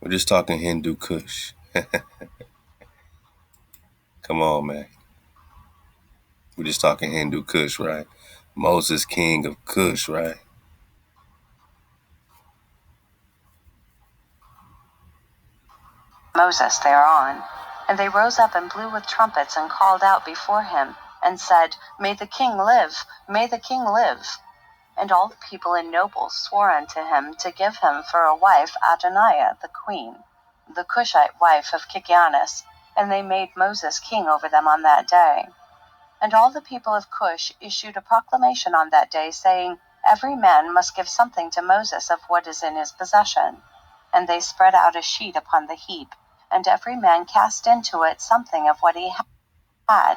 We're just talking Hindu Kush. Come on, man. We're just talking Hindu Kush, right? Moses, king of Kush, right? Moses thereon. And they rose up and blew with trumpets and called out before him, and said, May the king live! May the king live! And all the people and nobles swore unto him to give him for a wife Adoniah the queen, the Cushite wife of Kikianus, and they made Moses king over them on that day. And all the people of Cush issued a proclamation on that day, saying, Every man must give something to Moses of what is in his possession. And they spread out a sheet upon the heap, and every man cast into it something of what he had,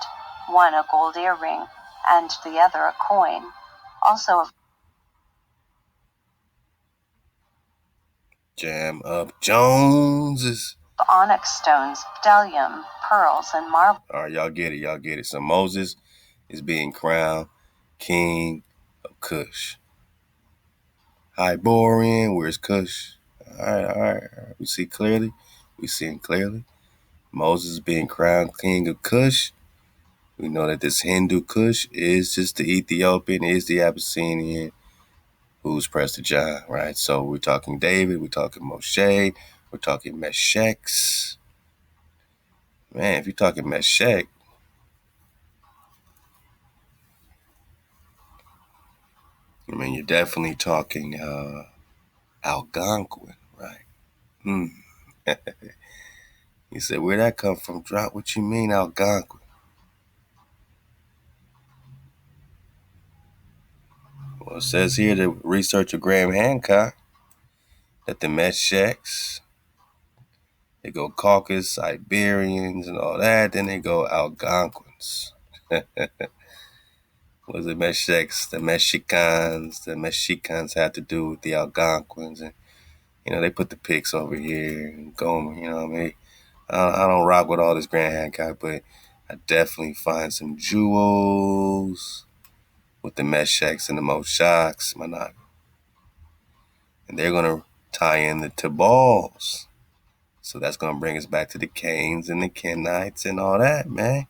one a gold earring, and the other a coin, also of Jam up Joneses. onyx stones, bdellium, pearls, and marble. All right, y'all get it. So Moses is being crowned king of Kush. Hyborian, where's Kush? All right. We see clearly. We seeing clearly. Moses being crowned king of Kush. We know that this Hindu Kush is just the Ethiopian, is the Abyssinian, who's Prester John, right? So we're talking David, we're talking Moshe, we're talking Meshex. Man, if you're talking Meshech, I mean, you're definitely talking Algonquin, right? He said, where'd that come from? Drop what you mean, Algonquin? Well, it says here, the researcher Graham Hancock, that the Meshex, they go Caucasus, Iberians, and all that. Then they go Algonquins. Was it Meshex? The Mexicans. The Mexicans had to do with the Algonquins. And, they put the pics over here and Gomer, what I mean? I don't rock with all this Graham Hancock, but I definitely find some jewels with the Meshex and the Moshaks, and they're going to tie in the Tabals. So that's going to bring us back to the Canes and the Kenites and all that, man.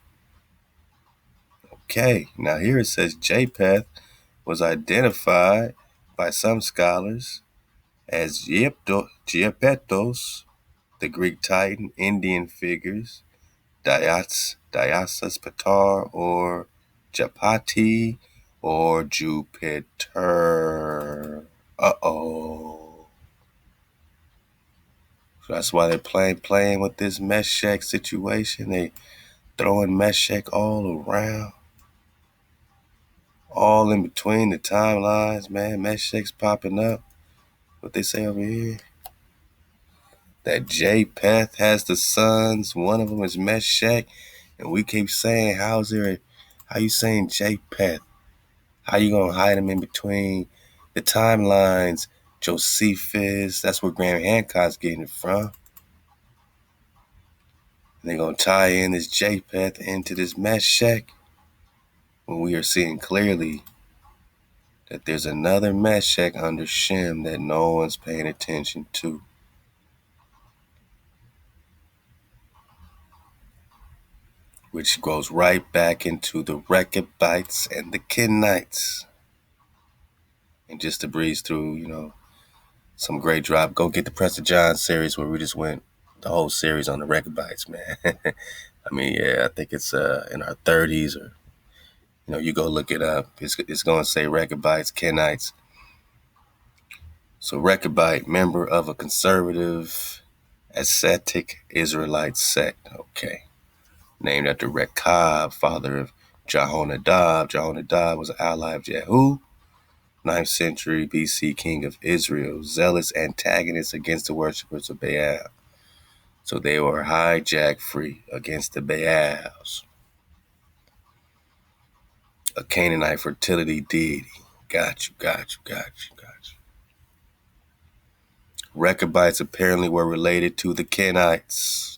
Okay, now here it says Japheth was identified by some scholars as Giapetos, the Greek Titan, Indian figures, Diasas Patar, or Japati, or Jupiter. Uh-oh. So that's why they're playing with this Meshach situation. They throwing Meshach all around. All in between the timelines, man. Meshach's popping up. What they say over here? That Japheth has the sons. One of them is Meshach. And we keep saying, how you saying Japheth? How you gonna hide him in between the timelines? Josephus, that's where Graham Hancock's getting it from. And they're gonna tie in this Japheth into this Meshach when we are seeing clearly that there's another Meshach under Shem that no one's paying attention to. Which goes right back into the Rechabites and the Kenites. And just to breeze through, some great drop. Go get the Prester John series where we just went the whole series on the Rechabites, man. I mean, yeah, I think it's in our 30s, or you go look it up. It's going to say Rechabites, Kenites. So Rechabite, member of a conservative ascetic Israelite sect. Okay. Named after Rechab, father of Jehonadab. Jehonadab was an ally of Jehu, 9th century BC king of Israel, zealous antagonist against the worshippers of Baal. So they were hijack free against the Baals. A Canaanite fertility deity. Got you. Rechabites apparently were related to the Kenites.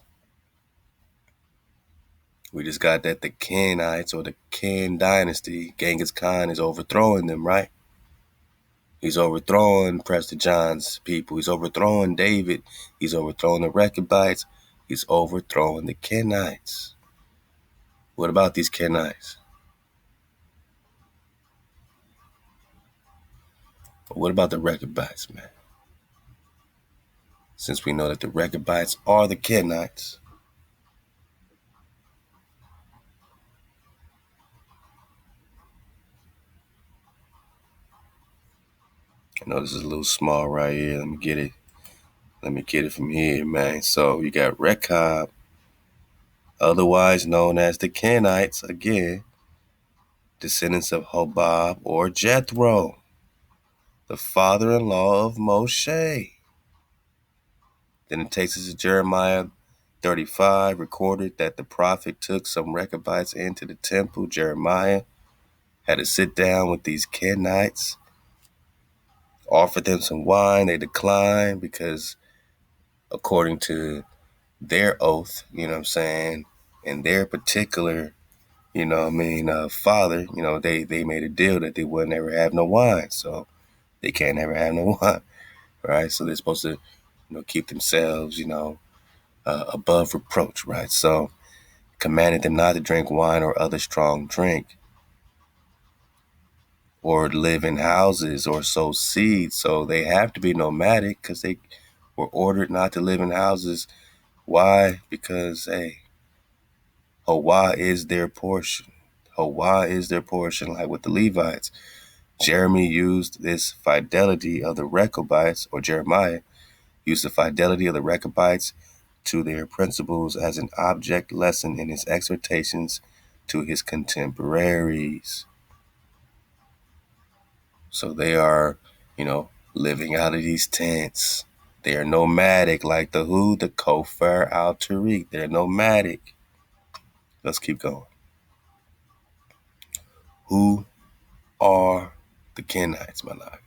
We just got that the Kenites, or the Ken dynasty, Genghis Khan is overthrowing them, right? He's overthrowing Prester John's people. He's overthrowing David. He's overthrowing the Rechabites. He's overthrowing the Kenites. What about these Kenites? What about the Rechabites, man? Since we know that the Rechabites are the Kenites, I know this is a little small right here. Let me get it. Let me get it from here, man. So you got Rechab, otherwise known as the Kenites, again, descendants of Hobab or Jethro, the father-in-law of Moshe. Then it takes us to Jeremiah 35, recorded that the prophet took some Rechabites into the temple. Jeremiah had to sit down with these Kenites, offered them some wine. They declined because according to their oath, you know what I'm saying, and their particular, father, they made a deal that they would never have no wine. So they can't ever have no wine, right? So they're supposed to, keep themselves, above reproach, right? So commanded them not to drink wine or other strong drink or live in houses or sow seeds. So they have to be nomadic because they were ordered not to live in houses. Why? Because, hey, Hawa is their portion. Hawa is their portion, like with the Levites. Jeremy used this fidelity of the Rechabites, or Jeremiah used the fidelity of the Rechabites to their principles as an object lesson in his exhortations to his contemporaries. So they are, living out of these tents. They are nomadic, like the who? The Kofar-al-Turak. They're nomadic. Let's keep going. Who are the Kenites, my lord?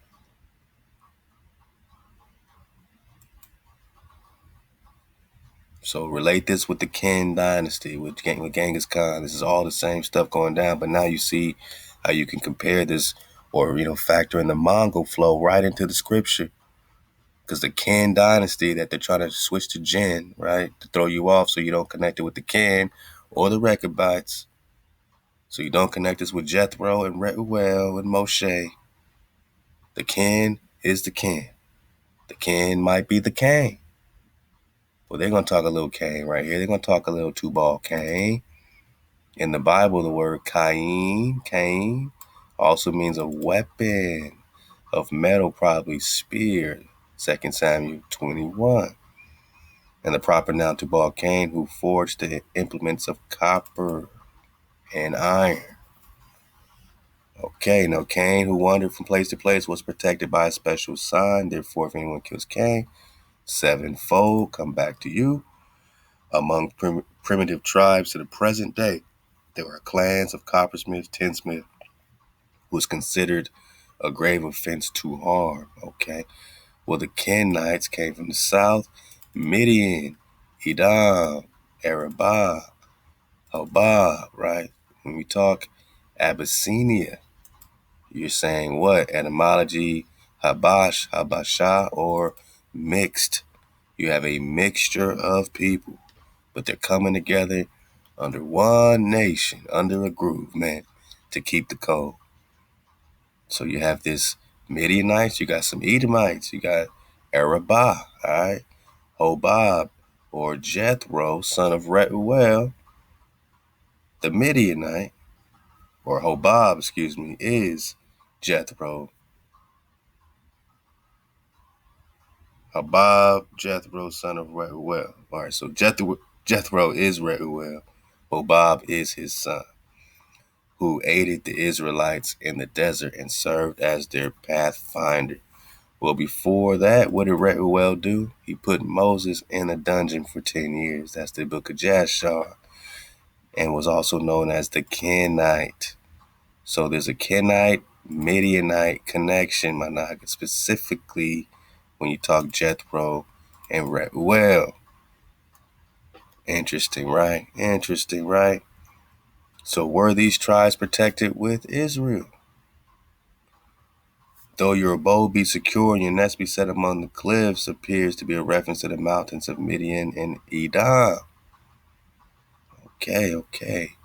So relate this with the Ken dynasty, with Genghis Khan. This is all the same stuff going down, but now you see how you can compare this or, factor in the Mongol flow right into the scripture. Because the Ken dynasty that they're trying to switch to Jin, right, to throw you off so you don't connect it with the Ken or the Rechabites. So you don't connect this with Jethro and Reuel and Moshe. The Ken is the Ken. The Ken might be the Cain. Well, they're going to talk a little Cain right here. They're going to talk a little two-ball Cain. In the Bible, the word Cain, also means a weapon of metal, probably spear. 2 Samuel 21. And the proper noun Tubal Cain, who forged the implements of copper and iron. Okay, now Cain, who wandered from place to place, was protected by a special sign. Therefore, if anyone kills Cain, sevenfold come back to you. Among primitive tribes to the present day, there were clans of coppersmiths, tinsmiths, who was considered a grave offense to harm. Okay, well, the Kenites came from the south, Midian, Edom, Arabah, Hobab, right? When we talk Abyssinia, you're saying what? Etymology, Habash, Habasha, or mixed. You have a mixture of people, but they're coming together under one nation, under a groove, man, to keep the code. So you have this Midianites, you got some Edomites, you got Arabah, all right? Hobab, or Jethro, son of Reuel, the Midianite, or Hobab, is Jethro. Hobab, Jethro, son of Reuel. All right, so Jethro is Reuel. Hobab is his son, who aided the Israelites in the desert and served as their pathfinder. Well, before that, what did Reuel do? He put Moses in a dungeon for 10 years. That's the book of Jasher, and was also known as the Kenite. So there's a Kenite, Midianite connection, Managa, specifically when you talk Jethro and Reuel. Interesting, right? Interesting, right? So were these tribes protected with Israel? Though your abode be secure and your nest be set among the cliffs, appears to be a reference to the mountains of Midian and Edom. Okay.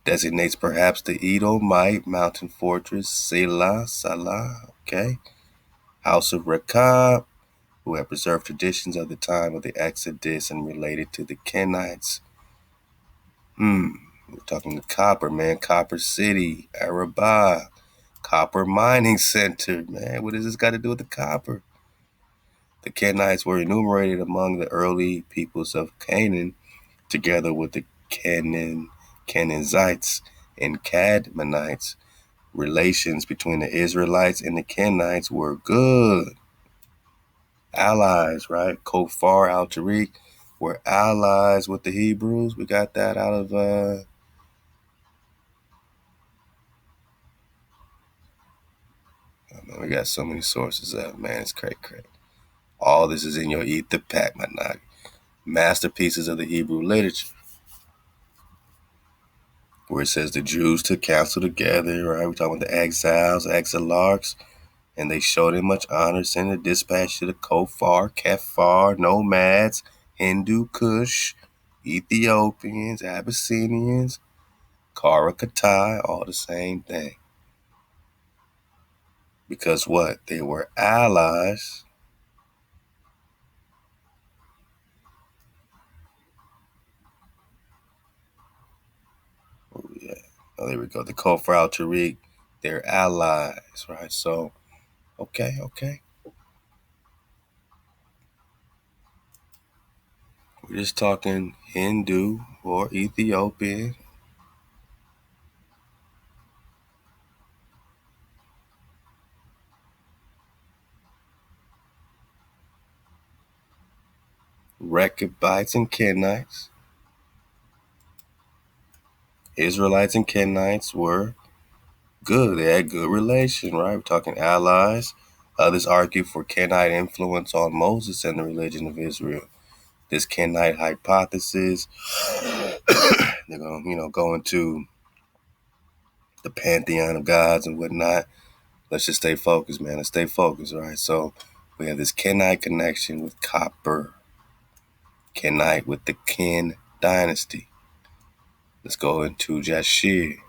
Designates perhaps the Edomite mountain fortress, Salah, okay. House of Rechab, who had preserved traditions of the time of the Exodus and related to the Kenites. We're talking the Copper, man. Copper City, Arabah, Copper mining center, man. What does this got to do with the copper? The Kenites were enumerated among the early peoples of Canaan, together with the Kenizzites and Cadmonites. Relations between the Israelites and the Kenites were good. Allies, right? Kofar-al-Turak were allies with the Hebrews. We got that out of we got so many sources of man, it's crazy. All this is in your Etha pack, my nigga. Masterpieces of the Hebrew literature, where it says the Jews took counsel together, right? We're talking about the exiles, exilarchs, and they showed him much honor, sending a dispatch to the Kafar, nomads, Hindu Kush, Ethiopians, Abyssinians, Karakatai, all the same thing. Because what? They were allies. Oh, yeah. Oh, there we go. The Kofar-al-Turak, they're allies, right? So, okay. We're just talking Hindu or Ethiopian. Rechabites and Kenites. Israelites and Kenites were good. They had good relation, right? We're talking allies. Others argue for Kenite influence on Moses and the religion of Israel. This Kenite hypothesis, they're going to, go into the pantheon of gods and whatnot. Let's just stay focused, man. Let's stay focused, right? So we have this Kenite connection with copper. Kinite with the Kin dynasty. Let's go into Jashir.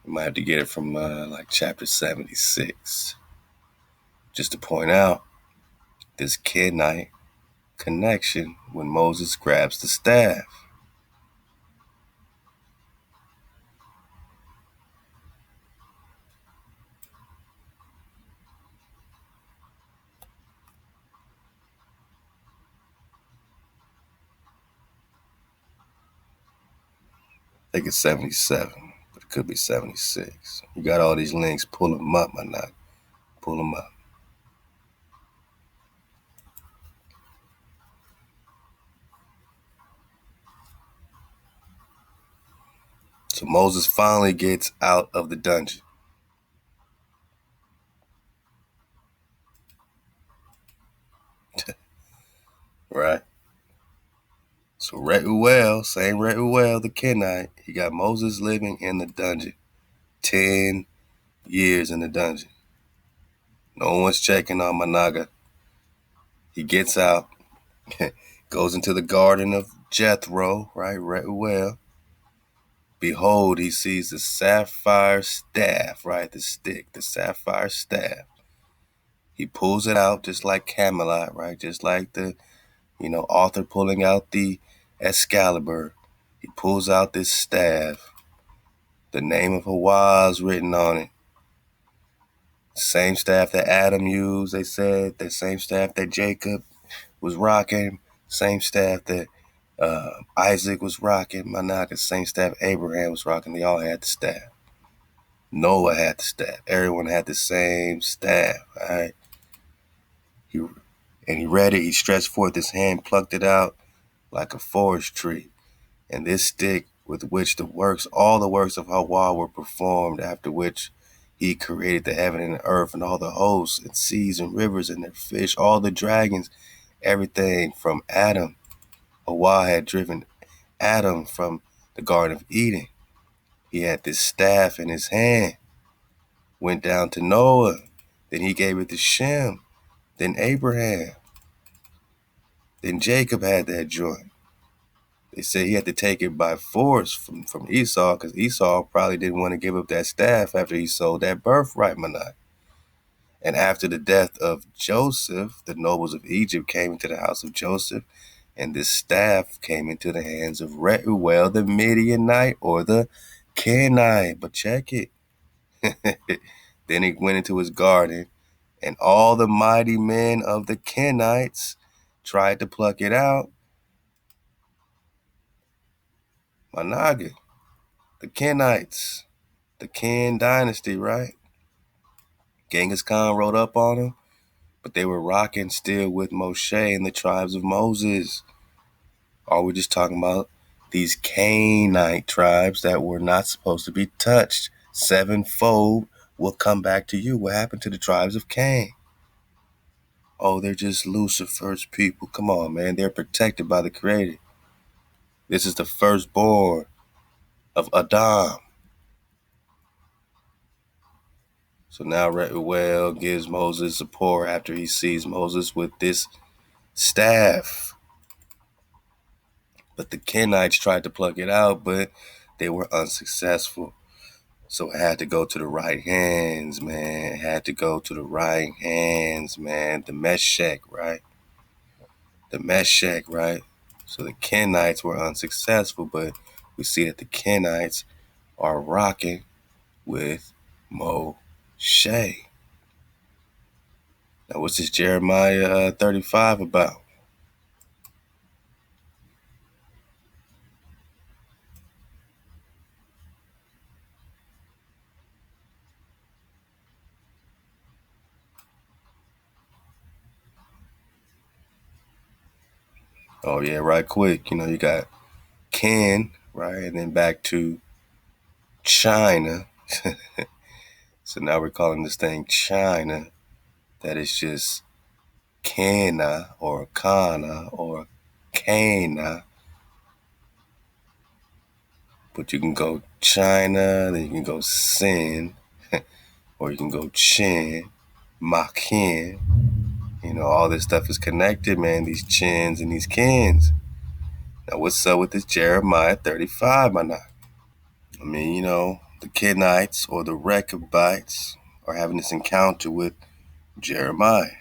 You might have to get it from like chapter 76. Just to point out this Kinite connection when Moses grabs the staff. I think it's 77, but it could be 76. You got all these links. Pull them up, my nut. Pull them up. So Moses finally gets out of the dungeon. Right? So Reuel, same Reuel, the Kenite, he got Moses living in the dungeon. 10 years in the dungeon. No one's checking on Managa. He gets out, goes into the garden of Jethro, right? Reuel. Behold, he sees the sapphire staff, right? The stick, the sapphire staff. He pulls it out just like Camelot, right? Just like the, Arthur pulling out the Excalibur. He pulls out this staff. The name of Hawa is written on it. Same staff that Adam used, they said. The same staff that Jacob was rocking. Same staff that Isaac was rocking. Manaka, same staff Abraham was rocking. They all had the staff. Noah had the staff. Everyone had the same staff. All right. He read it. He stretched forth his hand, plucked it out like a forest tree. And this stick with which all the works of Hawa were performed, after which he created the heaven and the earth and all the hosts and seas and rivers and their fish, all the dragons, everything from Adam. Hawa had driven Adam from the Garden of Eden. He had this staff in his hand. Went down to Noah. Then he gave it to Shem. Then Abraham. Then Jacob had that joint. They said he had to take it by force from Esau, because Esau probably didn't want to give up that staff after he sold that birthright, Manai. And after the death of Joseph, the nobles of Egypt came into the house of Joseph, and this staff came into the hands of Reuel the Midianite or the Kenite. But check it. Then he went into his garden, and all the mighty men of the Kenites tried to pluck it out. Managa, the Kenites, the Ken dynasty, right? Genghis Khan rode up on them, but they were rocking still with Moshe and the tribes of Moses. Or we're just talking about these Canaanite tribes that were not supposed to be touched. Sevenfold will come back to you. What happened to the tribes of Cain? Oh, they're just Lucifer's people. Come on, man. They're protected by the Creator. This is the firstborn of Adam. So now Reuel gives Moses support after he sees Moses with this staff. But the Kenites tried to pluck it out, but they were unsuccessful. So it had to go to the right hands, man. It had to go to the right hands, man. The Meshach, right? The Meshach, right? So the Kenites were unsuccessful, but we see that the Kenites are rocking with Moshe. Now, what's this Jeremiah 35 about? Oh, yeah, right quick. You got Ken, right? And then back to China. So now we're calling this thing China. That is just Cana or Kana or Cana. But you can go China, then you can go Sin, or you can go Chin, Makin. All this stuff is connected, man. These chins and these kins. Now, what's up with this Jeremiah 35, my knock? I mean, the Kenites or the Rechabites are having this encounter with Jeremiah.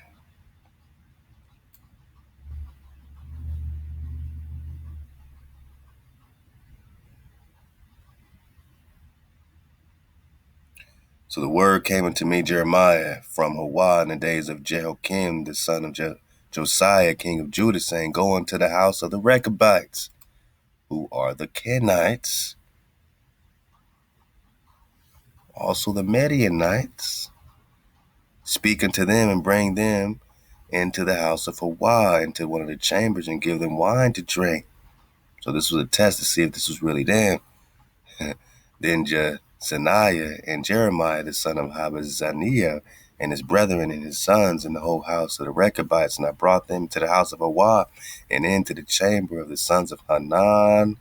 So the word came unto me, Jeremiah, from Hawa in the days of Jehoiakim, the son of Josiah, king of Judah, saying, go unto the house of the Rechabites, who are the Kenites, also the Midianites. Speak unto them and bring them into the house of Hawa, into one of the chambers, and give them wine to drink. So this was a test to see if this was really them. Then Jezaniah and Jeremiah, the son of Habazaniah, and his brethren and his sons, and the whole house of the Rechabites, and I brought them to the house of Hawa, and into the chamber of the sons of Hanan,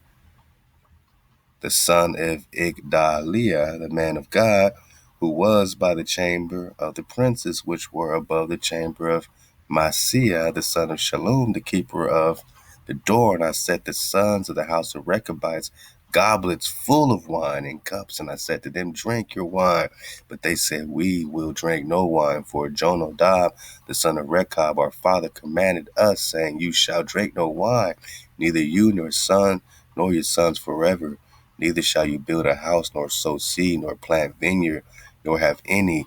the son of Igdaliah, the man of God, who was by the chamber of the princes, which were above the chamber of Maaseiah, the son of Shallum, the keeper of the door. And I set the sons of the house of Rechabites goblets full of wine and cups, and I said to them, drink your wine. But they said, we will drink no wine, for Jonadab, the son of Rechab, our father, commanded us, saying, you shall drink no wine, neither you nor son, nor your sons forever. Neither shall you build a house, nor sow seed, nor plant vineyard, nor have any,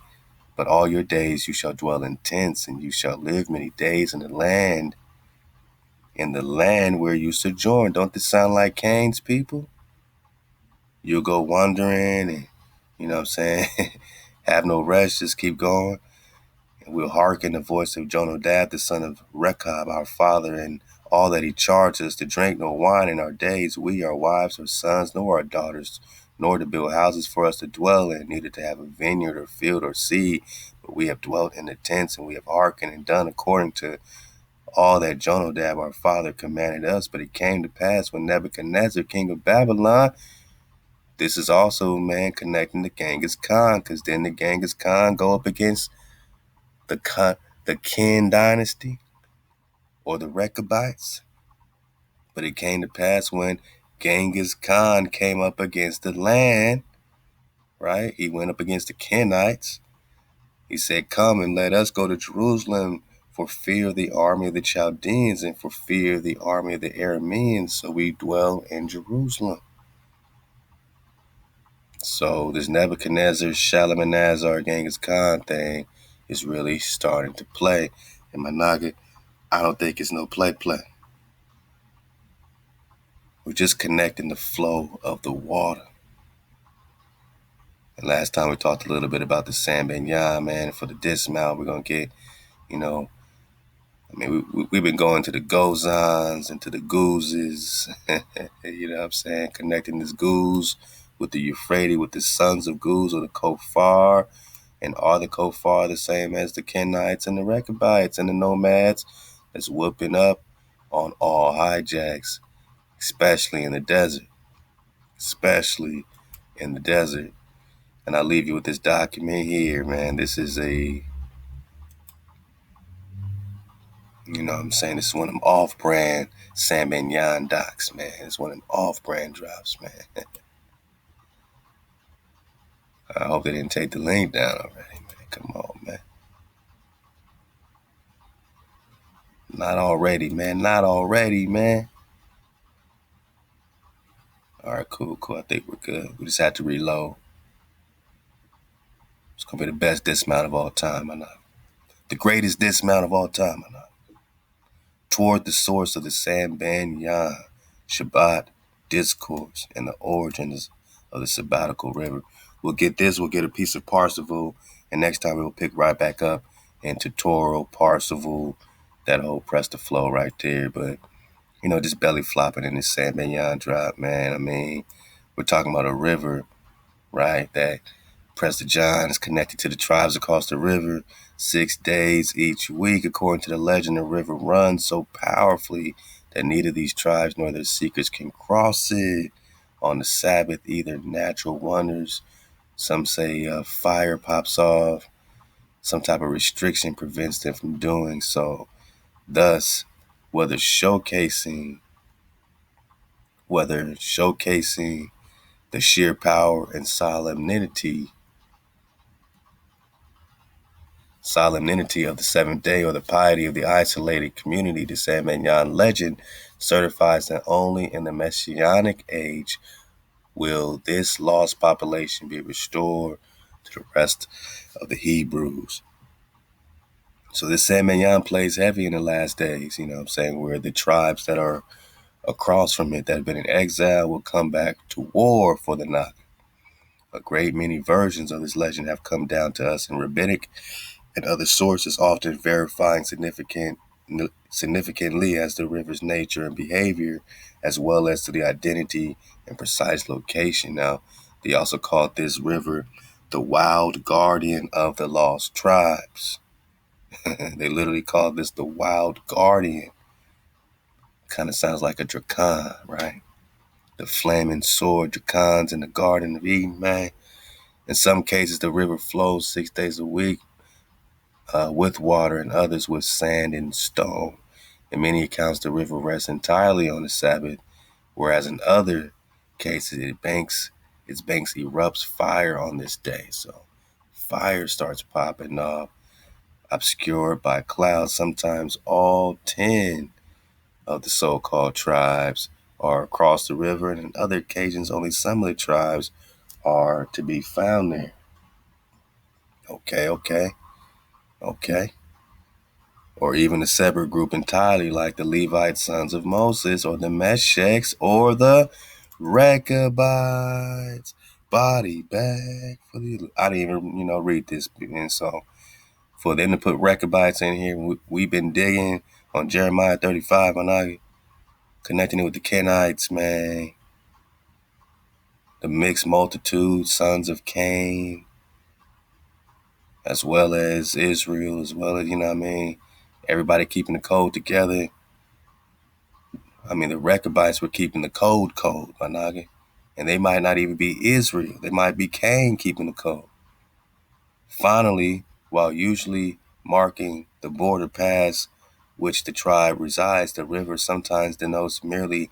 but all your days you shall dwell in tents, and you shall live many days in the land where you sojourn. Don't this sound like Cain's people? You'll go wandering and, have no rest, just keep going. And we'll hearken the voice of Jonadab, the son of Rechab, our father, and all that he charged us to drink no wine in our days, we, our wives, our sons, nor our daughters, nor to build houses for us to dwell in, neither to have a vineyard or field or seed. But we have dwelt in the tents, and we have hearkened and done according to all that Jonadab, our father, commanded us. But it came to pass when Nebuchadnezzar, king of Babylon, this is also, man, connecting to Genghis Khan, because then the Genghis Khan go up against the Ken dynasty or the Rechabites. But it came to pass when Genghis Khan came up against the land, right? He went up against the Kenites, He said, "Come and let us go to Jerusalem for fear of the army of the Chaldeans and for fear of the army of the Arameans. So we dwell in Jerusalem." So this Nebuchadnezzar, Shalmaneser, Genghis Khan thing is really starting to play. And my Naga, I don't think it's no play. We're just connecting the flow of the water. And last time we talked a little bit about the Sambanyan, man. For the dismount, we're going to get, we've been going to the Gozans and to the Goozes, you know what I'm saying? Connecting this Goose with the Euphrates, with the sons of Goose or the Kofar. And are the Kofar the same as the Kenites and the Rechabites and the nomads that's whooping up on all hijacks, especially in the desert? Especially in the desert. And I'll leave you with this document here, man. This is a, you know what I'm saying? This is one of them off-brand Sambanyan docs, man. It's one of them off-brand drops, man. I hope they didn't take the link down already, man. Come on, man. Not already, man. Not already, man. All right, cool. I think we're good. We just had to reload. It's going to be the best dismount of all time, I know. The greatest dismount of all time, I know. Toward the source of the Sambanyan Shabbat discourse and the origins of the Sabbatical River. We'll get this, we'll get a piece of Parsifal, and next time we'll pick right back up into Toro, Parsifal, that whole Prester flow right there. But, just belly flopping in this Sambanyan drop, man. I mean, we're talking about a river, right, that Prester John is connected to the tribes across the river 6 days each week. According to the legend, the river runs so powerfully that neither these tribes nor their seekers can cross it on the Sabbath. Either natural wonders, some say fire pops off, some type of restriction prevents them from doing so. Thus, whether showcasing the sheer power and solemnity of the seventh day or the piety of the isolated community, the Sambanyan legend certifies that only in the Messianic age will this lost population be restored to the rest of the Hebrews. So this Sambanyan plays heavy in the last days, you know what I'm saying, where the tribes that are across from it that have been in exile will come back to war for the Nag. A great many versions of this legend have come down to us in rabbinic and other sources, often verifying significantly as the river's nature and behavior, as well as to the identity and precise location. Now, they also called this river the wild guardian of the lost tribes. They literally called this the wild guardian. Kind of sounds like a Dracan, right? The flaming sword Dracans in the Garden of Eden, man. In some cases, the river flows 6 days a week, with water, and others with sand and stone. In many accounts, the river rests entirely on the Sabbath, whereas in other cases, its banks erupts fire on this day. So fire starts popping off, obscured by clouds. Sometimes all 10 of the so-called tribes are across the river, and in other occasions, only some of the tribes are to be found there. Okay. Or even a separate group entirely, like the Levite sons of Moses, or the Mesheks, or the Rechabites. Body bag for the. I didn't even read this, and so for them to put Rechabites in here, we've been digging on Jeremiah 35, and I connecting it with the Kenites, man. The mixed multitude, sons of Cain, as well as Israel, as well as everybody keeping the code together. The Rechabites were keeping the code, my noggin. And they might not even be Israel. They might be Cain keeping the code. Finally, while usually marking the border pass which the tribe resides, the river sometimes denotes merely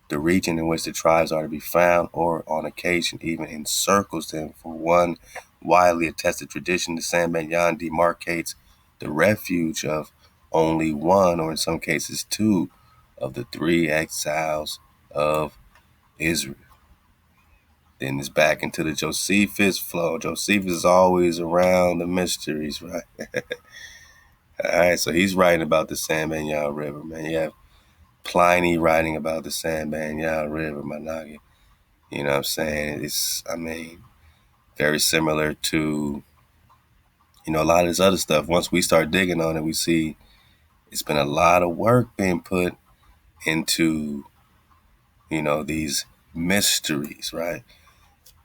the region in which the tribes are to be found, or on occasion even encircles them for one widely attested tradition, the Sambanyan demarcates the refuge of only one, or in some cases two, of the three exiles of Israel. Then it's back into the Josephus flow. Josephus is always around the mysteries, right? All right, so he's writing about the Sambanyan River, man. You have Pliny writing about the Sambanyan River, Managi. You know what I'm saying? It's, very similar to, a lot of this other stuff. Once we start digging on it, we see it's been a lot of work being put into, these mysteries, right?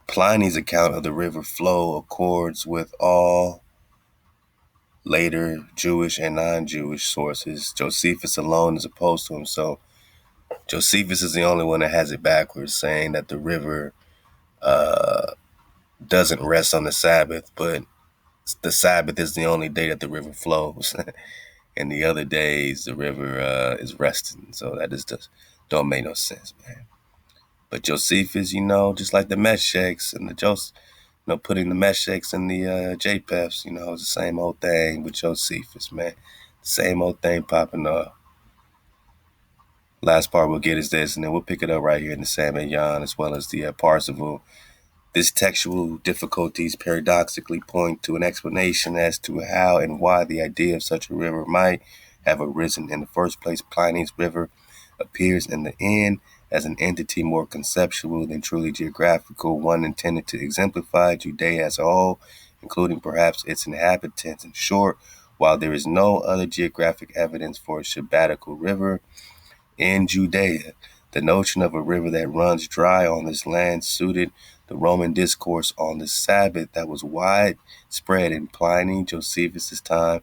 Pliny's account of the river flow accords with all later Jewish and non-Jewish sources. Josephus alone is opposed to him. So Josephus is the only one that has it backwards, saying that the river doesn't rest on the Sabbath, but the Sabbath is the only day that the river flows. And the other days, the river is resting. So that just don't make no sense, man. But Josephus, just like the Meshachs and the putting the Meshachs and the JPEFs, it's the same old thing with Josephus, man. Same old thing popping up. Last part we'll get is this, and then we'll pick it up right here in the Sambanyan as well as the Parzival. This textual difficulties paradoxically point to an explanation as to how and why the idea of such a river might have arisen in the first place. Pliny's river appears in the end as an entity more conceptual than truly geographical, one intended to exemplify Judea as a whole, including perhaps its inhabitants. In short, while there is no other geographic evidence for a Shabbatical river in Judea, the notion of a river that runs dry on this land suited the Roman discourse on the Sabbath that was widespread in Pliny, Josephus' time,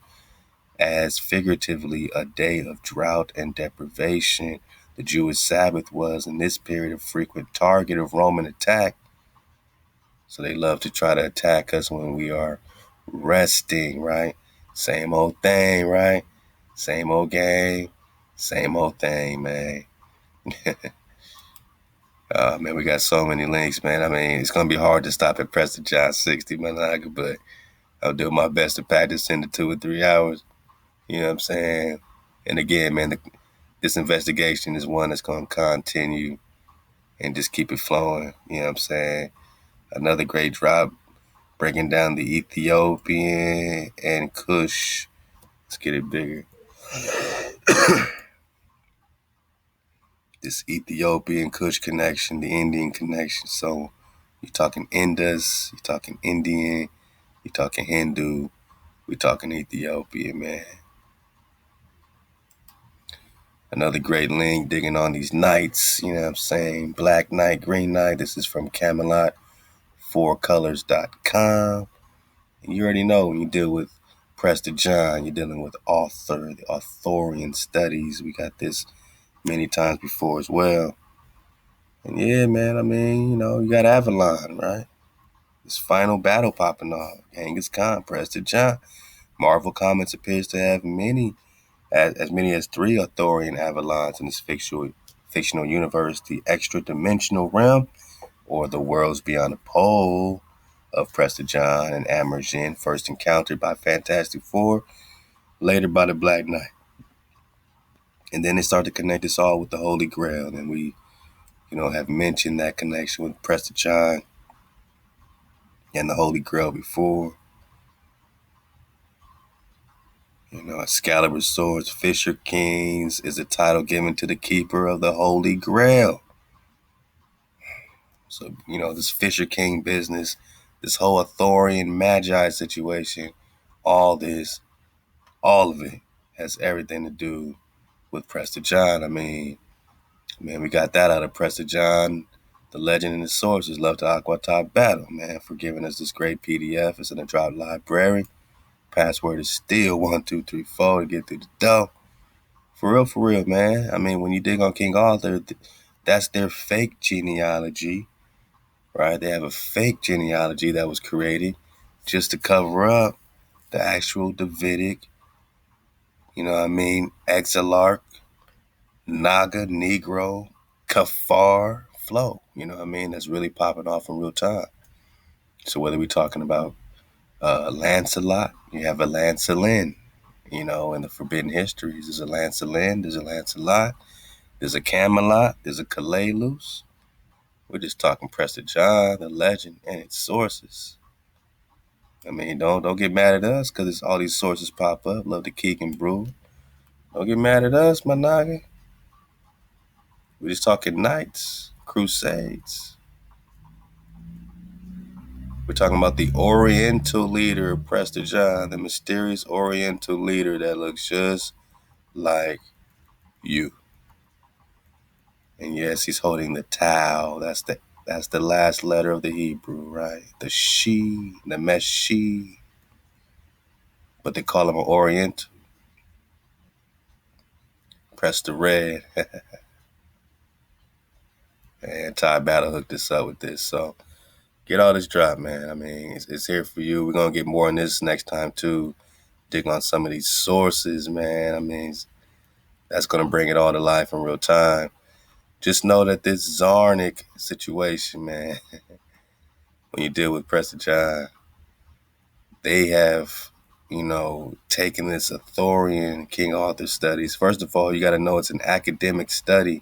as figuratively a day of drought and deprivation. The Jewish Sabbath was, in this period, a frequent target of Roman attack. So they love to try to attack us when we are resting, right? Same old thing, right? Same old game, same old thing, man. Man, we got so many links, man. It's going to be hard to stop at Prester John 60, man, but I'll do my best to pack this into 2 or 3 hours. You know what I'm saying? And again, man, this investigation is one that's going to continue and just keep it flowing. You know what I'm saying? Another great drop, breaking down the Ethiopian and Kush. Let's get it bigger. This Ethiopian Kush connection, the Indian connection. So you're talking Indus, you're talking Indian, you're talking Hindu, we're talking Ethiopian, man. Another great link, digging on these knights, you know what I'm saying? Black Knight, Green Knight. This is from Camelot4colors.com. And you already know when you deal with Prester John, you're dealing with author, the authorian studies. We got this many times before as well. And yeah, man, you got Avalon, right? This final battle popping off. Genghis Khan, Prester John. Marvel Comics appears to have as many as 3 Arthurian Avalons in this fictional universe. The extra-dimensional realm, or the worlds beyond the pole of Prester John and Amergin, first encountered by Fantastic Four, later by the Black Knight. And then they start to connect this all with the Holy Grail, and we, have mentioned that connection with Prester John and the Holy Grail before. Excalibur Swords, Fisher Kings is a title given to the keeper of the Holy Grail. So, this Fisher King business, this whole Arthurian Magi situation, all of it has everything to do with Prester John. We got that out of Prester John, the legend and the sources. Love to Aqua Top Battle, man, for giving us this great PDF. It's in the drop library. Password is still 1234 to get through the door. For real, man. When you dig on King Arthur, that's their fake genealogy, right? They have a fake genealogy that was created just to cover up the actual Davidic, Exarch, Naga, Negro, Kafar flow, that's really popping off in real time. So whether we're talking about Lancelot, you have a Lancelin. You know, in the Forbidden Histories, there's a Lancelin, there's a Lancelot, there's a Camelot, there's a Calalus. We're just talking Prester John, the legend, and its sources. I mean, don't get mad at us because all these sources pop up. Love to kick and brew. Don't get mad at us, my noggin. We're just talking knights, crusades. We're talking about the Oriental leader of Prester John, the mysterious Oriental leader that looks just like you. And yes, he's holding the Tau. That's the last letter of the Hebrew, right? The She, the Meshi. But they call him an Oriental. Press the red. And Ty Battle hooked us up with this. So get all this drop, man. I mean, it's here for you. We're going to get more on this next time, too. Dig on some of these sources, man. I mean, that's going to bring it all to life in real time. Just know that this Zarnik situation, man, when you deal with Prester John, they have, taken this Ethiopian King Arthur studies. First of all, you got to know it's an academic study.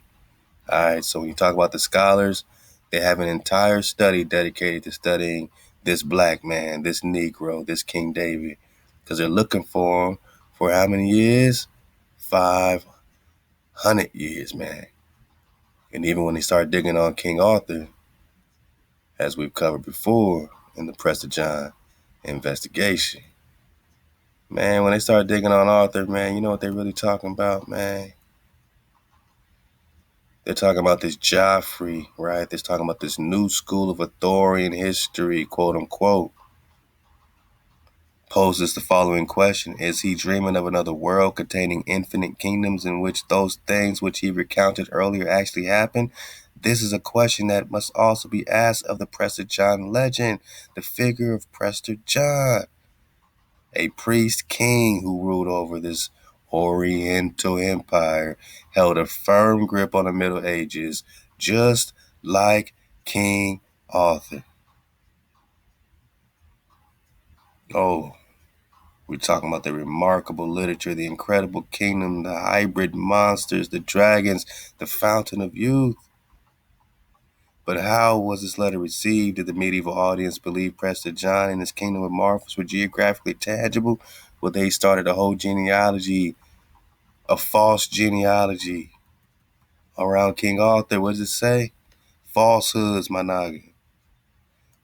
All right, so when you talk about the scholars, they have an entire study dedicated to studying this black man, this Negro, this King David, because they're looking for him for how many years? 500 years, man. And even when they start digging on King Arthur, as we've covered before in the Prester John investigation, man, when they start digging on Arthur, man, you know what they're really talking about, man? They're talking about this Joffrey, right? They're talking about this new school of Arthurian history, quote unquote. Poses the following question: is he dreaming of another world containing infinite kingdoms in which those things which he recounted earlier actually happened? This is a question that must also be asked of the Prester John legend, the figure of Prester John, a priest king who ruled over this Oriental empire, held a firm grip on the Middle Ages, just like King Arthur. Oh, we're talking about the remarkable literature, the incredible kingdom, the hybrid monsters, the dragons, the fountain of youth. But how was this letter received? Did the medieval audience believe Prester John and his kingdom of marvels were geographically tangible? Well, they started a whole genealogy, a false genealogy around King Arthur. What does it say? Falsehoods, my noggin.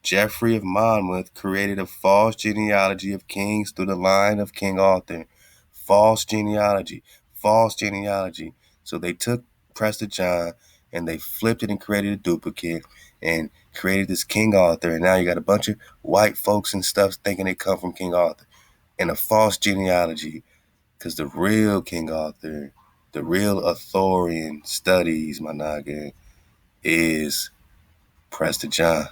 Geoffrey of Monmouth created a false genealogy of kings through the line of King Arthur. False genealogy. False genealogy. So they took Prester John and they flipped it and created a duplicate and created this King Arthur. And now you got a bunch of white folks and stuff thinking they come from King Arthur. And a false genealogy. Because the real King Arthur, the real Arthurian studies, my noggin, is Prester John.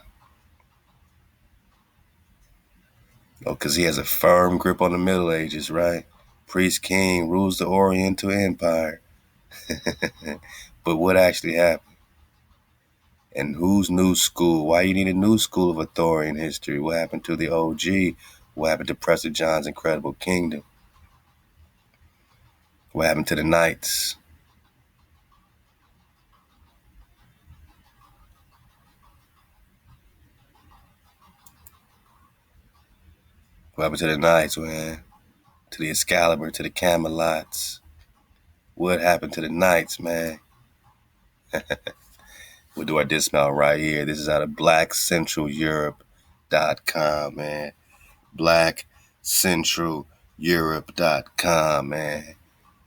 Oh, because he has a firm grip on the Middle Ages, right? Priest King rules the Oriental Empire. But what actually happened? And whose new school? Why you need a new school of Arthurian history? What happened to the OG? What happened to Prester John's incredible kingdom? What happened to the knights? What happened to the knights, man? To the Excalibur, to the Camelots? What happened to the knights, man? We'll do our dismount right here. This is out of blackcentraleurope.com, man. blackcentraleurope.com, man.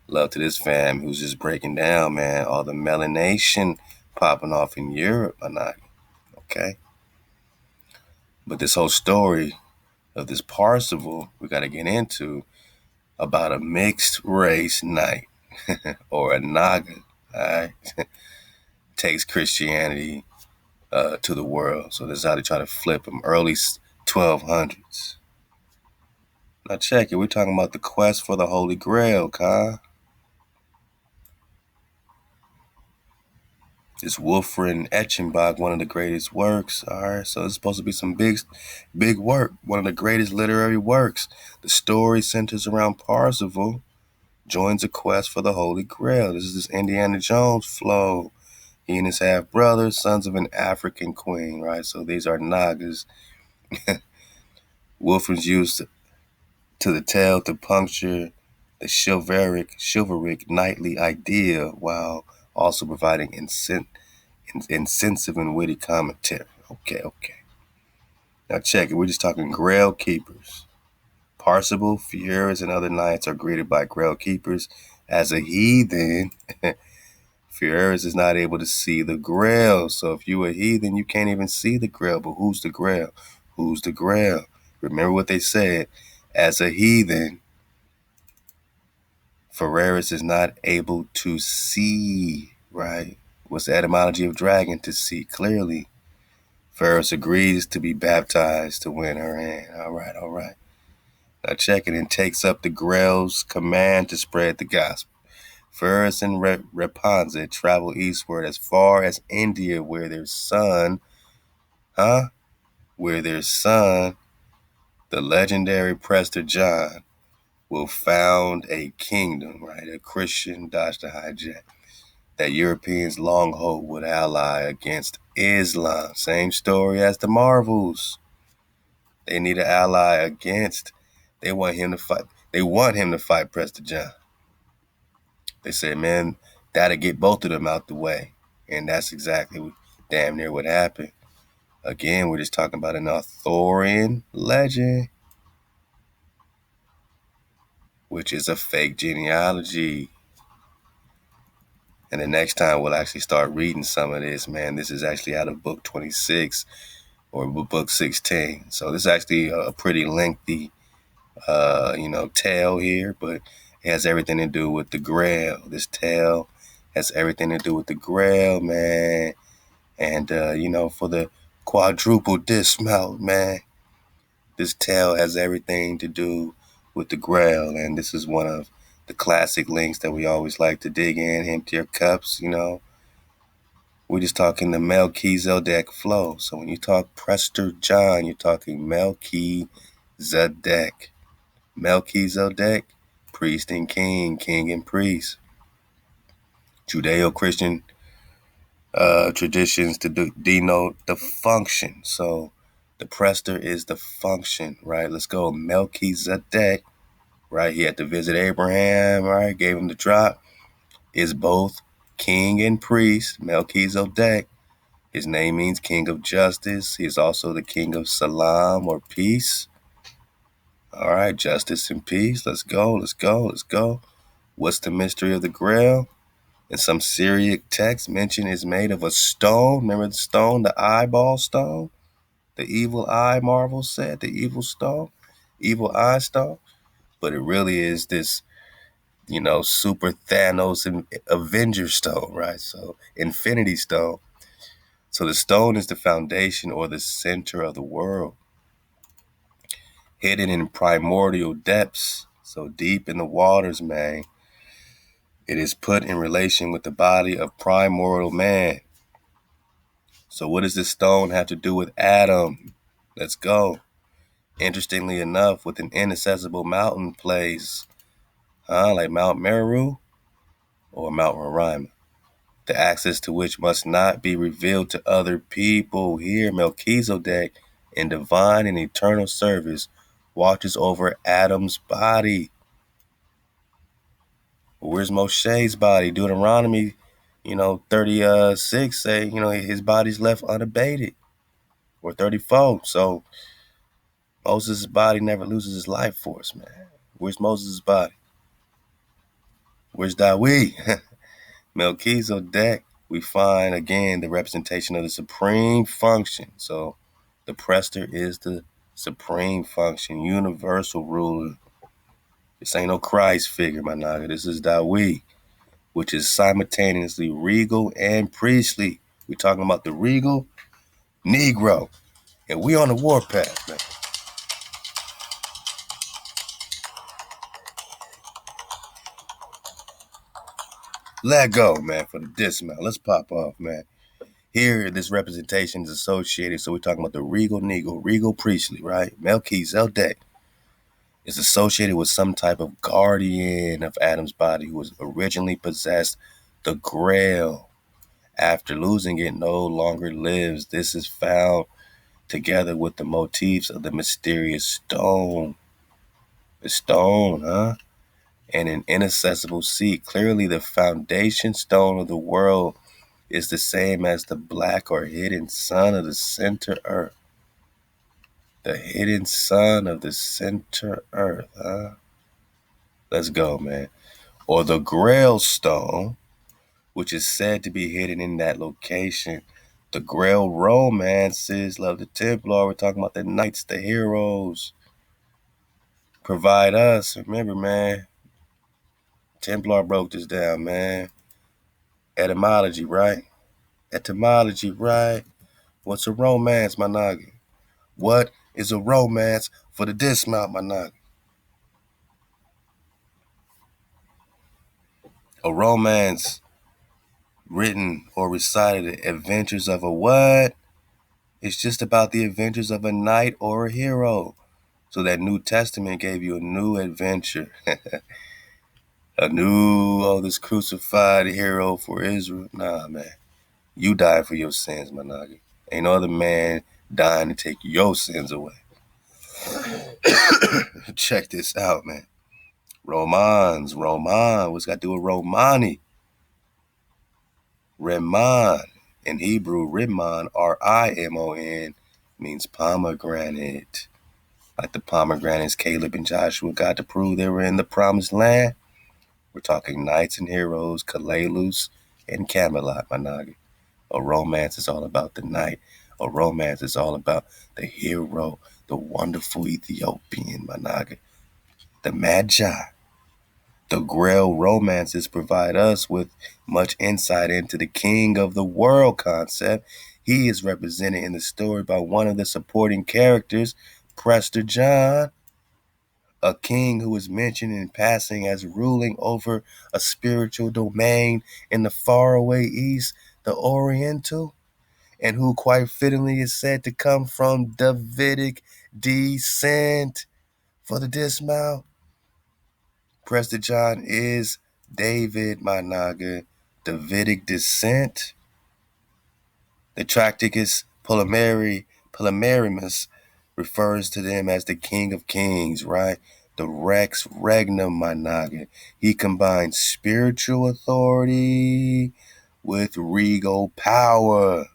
Love to this fam who's just breaking down, man, all the melanation popping off in Europe or not. Okay? But this whole story of this Parzival we got to get into about a mixed race knight or a Naga, all right? Takes Christianity to the world. So this is how they try to flip them. Early 1200s. Now check it. We're talking about the quest for the Holy Grail, Khan. This Wolfram Eschenbach, one of the greatest works. All right, so it's supposed to be some big work. One of the greatest literary works. The story centers around Parsifal joins a quest for the Holy Grail. This is this Indiana Jones flow. He and his half brothers, sons of an African queen, right? So these are Nagas. Wolfram's used to the tale to puncture the chivalric knightly ideal while also providing insensitive and witty commentary. Okay. Now check it. We're just talking Grail keepers. Parsifal, Furious, and other knights are greeted by Grail keepers as a heathen. Furious is not able to see the Grail. So if you a heathen, you can't even see the Grail. But who's the Grail? Who's the Grail? Remember what they said. As a heathen, Ferreris is not able to see, right? What's the etymology of dragon? To see clearly. Ferris agrees to be baptized to win her hand. All right. Now check it and takes up the Grail's command to spread the gospel. Ferris and Rapunzel travel eastward as far as India, where their son, the legendary Prester John, will found a kingdom, right? A Christian dodge the hijack that Europeans long hoped would ally against Islam. Same story as the Marvels. They need an ally against. They want him to fight. They want him to fight Prester John. They say, man, that'll get both of them out the way. And that's exactly damn near what happened. Again, we're just talking about an Arthurian legend, which is a fake genealogy. And the next time we'll actually start reading some of this, man. This is actually out of book 26 or book 16. So this is actually a pretty lengthy, tale here, but it has everything to do with the Grail. This tale has everything to do with the Grail, man. And, for the quadruple dismount, man, this tale has everything to do with the Grail. And this is one of the classic links that we always like to dig in, empty your cups, We're just talking the Melchizedek flow. So when you talk Prester John, you're talking Melchizedek. Melchizedek, priest and king, king and priest. Judeo-Christian traditions to denote the function. So the Prester is the function, right? Let's go. Melchizedek, right? He had to visit Abraham, right? Gave him the drop. Is both king and priest. Melchizedek. His name means king of justice. He's also the king of salam or peace. All right, justice and peace. Let's go. What's the mystery of the Grail? In some Syriac text, mention is made of a stone. Remember the stone, the eyeball stone? The evil eye, Marvel said, the evil stone, evil eye stone. But it really is this, super Thanos and Avenger stone, right? So Infinity Stone. So the stone is the foundation or the center of the world, hidden in primordial depths, so deep in the waters, man. It is put in relation with the body of primordial man. So what does this stone have to do with Adam? Let's go. Interestingly enough, with an inaccessible mountain place, like Mount Meru or Mount Roraima, the access to which must not be revealed to other people. Here, Melchizedek, in divine and eternal service, watches over Adam's body. Where's Moshe's body? Deuteronomy, 36 say, his body's left unabated. Or 34. So Moses' body never loses his life force, man. Where's Moses' body? Where's Dawid? Melchizedek, we find again the representation of the supreme function. So the Prester is the supreme function, universal ruler. This ain't no Christ figure, my nigga. This is Dawid, which is simultaneously regal and priestly. We're talking about the regal Negro. And we on the warpath, man. Let go, man, for the dismount. Let's pop off, man. Here, this representation is associated, so we're talking about the regal Negro, regal priestly, right? Melchizedek is associated with some type of guardian of Adam's body who was originally possessed the grail. After losing it, no longer lives. This is found together with the motifs of the mysterious stone. The stone, huh? And an inaccessible seat. Clearly, the foundation stone of the world is the same as the black or hidden sun of the center earth. The hidden sun of the center earth, huh? Let's go, man. Or the Grail stone, which is said to be hidden in that location. The Grail romances, love the Templar. We're talking about the knights, the heroes. Provide us. Remember, man, Templar broke this down, man. Etymology, right? Etymology, right? What's a romance, my noggin? What is a romance for the dismount, my noggin? A romance written or recited adventures of a what? It's just about the adventures of a knight or a hero. So that New Testament gave you a new adventure. This crucified hero for Israel. Nah, man. You died for your sins, my nigga. Ain't no other man dying to take your sins away. Check this out, man. Roman. What's got to do with Romani? Reman. In Hebrew, Rimon, Rimon, means pomegranate. Like the pomegranates Caleb and Joshua got to prove they were in the promised land. We're talking knights and heroes, Kalalus and Camelot, my nigga. A romance is all about the knight. A romance is all about the hero, the wonderful Ethiopian, my nigga. The Magi. The Grail romances provide us with much insight into the king of the world concept. He is represented in the story by one of the supporting characters, Prester John, a king who is mentioned in passing as ruling over a spiritual domain in the faraway east, the Oriental, and who quite fittingly is said to come from Davidic descent. For the dismount, Prester John is David, my naga. Davidic descent. The Tracticus Polemarimus refers to them as the King of Kings, right? The Rex Regnum, my naga. He combines spiritual authority with regal power.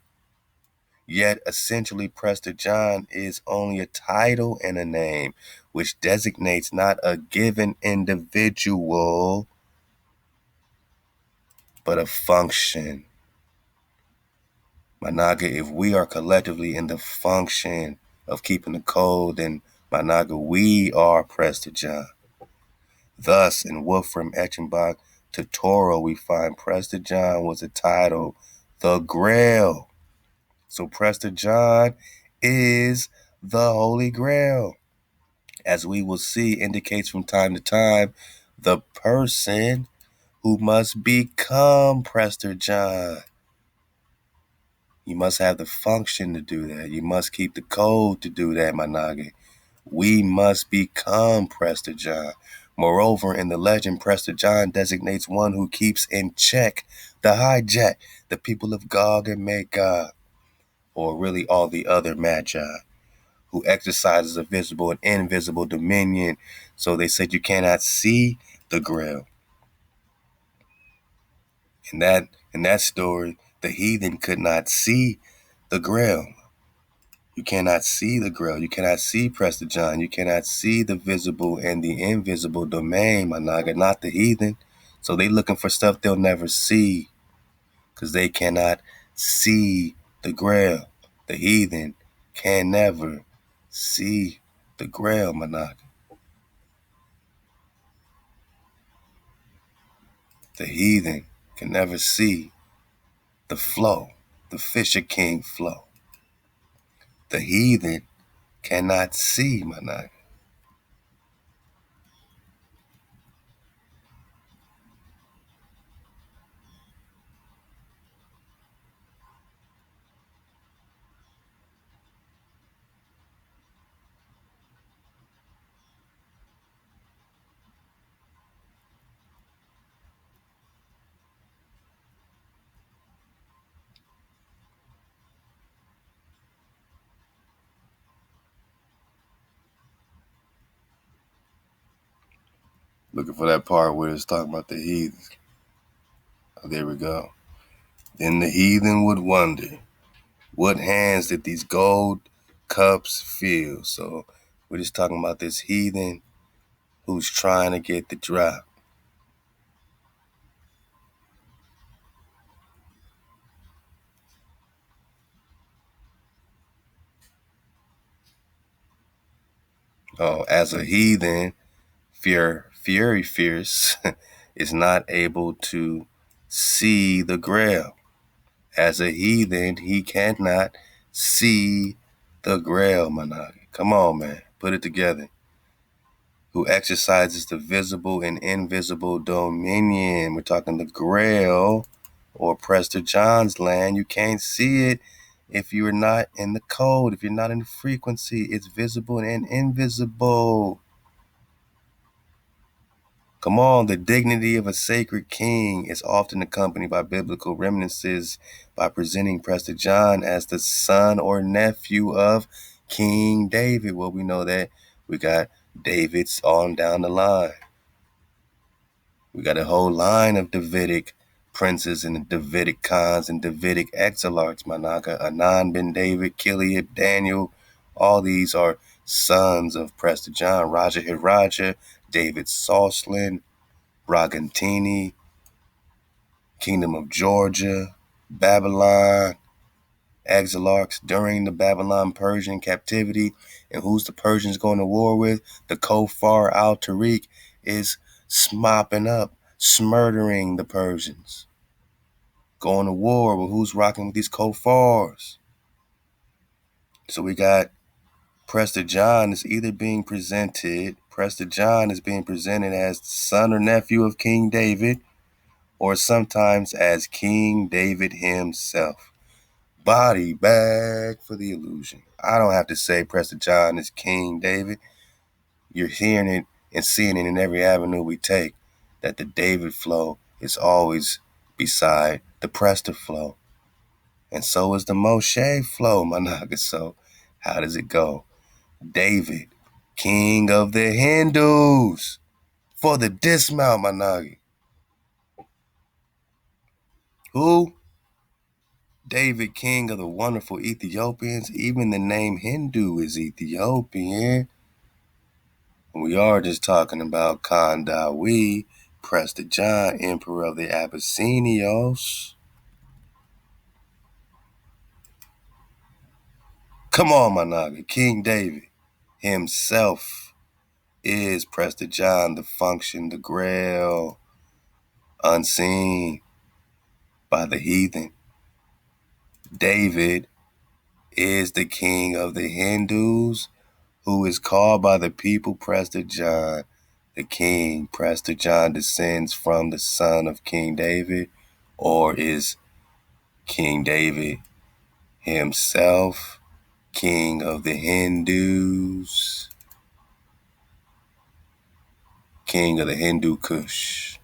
Yet, essentially, Prester John is only a title and a name, which designates not a given individual, but a function. Managa, if we are collectively in the function of keeping the code, then Managa, we are Prester John. Thus, in Wolfram Eichenbach to Toro, we find Prester John was a title, the Grail. So Prester John is the Holy Grail. As we will see, indicates from time to time the person who must become Prester John. You must have the function to do that. You must keep the code to do that, my noggin. We must become Prester John. Moreover, in the legend, Prester John designates one who keeps in check the hijack, the people of Gog and Magog, or really all the other magi, who exercises a visible and invisible dominion. So they said you cannot see the grail. In that story, the heathen could not see the grail. You cannot see the grail. You cannot see Prester John. You cannot see the visible and the invisible domain, my naga, not the heathen. So they looking for stuff they'll never see because they cannot see the grail. The heathen can never see the grail, my naga. The heathen can never see the flow, the Fisher King flow. The heathen cannot see, my naga. Looking for that part where it's talking about the heathen. Oh, there we go. Then the heathen would wonder, what hands did these gold cups fill? So we're just talking about this heathen who's trying to get the drop. Oh, as a heathen, Fury Fierce is not able to see the grail. As a heathen, he cannot see the grail, Managi. Come on, man. Put it together. Who exercises the visible and invisible dominion. We're talking the grail or Prester John's land. You can't see it if you're not in the code, if you're not in the frequency. It's visible and invisible. Come on, the dignity of a sacred king is often accompanied by biblical reminiscences by presenting Prester John as the son or nephew of King David. Well, we know that we got David's on down the line. We got a whole line of Davidic princes and Davidic khans and Davidic exilarchs, Managa, Anan ben David, Kiliab, Daniel. All these are sons of Prester John, Raja Hiraja, David Soslan, Bragantini, Kingdom of Georgia, Babylon, exilarchs during the Babylon-Persian captivity. And who's the Persians going to war with? The Kofar-al-Turak is mopping up, smurdering the Persians. Going to war with who's rocking with these Kofars. So we got Prester John is either being presented, Prester John is being presented as the son or nephew of King David, or sometimes as King David himself. Body bag for the illusion. I don't have to say Prester John is King David. You're hearing it and seeing it in every avenue we take, that the David flow is always beside the Prester flow. And so is the Moshe flow, Managa. So how does it go? David, king of the Hindus, for the dismount, Managi. Who? David, king of the wonderful Ethiopians. Even the name Hindu is Ethiopian. We are just talking about Khandawi, Prester John, emperor of the Abyssinios. Come on, Managa. King David himself is Prester John, the function, the grail, unseen by the heathen. David is the king of the Hindus, who is called by the people Prester John, the king. Prester John descends from the son of King David, or is King David himself king of the Hindus, king of the Hindu Kush.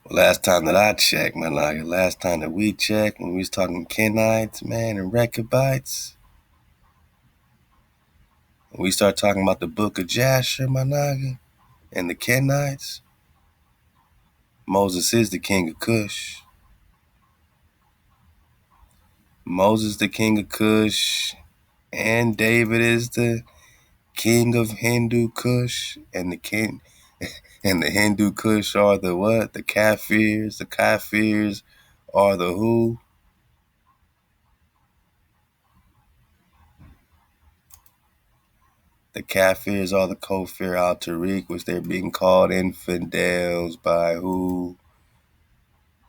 Last time that I checked, last time that we checked, when we was talking Kinites, man, and Rechabites, when we start talking about the book of Jasher, and the Kenites, Moses is the king of Kush. Moses the king of Kush, and David is the king of Hindu Kush, and the king and the Hindu Kush are the what? The Kafirs. The Kafirs are the who? The Kafirs are the Kofar-al-Turak, which they're being called infidels by who?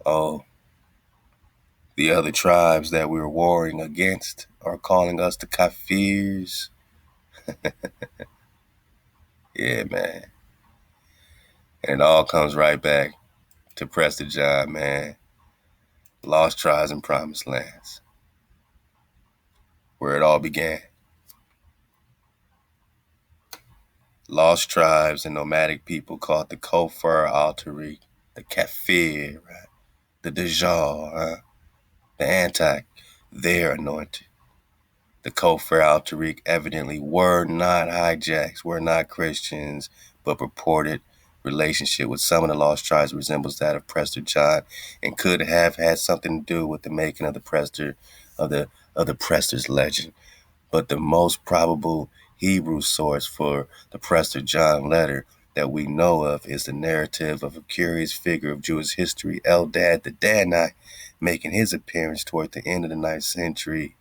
Oh, the other tribes that we're warring against are calling us the Kafirs. Yeah, man. And it all comes right back to Prester John, man. Lost tribes and promised lands, where it all began. Lost tribes and nomadic people called the Kofar-al-Turak, the Kafir, right? The Dajjal, the Anti, they're anointed. The Kofar-al-Turak evidently were not hijacks, were not Christians, but purported relationship with some of the lost tribes resembles that of Prester John and could have had something to do with the making of the Prester of the Prester's legend. But the most probable Hebrew source for the Prester John letter that we know of is the narrative of a curious figure of Jewish history, Eldad the Danite, making his appearance toward the end of the 9th century.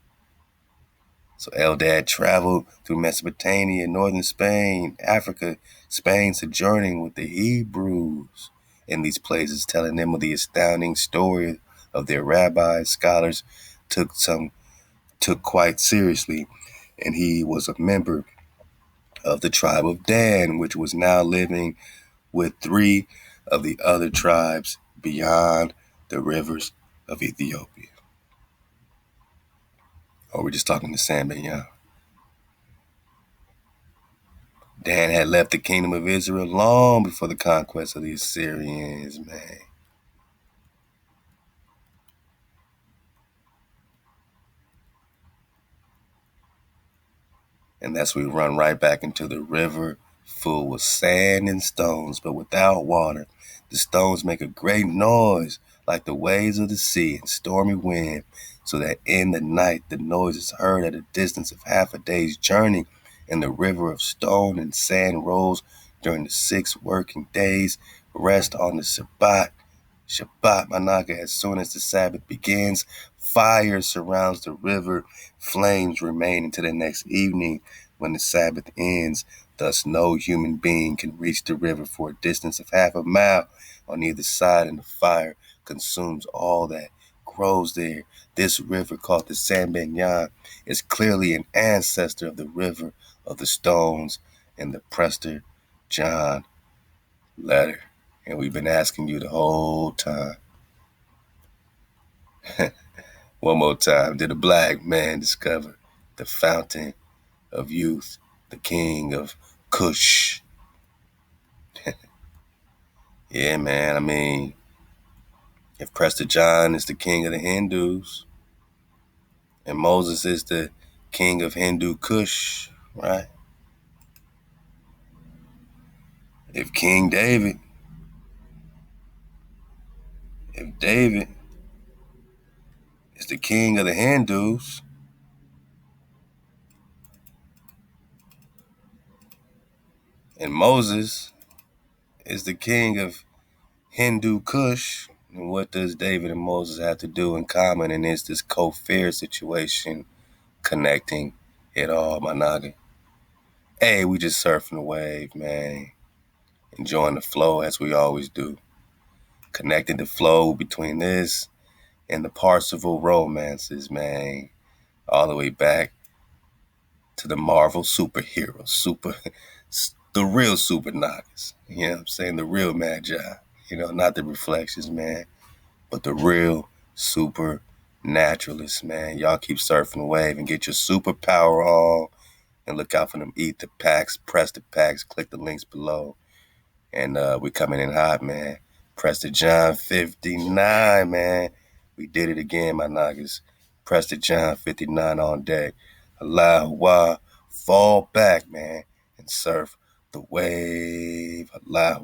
So Eldad traveled through Mesopotamia, northern Spain, Africa, Spain, sojourning with the Hebrews in these places, telling them of the astounding story of their rabbis, scholars took quite seriously, and he was a member of the tribe of Dan, which was now living with 3 of the other tribes beyond the rivers of Ethiopia. Or we're just talking to Sam Benyan. Dan had left the kingdom of Israel long before the conquest of the Assyrians, man. And that's we run right back into the river full with sand and stones, but without water. The stones make a great noise like the waves of the sea and stormy wind, so that in the night the noise is heard at a distance of half a day's journey, and the river of stone and sand rolls during the 6 working days, rest on the Shabbat, Managa, as soon as the Sabbath begins. Fire surrounds the river. Flames remain until the next evening when the Sabbath ends. Thus, no human being can reach the river for a distance of half a mile on either side, and the fire consumes all that grows there. This river, called the San Benyan, is clearly an ancestor of the river of the stones in the Prester John letter. And we've been asking you the whole time. One more time. Did a black man discover the fountain of youth, the king of Kush? Yeah, man. I mean, if Prester John is the king of the Hindus and Moses is the king of Hindu Kush, right? If David is the king of the Hindus and Moses is the king of Hindu Kush, and what does David and Moses have to do in common? And is this Kofar situation connecting it all, my noggin? Hey, we just surfing the wave, man. Enjoying the flow as we always do. Connecting the flow between this and the Parsifal romances, man. All the way back to the Marvel superheroes, the real super noggins. You know what I'm saying? The real magi. You know, not the reflections, man, but the real super naturalists, man. Y'all keep surfing the wave and get your superpower on. And look out for them Etha packs, Prester packs. Click the links below. And we coming in hot, man. Prester John 59, man. We did it again, my niggas. Prester John 59 on deck. Allah, fall back, man, and surf the wave. Allah.